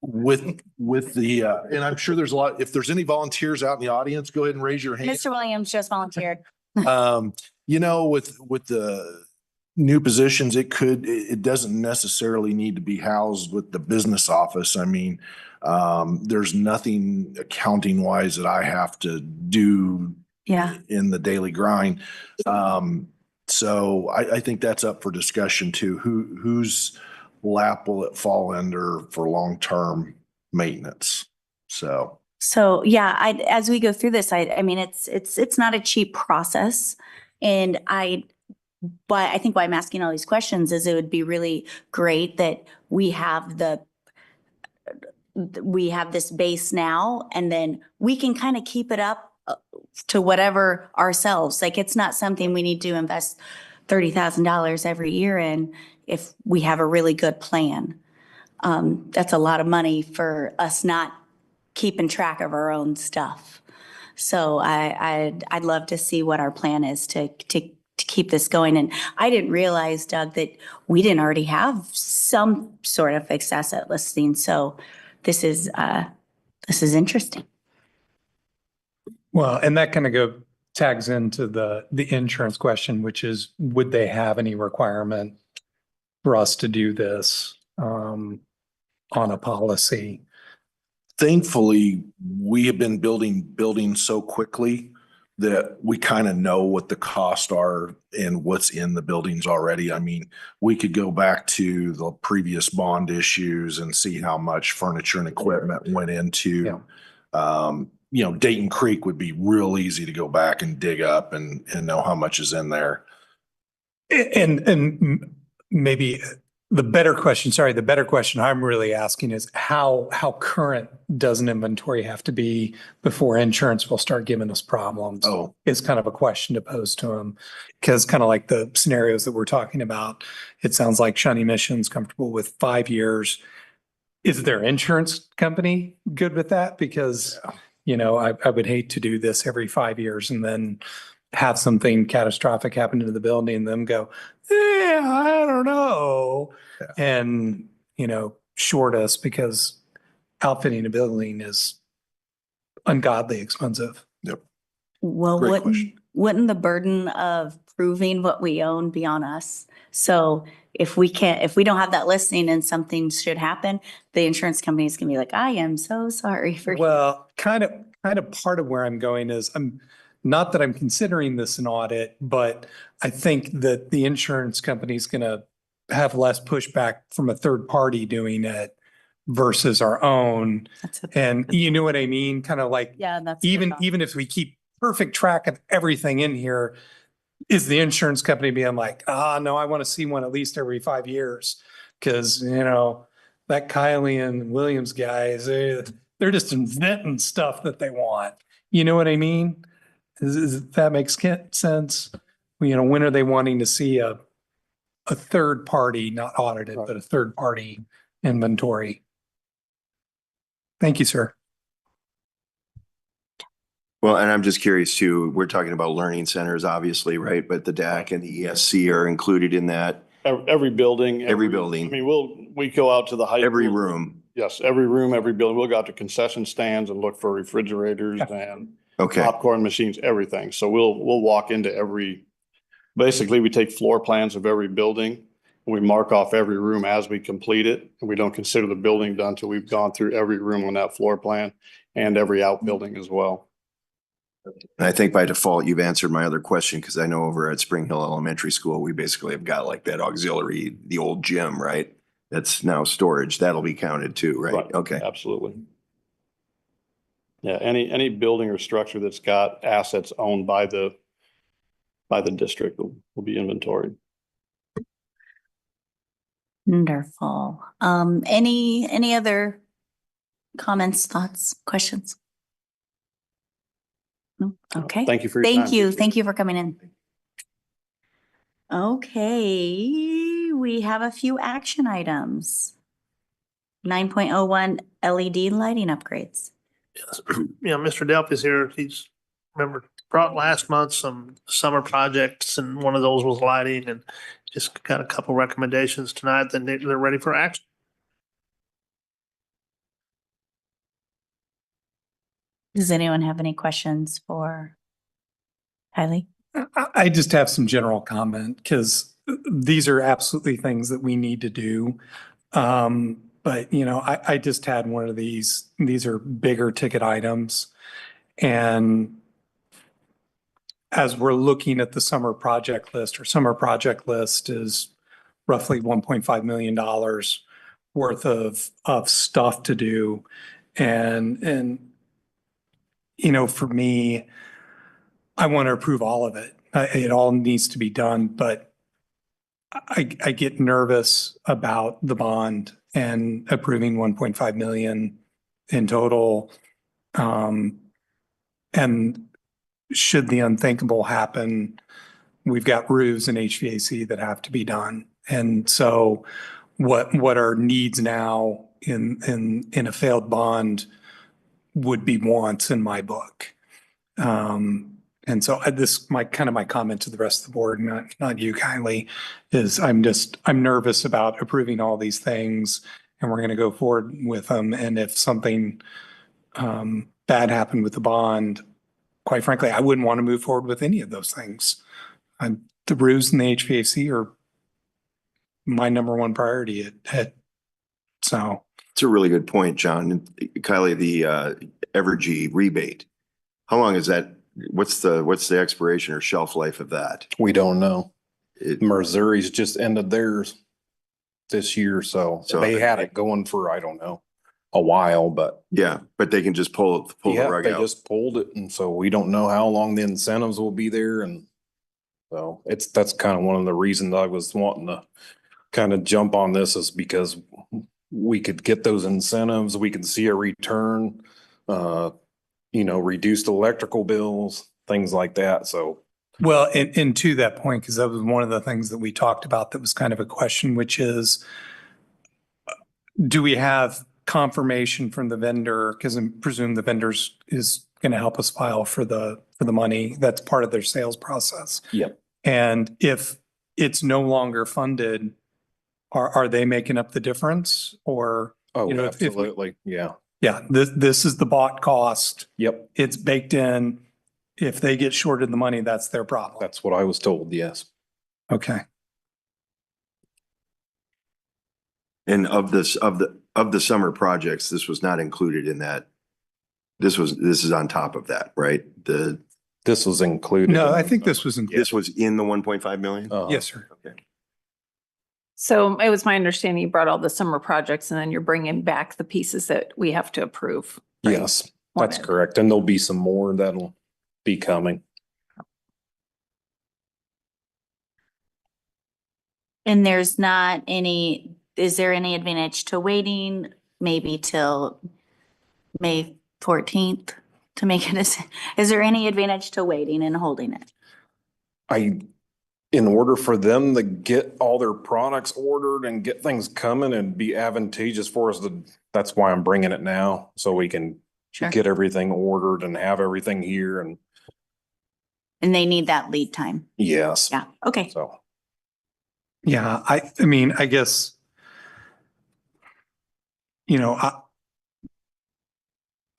With the, and I'm sure there's a lot, if there's any volunteers out in the audience, go ahead and raise your hand. Mr. Williams just volunteered. With the new positions, it doesn't necessarily need to be housed with the business office. I mean, there's nothing accounting wise that I have to do in the daily grind. So I think that's up for discussion too. Whose lap will it fall under for long-term maintenance? So. So yeah, as we go through this, I mean, it's not a cheap process. And but I think why I'm asking all these questions is it would be really great that we have this base now, and then we can kind of keep it up to whatever ourselves. Like, it's not something we need to invest $30,000 every year in if we have a really good plan. That's a lot of money for us not keeping track of our own stuff. So I'd love to see what our plan is to keep this going. And I didn't realize, Doug, that we didn't already have some sort of fixed asset listing. So this is interesting. Well, and that kind of tags into the insurance question, which is, would they have any requirement for us to do this on a policy? Thankfully, we have been building buildings so quickly that we kind of know what the costs are and what's in the buildings already. I mean, we could go back to the previous bond issues and see how much furniture and equipment went into. Dayton Creek would be real easy to go back and dig up and know how much is in there. And maybe the better question I'm really asking is how current does an inventory have to be before insurance will start giving us problems? Oh, is kind of a question to pose to them. Because kind of like the scenarios that we're talking about, it sounds like Shawnee Mission's comfortable with 5 years. Is their insurance company good with that? Because, I would hate to do this every 5 years and then have something catastrophic happen to the building and them go, I don't know. Yeah. And, short us because outfitting a building is ungodly expensive. Yep. Well, Great question. wouldn't the burden of proving what we own be on us? So if we don't have that listing and something should happen, the insurance companies can be like, I am so sorry for you. Well, kind of part of where I'm going is not that I'm considering this an audit, but I think that the insurance company is going to have less pushback from a third party doing it versus our own. And you know what I mean? Kind of like, Yeah, that's even if we keep perfect track of everything in here, is the insurance company being like, no, I want to see one at least every 5 years. Cause that Kiley and Williams guys, they're just inventing stuff that they want. You know what I mean? If that makes sense? When are they wanting to see a third party, not audited, but a third party inventory? Thank you, sir. Well, and I'm just curious too, we're talking about learning centers, obviously, right? But the DAC and the ESC are included in that. Every building. Every building. I mean, we go out to the high. Every school. room. Yes, every room, every building. We'll go out to concession stands and look for refrigerators and Okay. popcorn machines, everything. So we'll walk into basically we take floor plans of every building. We mark off every room as we complete it, and we don't consider the building done till we've gone through every room on that floor plan and every outbuilding as well. And I think by default, you've answered my other question, because I know over at Spring Hill Elementary School, we basically have got like that auxiliary, the old gym, right? That's now storage. That'll be counted too, right? Okay. Absolutely. Yeah, any building or structure that's got assets owned by the district will be inventoried. Wonderful. Any other comments, thoughts, questions? No? Okay. Thank you for your time. Thank you for coming in. Okay, we have a few action items. 9.01 LED lighting upgrades. Yes. Mr. Delp is here. He's brought last month some summer projects, and one of those was lighting, and just got a couple recommendations tonight. Then they're ready for action. Does anyone have any questions for Kylie? I just have some general comment because these are absolutely things that we need to do. But I just had one of these. These are bigger ticket items. And as we're looking at the summer project list, our summer project list is roughly $1.5 million worth of stuff to do. And, for me, I want to approve all of it. It all needs to be done, but I get nervous about the bond and approving 1.5 million in total. And should the unthinkable happen, we've got roofs and HVAC that have to be done. And so what are needs now in a failed bond would be wants in my book. And so my comment to the rest of the board, not you, Kylie, is I'm nervous about approving all these things, and we're going to go forward with them. And if something bad happened with the bond, quite frankly, I wouldn't want to move forward with any of those things. The roofs and the HVAC are my number one priority so. It's a really good point, John. And Kylie, the Evergy rebate, how long is that? What's the expiration or shelf life of that? We don't know. Missouri's just ended theirs this year, so they had it going for, I don't know, a while, but. Yeah, but they can just pull the rug They out. just pulled it, and so we don't know how long the incentives will be there, and so that's kind of one of the reasons I was wanting to kind of jump on this, is because we could get those incentives, we could see a return, reduced electrical bills, things like that, so. Well, and to that point, because that was one of the things that we talked about that was kind of a question, which is, do we have confirmation from the vendor? Because I presume the vendors is going to help us file for the money. That's part of their sales process. Yep. And if it's no longer funded, are they making up the difference? Or, Oh, absolutely. Yeah. Yeah, this is the bought cost. Yep. It's baked in. If they get shorted the money, that's their problem. That's what I was told, yes. Okay. And of the summer projects, this was not included in that. This is on top of that, right? This was included. No, I think this was included. This was in the 1.5 million? Yes, sir. Okay. So it was my understanding you brought all the summer projects and then you're bringing back the pieces that we have to approve. Right? Yes, that's correct. And there'll be some more that'll be coming. And is there any advantage to waiting maybe till May 14th to make a decision? Is there any advantage to waiting and holding it? In order for them to get all their products ordered and get things coming and be advantageous for us, that's why I'm bringing it now, so we can get everything ordered and have everything here. And they need that lead time. yes. Yeah. Okay. So. Yeah, I mean, I guess, I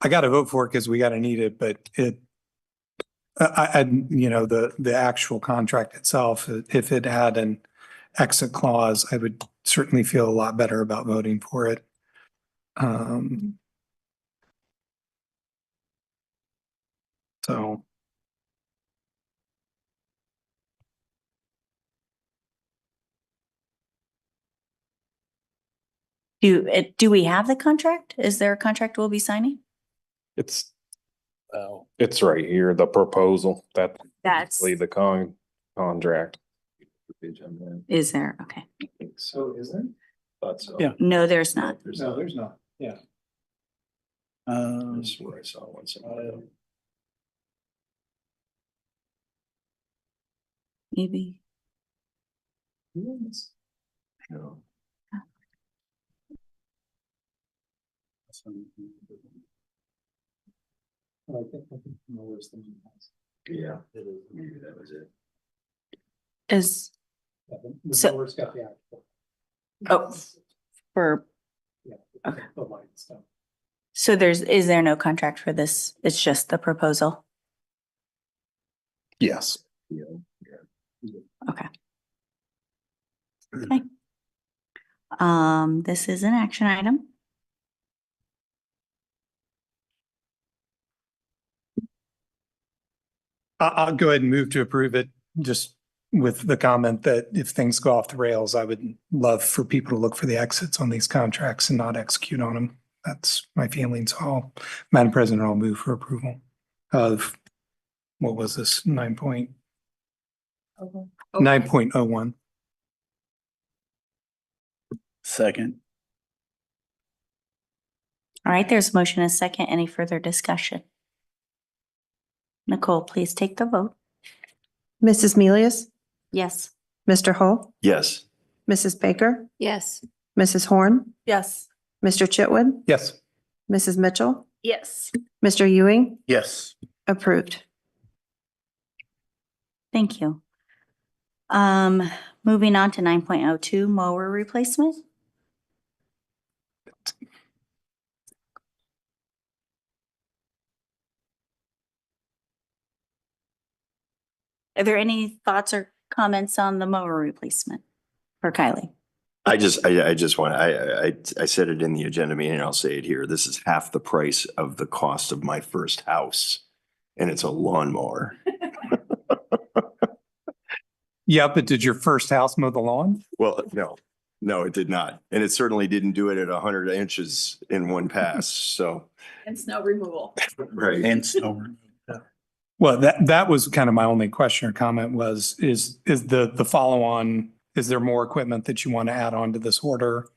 got to vote for it because we got to need it, but the actual contract itself, if it had an exit clause, I would certainly feel a lot better about voting for it. So. Do we have the contract? Is there a contract we'll be signing? It's right here, the proposal, That's- basically the contract. Is there? Okay. I think so, is there? Thought so. Yeah. No, there's not. No, there's not. Yeah. This is where I saw one. Maybe. No. Yeah, maybe that was it. Is, The So- board's got the actual. oh, for, Yeah. Okay. The light stuff. so is there no contract for this? It's just the proposal? Yes. Okay. Okay. This is an action item. I'll go ahead and move to approve it, just with the comment that if things go off the rails, I would love for people to look for the exits on these contracts and not execute on them. That's my feeling. So Madam President, I'll move for approval of, what was this, 9.01. Second. All right, there's a motion and a second. Any further discussion? Nicole, please take the vote. Mrs. Milius, Yes. Mr. Hull, Yes. Mrs. Baker, Yes. Mrs. Horn, Yes. Mr. Chitwood, Yes. Mrs. Mitchell, Yes. Mr. Ewing, Yes. approved. Thank you. Moving on to 9.02 mower replacement. Are there any thoughts or comments on the mower replacement for Kylie? I just want, I said it in the agenda meeting, and I'll say it here. This is half the price of the cost of my first house. And it's a lawnmower. Yeah, but did your first house mow the lawn? Well, no, it did not. And it certainly didn't do it at 100 inches in one pass. So, And snow removal. right. And snow. Well, that was kind of my only question or comment was, is the follow-on, is there more equipment that you want to add on to this order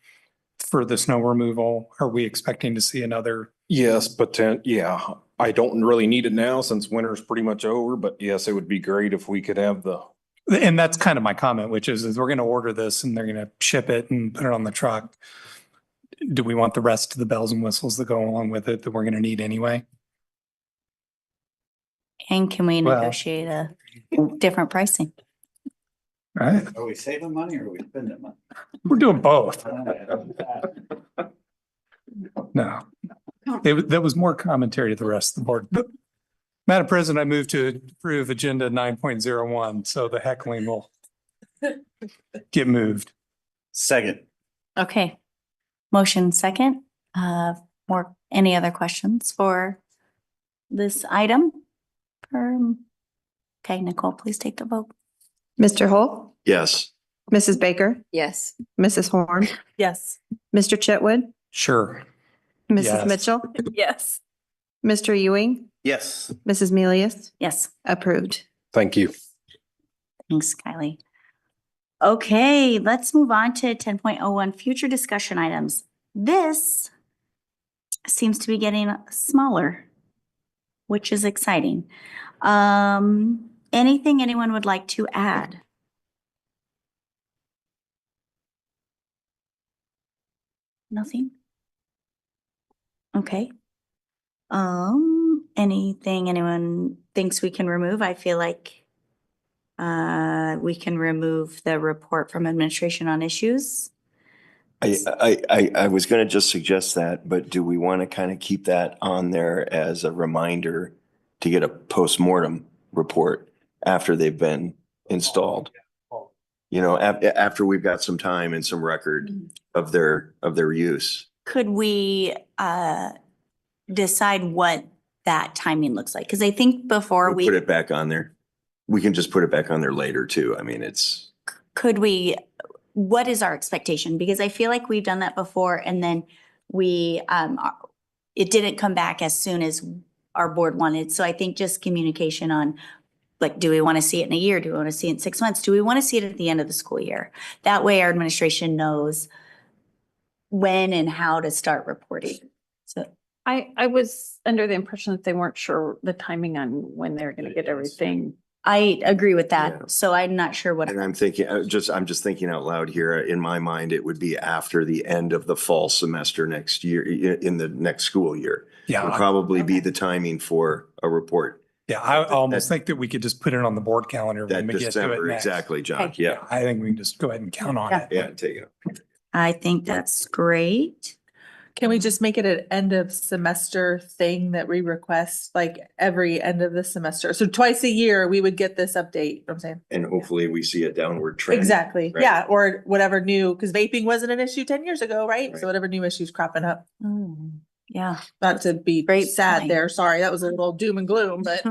for the snow removal? Are we expecting to see another? Yes, yeah, I don't really need it now since winter's pretty much over, but yes, it would be great if we could have the. And that's kind of my comment, which is we're going to order this and they're going to ship it and put it on the truck. Do we want the rest of the bells and whistles that go along with it that we're going to need anyway? And can we Well- negotiate a different pricing? Right? Are we saving money or are we spending money? We're doing both. No. There was more commentary to the rest of the board. Madam President, I move to approve agenda 9.01, so the heckling will get moved. Second. Okay. Motion second. Any other questions for this item? Okay, Nicole, please take the vote. Mr. Hull, Yes. Mrs. Baker, Yes. Mrs. Horn, Yes. Mr. Chitwood, Sure. Mrs. Yes. Mitchell, Yes. Mr. Ewing, Yes. Mrs. Milius, Yes. approved. Thank you. Thanks, Kylie. Okay, let's move on to 10.01 future discussion items. This seems to be getting smaller, which is exciting. Anything anyone would like to add? Nothing? Okay. Anything anyone thinks we can remove? I feel like we can remove the report from administration on issues. I was going to just suggest that, but do we want to kind of keep that on there as a reminder to get a postmortem report after they've been installed? You know, after we've got some time and some record of their use. Could we decide what that timing looks like? Because I think before We'll put it back on there. We can just put it back on there later too. I mean, could we, what is our expectation? Because I feel like we've done that before and then it didn't come back as soon as our board wanted. So I think just communication on, like, do we want to see it in a year? Do we want to see it in 6 months? Do we want to see it at the end of the school year? That way our administration knows when and how to start reporting. So I was under the impression that they weren't sure the timing on when they're going to get everything. I agree with that. Yeah. So I'm not sure what. and I'm just thinking out loud here. In my mind, it would be after the end of the fall semester next year, in the next school year. Yeah. Would probably be the timing for a report. Yeah, I almost think that we could just put it on the board calendar That when we get to it December, next. exactly, John. Okay. Yeah, I think we can just go ahead and count on it. yeah, take it. I think that's great. Can we just make it an end of semester thing that we request, like every end of the semester? So twice a year, we would get this update, you know what I'm saying? And hopefully we see a downward trend. Exactly, right? yeah, or whatever new, because vaping wasn't an issue 10 years ago, right? Right. So whatever new issues cropping up, Yeah, not to be Great sad point. there, sorry, that was a little doom and gloom, but.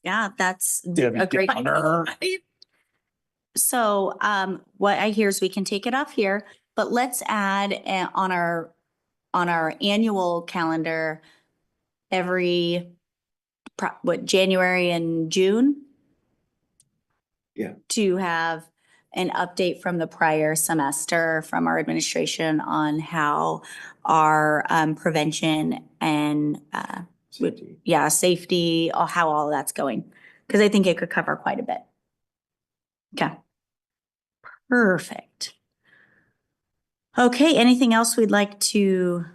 yeah, that's Debbie a great. Downer. So what I hear is we can take it off here, but let's add on our on our annual calendar every, January and June? Yeah. To have an update from the prior semester from our administration on how our prevention and safety, how all that's going. Because I think it could cover quite a bit. Okay. Perfect. Okay, anything else we'd like to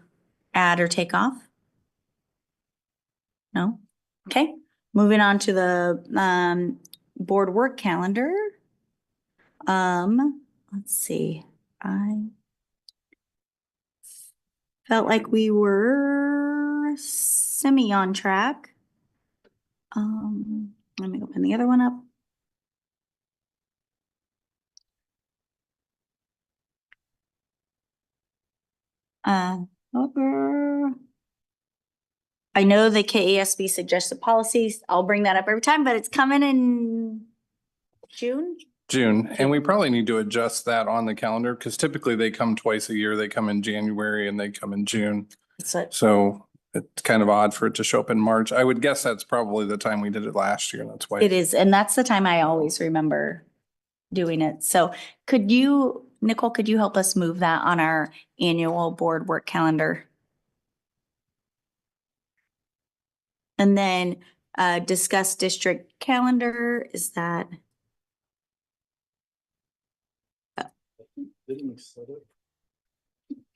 add or take off? No? Okay, moving on to the board work calendar. Let's see. I felt like we were semi on track. Let me open the other one up. Over. I know the KASB suggested policies. I'll bring that up every time, but it's coming in June. June, and we probably need to adjust that on the calendar because typically they come twice a year. They come in January and they come in June. So it's kind of odd for it to show up in March. I would guess that's probably the time we did it last year. That's why. It is, and that's the time I always remember doing it. So could you, Nicole, could you help us move that on our annual board work calendar? And then discuss district calendar, is that?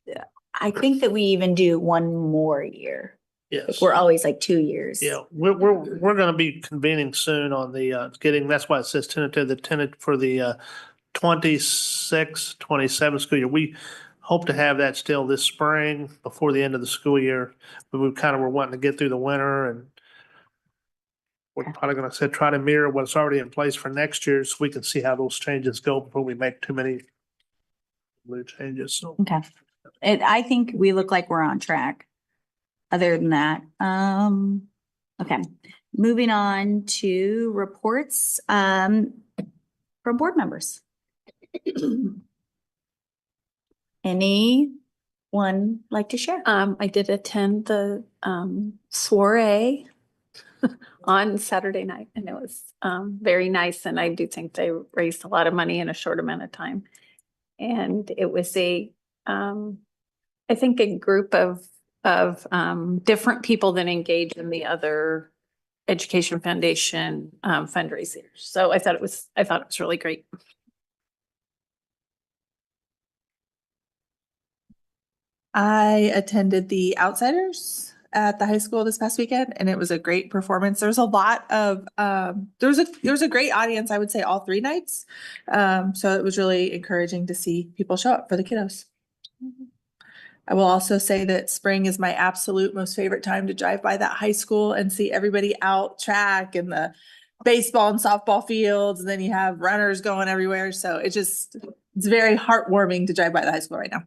Yeah, I think that we even do one more year. Yes. We're always like 2 years. Yeah, we're gonna be convening soon on the that's why it says tentative for the 26, 27 school year. We hope to have that still this spring before the end of the school year. But we kind of were wanting to get through the winter, and we're probably gonna try to mirror what's already in place for next year so we can see how those changes go before we make too many new changes. So Okay. I think we look like we're on track. Other than that, okay, moving on to reports from board members. Anyone like to share? I did attend the soiree on Saturday night, and it was very nice. And I do think they raised a lot of money in a short amount of time. And it was I think a group of different people that engage in the other Education Foundation fundraisers. So I thought it was really great. I attended the Outsiders at the high school this past weekend, and it was a great performance. There's a lot of there was a great audience, I would say, all 3 nights. So it was really encouraging to see people show up for the kiddos. I will also say that spring is my absolute most favorite time to drive by that high school and see everybody out track and the baseball and softball fields, and then you have runners going everywhere. So it's very heartwarming to drive by the high school right now.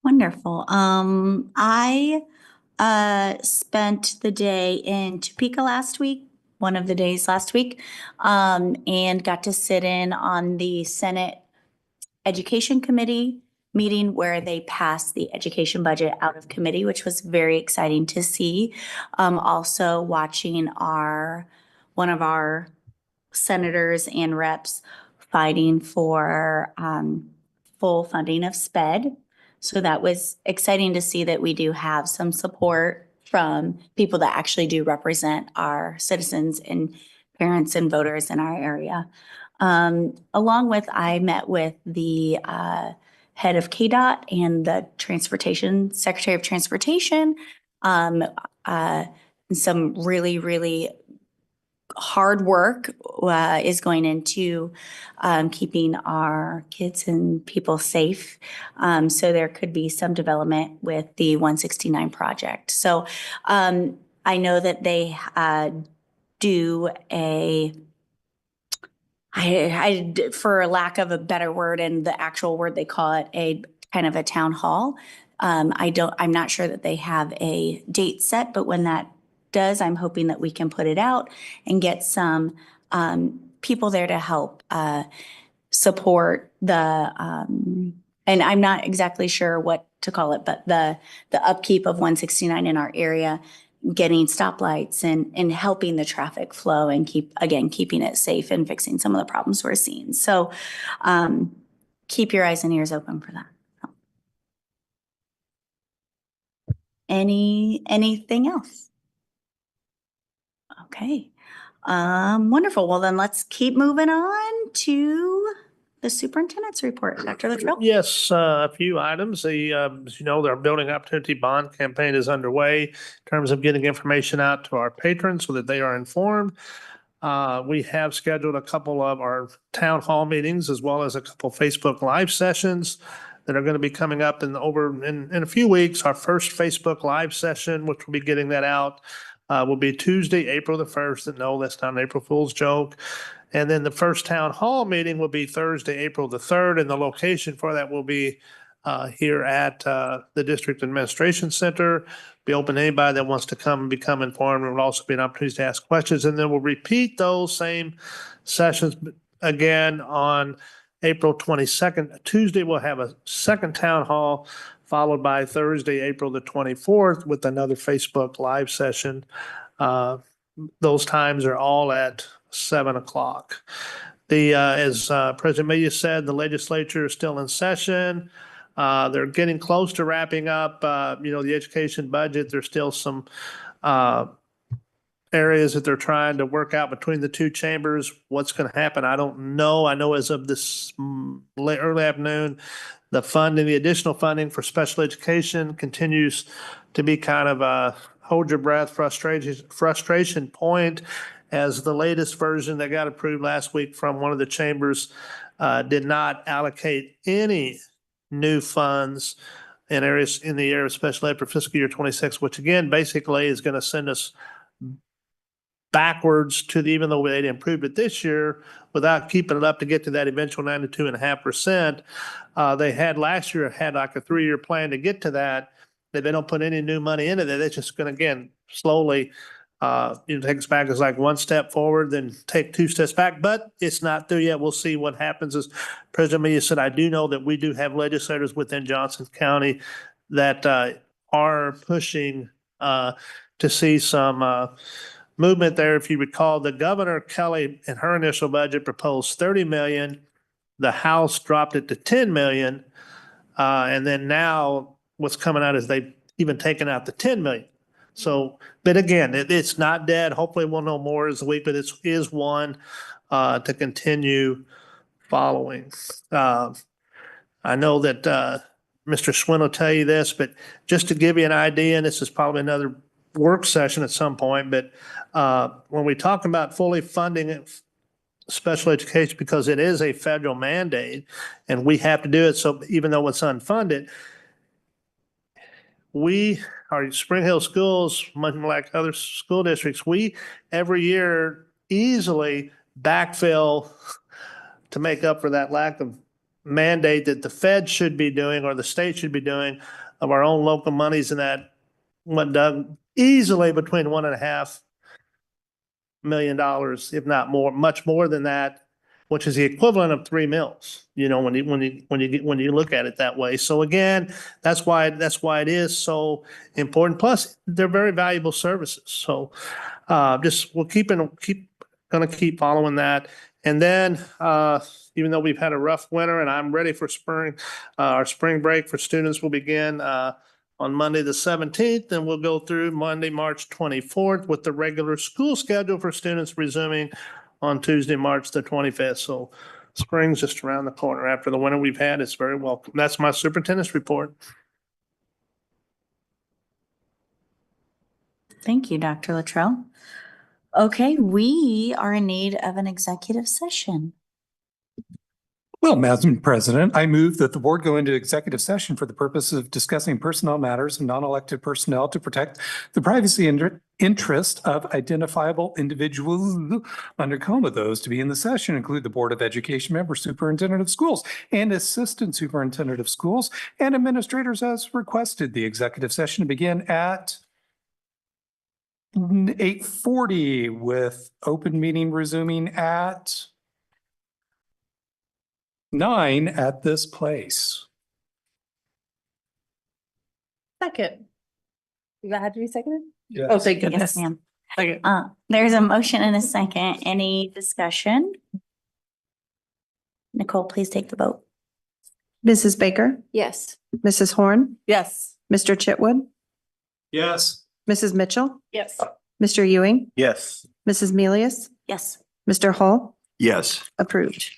Wonderful. I spent the day in Topeka last week, one of the days last week, and got to sit in on the Senate Education Committee meeting where they passed the education budget out of committee, which was very exciting to see. Also watching one of our senators and reps fighting for full funding of SPED. So that was exciting to see that we do have some support from people that actually do represent our citizens and parents and voters in our area. Along with, I met with the head of KDOT and the Secretary of Transportation. Some really, really hard work is going into keeping our kids and people safe. So there could be some development with the 169 project. So I know that they do for lack of a better word, and the actual word they call it, a kind of a town hall. I'm not sure that they have a date set, but when that does, I'm hoping that we can put it out and get some people there to help support and I'm not exactly sure what to call it, but the upkeep of 169 in our area, getting stoplights and helping the traffic flow and keeping it safe and fixing some of the problems we're seeing. So keep your eyes and ears open for that. Anything else? Okay. Wonderful. Well, then let's keep moving on to the superintendent's report. Dr. Luttrell? Yes, a few items. As you know, their Building Opportunity Bond campaign is underway in terms of getting information out to our patrons so that they are informed. We have scheduled a couple of our town hall meetings as well as a couple Facebook Live sessions that are going to be coming up in a few weeks. Our first Facebook Live session, which will be getting that out, will be Tuesday, April the 1st. And no, that's not an April Fool's joke. And then the first town hall meeting will be Thursday, April the 3rd, and the location for that will be here at the District Administration Center. Be open to anybody that wants to come and become informed. There will also be an opportunity to ask questions, and then we'll repeat those same sessions again on April 22nd. Tuesday, we'll have a second town hall, followed by Thursday, April the 24th, with another Facebook Live session. Those times are all at 7 o'clock. As President Melia said, the legislature is still in session. They're getting close to wrapping up, the education budget. There's still some areas that they're trying to work out between the two chambers. What's going to happen, I don't know. I know as of this early afternoon, the additional funding for special education continues to be kind of a hold your breath frustration point, as the latest version that got approved last week from one of the chambers did not allocate any new funds in the area of special ed for fiscal year 26, which again, basically is going to send us backwards even though they improved it this year without keeping it up to get to that eventual 92.5%. They had last year like a 3-year plan to get to that. They don't put any new money into that. They're just going to, again, slowly take us back as like one step forward, then take 2 steps back, but it's not through yet. We'll see what happens. As President Melia said, I do know that we do have legislators within Johnson County that are pushing to see some movement there. If you recall, the Governor Kelly in her initial budget proposed 30 million. The House dropped it to 10 million. And then now what's coming out is they've even taken out the 10 million. So, but again, it's not dead. Hopefully we'll know more as the week, but it is one to continue following. I know that Mr. Swin will tell you this, but just to give you an idea, and this is probably another work session at some point, but when we talk about fully funding special education, because it is a federal mandate and we have to do it. So even though it's unfunded, our Spring Hill schools, much like other school districts, we every year easily backfill to make up for that lack of mandate that the Fed should be doing or the state should be doing of our own local monies, and that went down easily between $1.5 million, if not more, much more than that, which is the equivalent of 3 mills, when you look at it that way. So again, that's why it is so important. Plus, they're very valuable services. So we'll keep following that. And then even though we've had a rough winter and I'm ready for spring, our spring break for students will begin on Monday, the 17th, and we'll go through Monday, March 24th with the regular school schedule for students resuming on Tuesday, March the 25th. So spring's just around the corner. After the winter we've had, it's very welcome. That's my superintendent's report. Thank you, Dr. Luttrell. Okay, we are in need of an executive session. Well, Madam President, I move that the board go into executive session for the purpose of discussing personnel matters and non-elected personnel to protect the privacy interest of identifiable individuals under COMA. Those to be in the session include the Board of Education member, superintendent of schools, and assistant superintendent of schools, and administrators as requested. The executive session to begin at 8:40 with open meeting resuming at 9 at this place. Second. That had to be seconded? Yes. Oh, thank Yes, goodness. ma'am. Okay. There's a motion and a second. Any discussion? Nicole, please take the vote. Mrs. Baker, Yes. Mrs. Horn, Yes. Mr. Chitwood, Yes. Mrs. Mitchell, Yes. Mr. Ewing, Yes. Mrs. Milius, Yes. Mr. Hall, Yes. approved.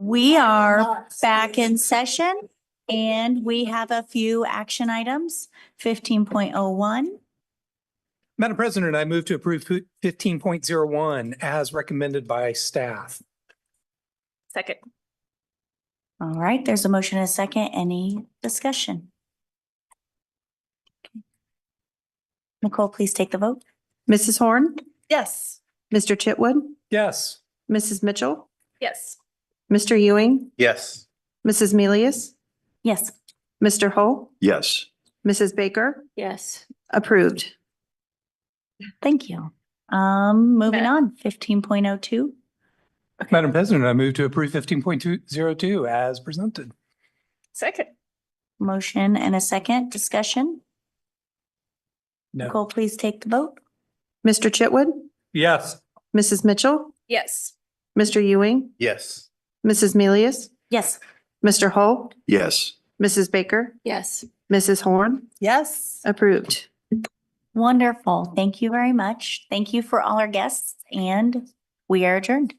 We are back in session and we have a few action items. 15.01. Madam President, I move to approve 15.01 as recommended by staff. Second. All right, there's a motion and a second. Any discussion? Nicole, please take the vote. Mrs. Horn, Yes. Mr. Chitwood, Yes. Mrs. Mitchell, Yes. Mr. Ewing, Yes. Mrs. Milius, Yes. Mr. Hull, Yes. Mrs. Baker, Yes. approved. Thank you. Moving on, 15.02. Madam President, I move to approve 15.202 as presented. Second. Motion and a second. Discussion. No. Nicole, please take the vote. Mr. Chitwood, Yes. Mrs. Mitchell, Yes. Mr. Ewing, Yes. Mrs. Milius, Yes. Mr. Hull, Yes. Mrs. Baker, Yes. Mrs. Horn, Yes. approved. Wonderful. Thank you very much. Thank you for all our guests and we are adjourned.